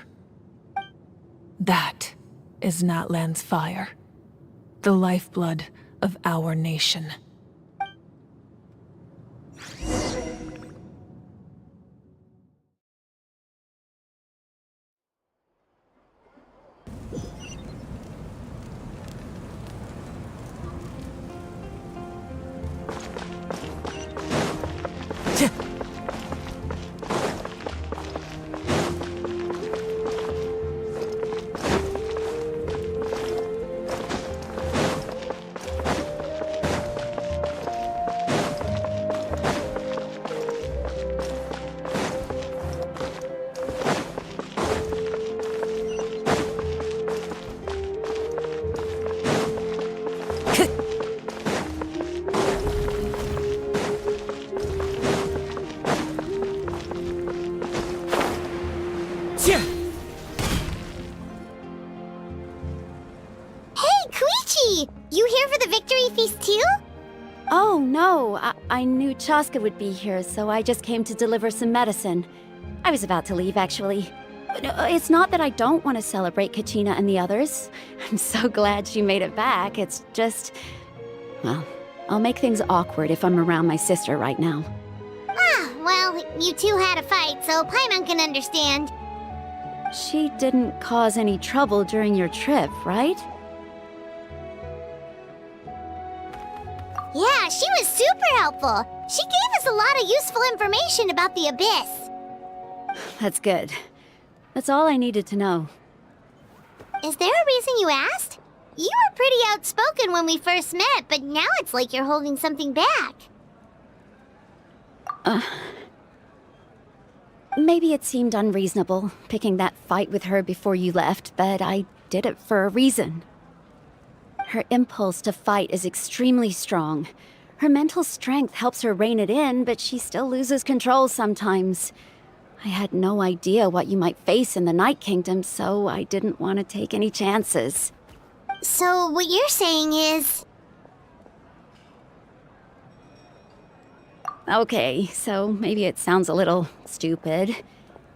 L: That is Natlan's fire. The lifeblood of our nation.
B: You here for the victory feast too?
K: Oh, no. I knew Chaska would be here, so I just came to deliver some medicine. I was about to leave, actually. But it's not that I don't want to celebrate Kachina and the others. I'm so glad she made it back. It's just... well, I'll make things awkward if I'm around my sister right now.
B: Ah, well, you two had a fight, so Paimon can understand.
K: She didn't cause any trouble during your trip, right?
B: Yeah, she was super helpful. She gave us a lot of useful information about the Abyss.
K: That's good. That's all I needed to know.
B: Is there a reason you asked? You were pretty outspoken when we first met, but now it's like you're holding something back.
K: Maybe it seemed unreasonable, picking that fight with her before you left, but I did it for a reason. Her impulse to fight is extremely strong. Her mental strength helps her rein it in, but she still loses control sometimes. I had no idea what you might face in the Night Kingdom, so I didn't want to take any chances.
B: So what you're saying is...
K: Okay, so maybe it sounds a little stupid,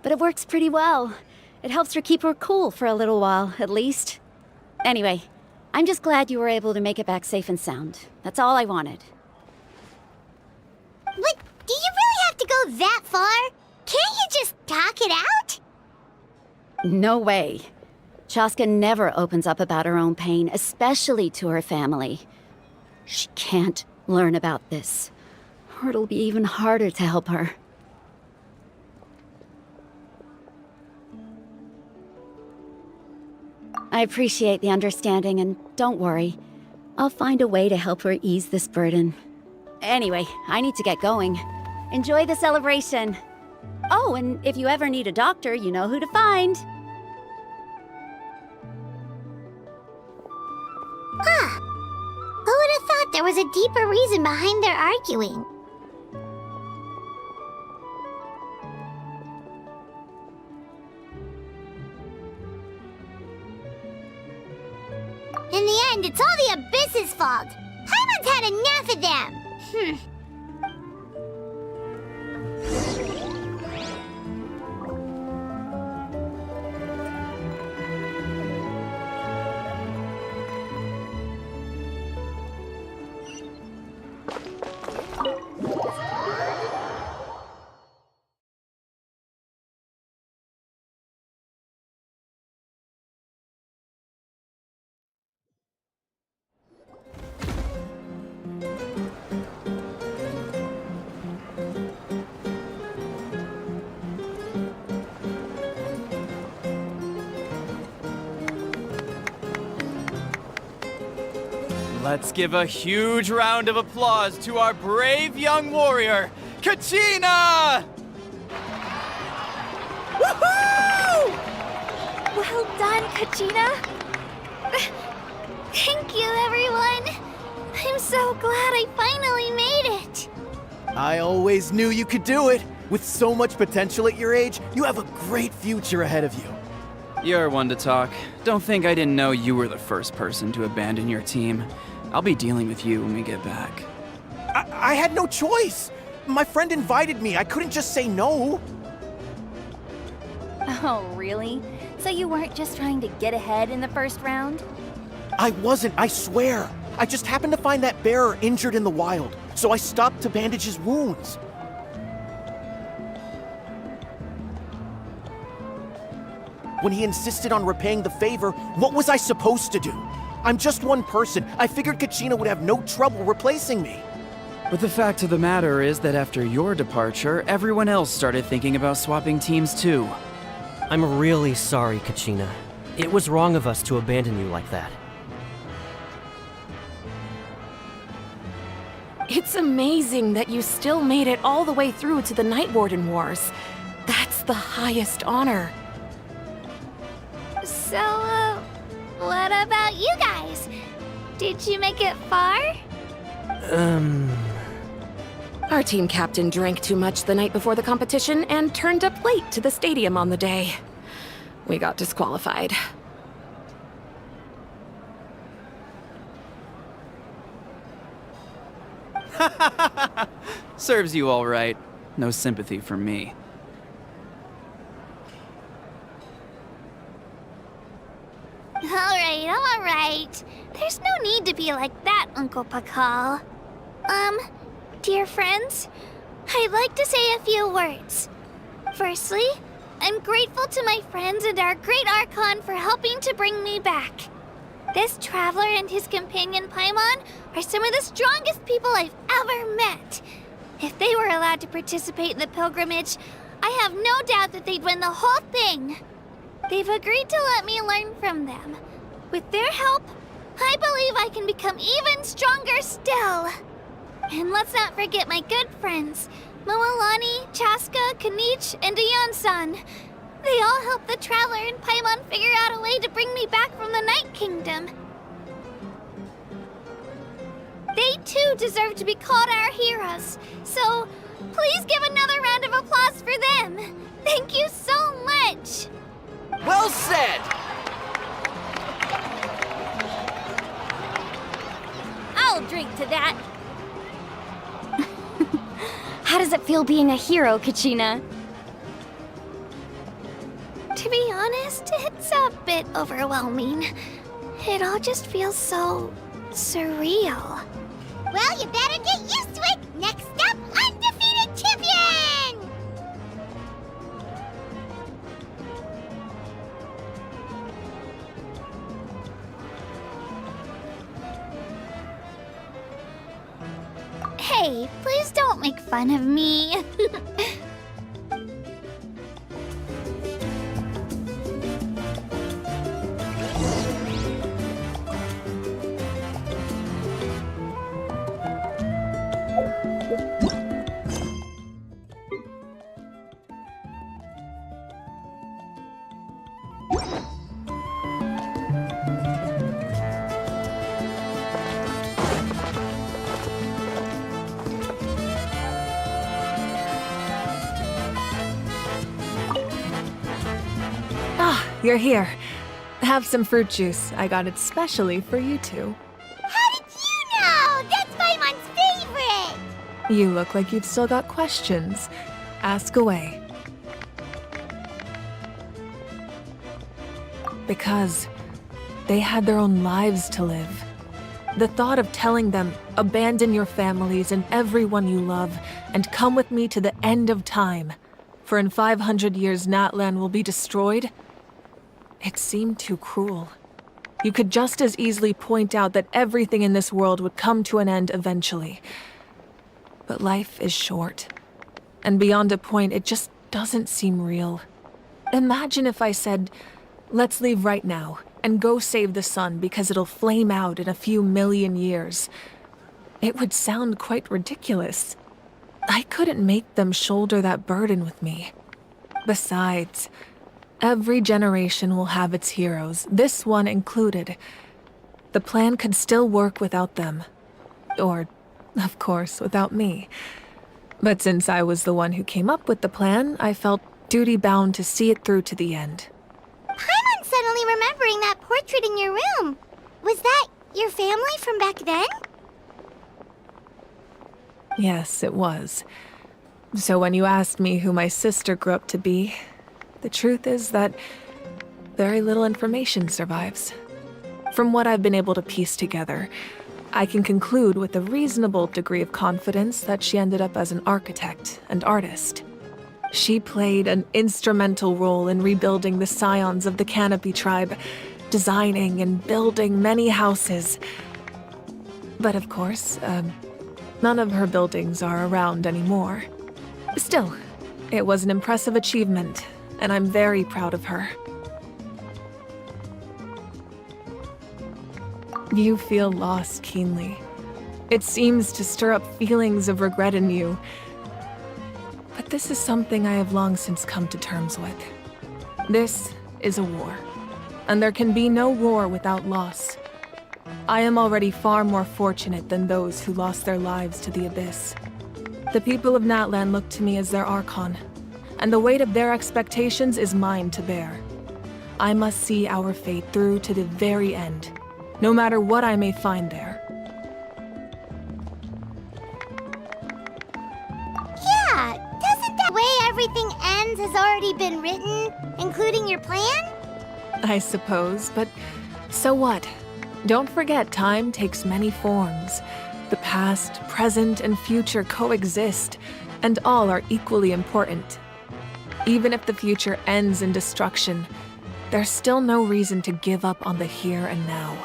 K: but it works pretty well. It helps her keep her cool for a little while, at least. Anyway, I'm just glad you were able to make it back safe and sound. That's all I wanted.
B: But do you really have to go that far? Can't you just talk it out?
K: No way. Chaska never opens up about her own pain, especially to her family. She can't learn about this, or it'll be even harder to help her. I appreciate the understanding, and don't worry. I'll find a way to help her ease this burden. Anyway, I need to get going. Enjoy the celebration. Oh, and if you ever need a doctor, you know who to find.
B: Huh. Who would have thought there was a deeper reason behind their arguing? end, it's all the Abyss's fault. Paimon's had enough of them.
T: Let's give a huge round of applause to our brave young warrior, Kachina!
E: Woohoo! Well done, Kachina.
B: Thank you, everyone. I'm so glad I finally made it.
U: I always knew you could do it. With so much potential at your age, you have a great future ahead of you.
T: You're one to talk. Don't think I didn't know you were the first person to abandon your team. I'll be dealing with you when we get back.
U: I had no choice. My friend invited me. I couldn't just say no.
E: Oh, really? So you weren't just trying to get ahead in the first round?
U: I wasn't, I swear. I just happened to find that bearer injured in the wild, so I stopped to bandage his wounds. When he insisted on repaying the favor, what was I supposed to do? I'm just one person. I figured Kachina would have no trouble replacing me.
T: But the fact of the matter is that after your departure, everyone else started thinking about swapping teams too.
H: I'm really sorry, Kachina. It was wrong of us to abandon you like that.
G: It's amazing that you still made it all the way through to the Night Warden Wars. That's the highest honor.
B: So, what about you guys? Did you make it far?
G: Our team captain drank too much the night before the competition and turned up late to the stadium on the day. We got disqualified.
T: Serves you all right. No sympathy from me.
B: All right. There's no need to be like that, Uncle Pakal. Dear friends, I'd like to say a few words. Firstly, I'm grateful to my friends and our great Archon for helping to bring me back. This traveler and his companion Paimon are some of the strongest people I've ever met. If they were allowed to participate in the pilgrimage, I have no doubt that they'd win the whole thing. They've agreed to let me learn from them. With their help, I believe I can become even stronger still. And let's not forget my good friends, Moalani, Chaska, Kanich, and Ayan-san. They all helped the Traveler and Paimon figure out a way to bring me back from the Night Kingdom. They too deserve to be called our heroes, so please give another round of applause for them. Thank you so much!
U: Well said!
E: I'll drink to that. How does it feel being a hero, Kachina?
B: To be honest, it's a bit overwhelming. It all just feels so surreal. Well, you better get used to it! Next up, undefeated champion! Hey, please don't make fun of me.
G: You're here.
L: Have some fruit juice. I got it specially for you two.
B: How did you know? That's Paimon's favorite!
L: You look like you've still got questions. Ask away. Because they had their own lives to live. The thought of telling them, abandon your families and everyone you love, and come with me to the end of time, for in 500 years Natlan will be destroyed, it seemed too cruel. You could just as easily point out that everything in this world would come to an end eventually. But life is short, and beyond a point, it just doesn't seem real. Imagine if I said, let's leave right now, and go save the sun because it'll flame out in a few million years. It would sound quite ridiculous. I couldn't make them shoulder that burden with me. Besides, every generation will have its heroes, this one included. The plan could still work without them. Or, of course, without me. But since I was the one who came up with the plan, I felt duty-bound to see it through to the end.
B: Paimon's suddenly remembering that portrait in your room. Was that your family from back then?
L: Yes, it was. So when you asked me who my sister grew up to be, the truth is that very little information survives. From what I've been able to piece together, I can conclude with a reasonable degree of confidence that she ended up as an architect and artist. She played an instrumental role in rebuilding the scions of the Canopy tribe, designing and building many houses. But of course, none of her buildings are around anymore. Still, it was an impressive achievement, and I'm very proud of her. You feel loss keenly. It seems to stir up feelings of regret in you. But this is something I have long since come to terms with. This is a war, and there can be no war without loss. I am already far more fortunate than those who lost their lives to the Abyss. The people of Natlan look to me as their Archon, and the weight of their expectations is mine to bear. I must see our fate through to the very end, no matter what I may find there.
B: Yeah, doesn't that way everything ends has already been written, including your plan?
L: I suppose, but so what? Don't forget, time takes many forms. The past, present, and future coexist, and all are equally important. Even if the future ends in destruction, there's still no reason to give up on the here and now.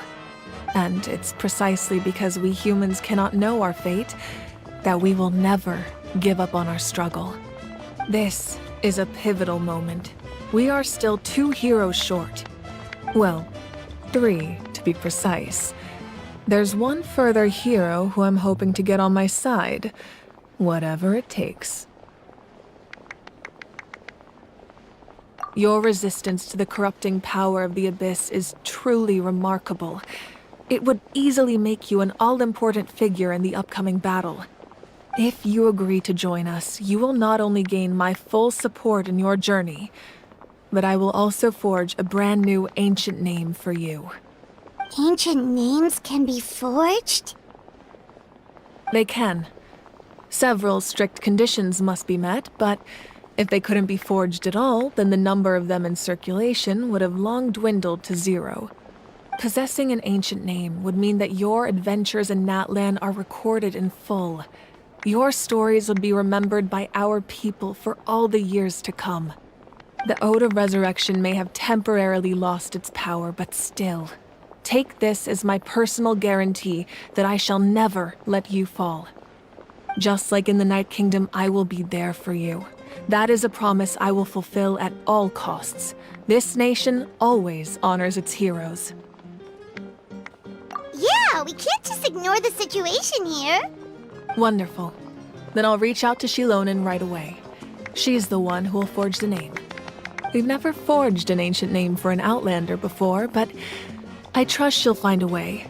L: And it's precisely because we humans cannot know our fate that we will never give up on our struggle. This is a pivotal moment. We are still 2 heroes short. Well, 3 to be precise. There's one further hero who I'm hoping to get on my side, whatever it takes. Your resistance to the corrupting power of the Abyss is truly remarkable. It would easily make you an all-important figure in the upcoming battle. If you agree to join us, you will not only gain my full support in your journey, but I will also forge a brand new ancient name for you.
B: Ancient names can be forged?
L: They can. Several strict conditions must be met, but if they couldn't be forged at all, then the number of them in circulation would have long dwindled to 0. Possessing an ancient name would mean that your adventures in Natlan are recorded in full. Your stories would be remembered by our people for all the years to come. The Ode of Resurrection may have temporarily lost its power, but still, take this as my personal guarantee that I shall never let you fall. Just like in the Night Kingdom, I will be there for you. That is a promise I will fulfill at all costs. This nation always honors its heroes.
B: Yeah, we can't just ignore the situation here.
L: Wonderful. Then I'll reach out to Shilonen right away. She's the one who will forge the name. We've never forged an ancient name for an Outlander before, but I trust she'll find a way.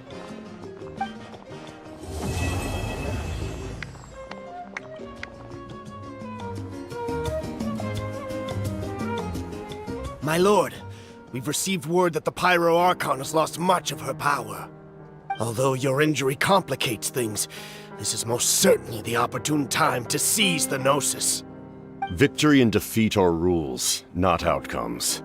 U: My lord,
A: We've received word that the Pyro Archon has lost much of her power. Although your injury complicates things, this is most certainly the opportune time to seize the Gnosis.
V: Victory and defeat are rules, not outcomes.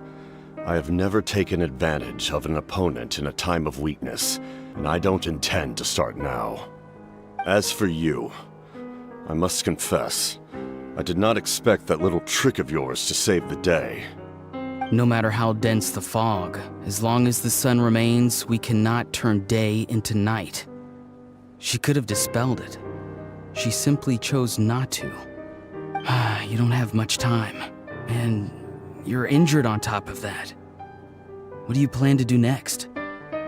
V: I have never taken advantage of an opponent in a time of weakness, and I don't intend to start now. As for you, I must confess, I did not expect that little trick of yours to save the day.
W: No matter how dense the fog, as long as the sun remains, we cannot turn day into night. She could have dispelled it. She simply chose not to. You don't have much time, and you're injured on top of that. What do you plan to do next?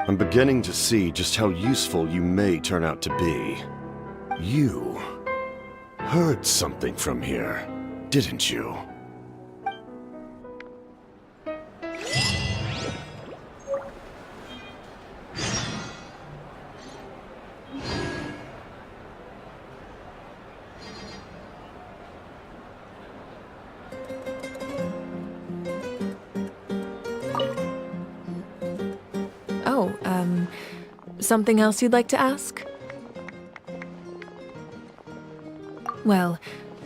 V: I'm beginning to see just how useful you may turn out to be. You heard something from here, didn't you?
L: Something else you'd like to ask? Well,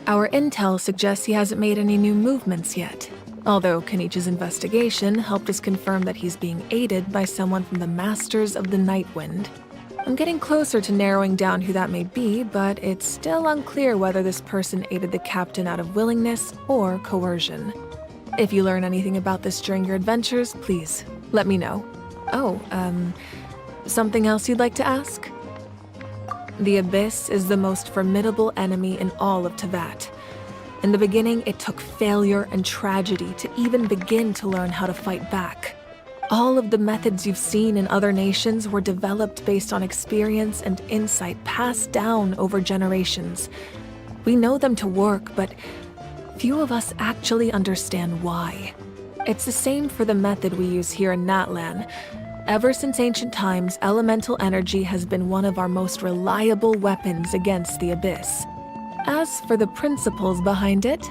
L: our intel suggests he hasn't made any new movements yet. Although Kenichi's investigation helped us confirm that he's being aided by someone from the Masters of the Nightwind. I'm getting closer to narrowing down who that may be, but it's still unclear whether this person aided the captain out of willingness or coercion. If you learn anything about this during your adventures, please let me know. Something else you'd like to ask? The Abyss is the most formidable enemy in all of Teyvat. In the beginning, it took failure and tragedy to even begin to learn how to fight back. All of the methods you've seen in other nations were developed based on experience and insight passed down over generations. We know them to work, but few of us actually understand why. It's the same for the method we use here in Natlan. Ever since ancient times, elemental energy has been one of our most reliable weapons against the Abyss. As for the principles behind it,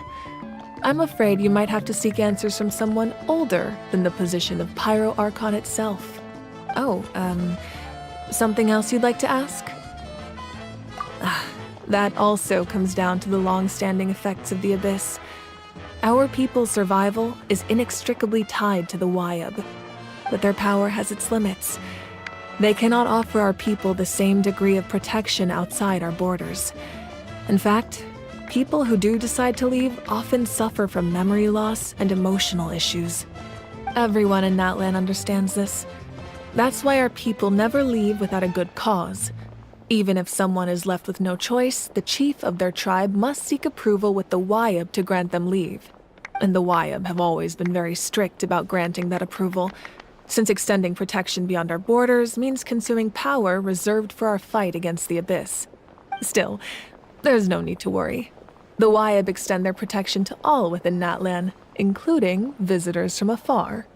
L: I'm afraid you might have to seek answers from someone older than the position of Pyro Archon itself. Something else you'd like to ask? That also comes down to the long-standing effects of the Abyss. Our people's survival is inextricably tied to the Wyab. But their power has its limits. They cannot offer our people the same degree of protection outside our borders. In fact, people who do decide to leave often suffer from memory loss and emotional issues. Everyone in Natlan understands this. That's why our people never leave without a good cause. Even if someone is left with no choice, the chief of their tribe must seek approval with the Wyab to grant them leave. And the Wyab have always been very strict about granting that approval, since extending protection beyond our borders means consuming power reserved for our fight against the Abyss. Still, there's no need to worry. The Wyab extend their protection to all within Natlan, including visitors from afar.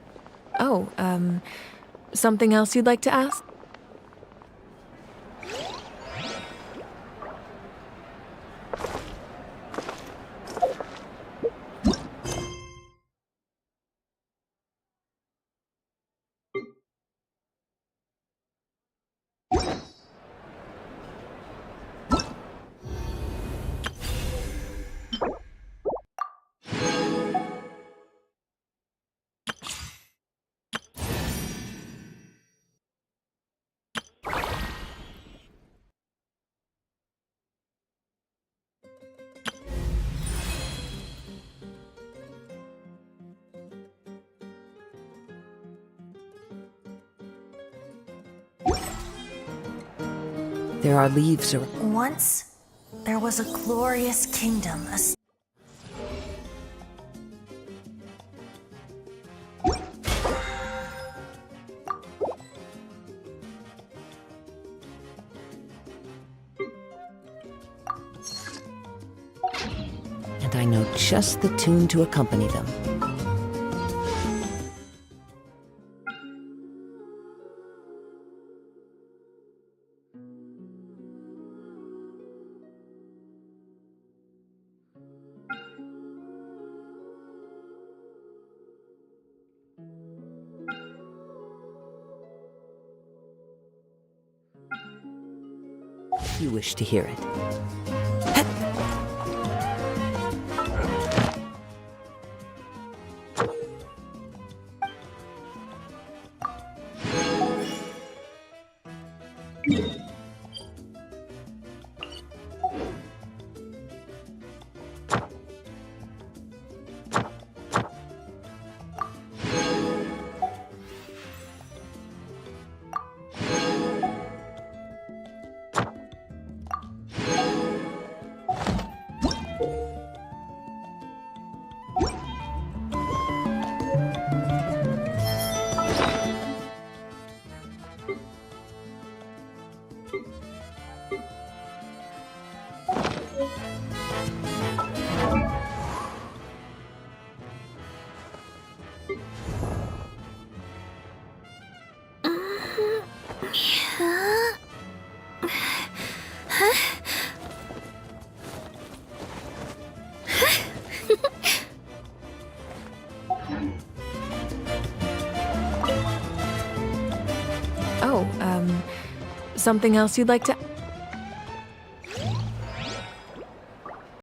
L: Something else you'd like to ask?
I: There are leaves around.
X: Once, there was a glorious kingdom.
I: And I know just the tune to accompany them. You wish to hear it.
L: Something else you'd like to...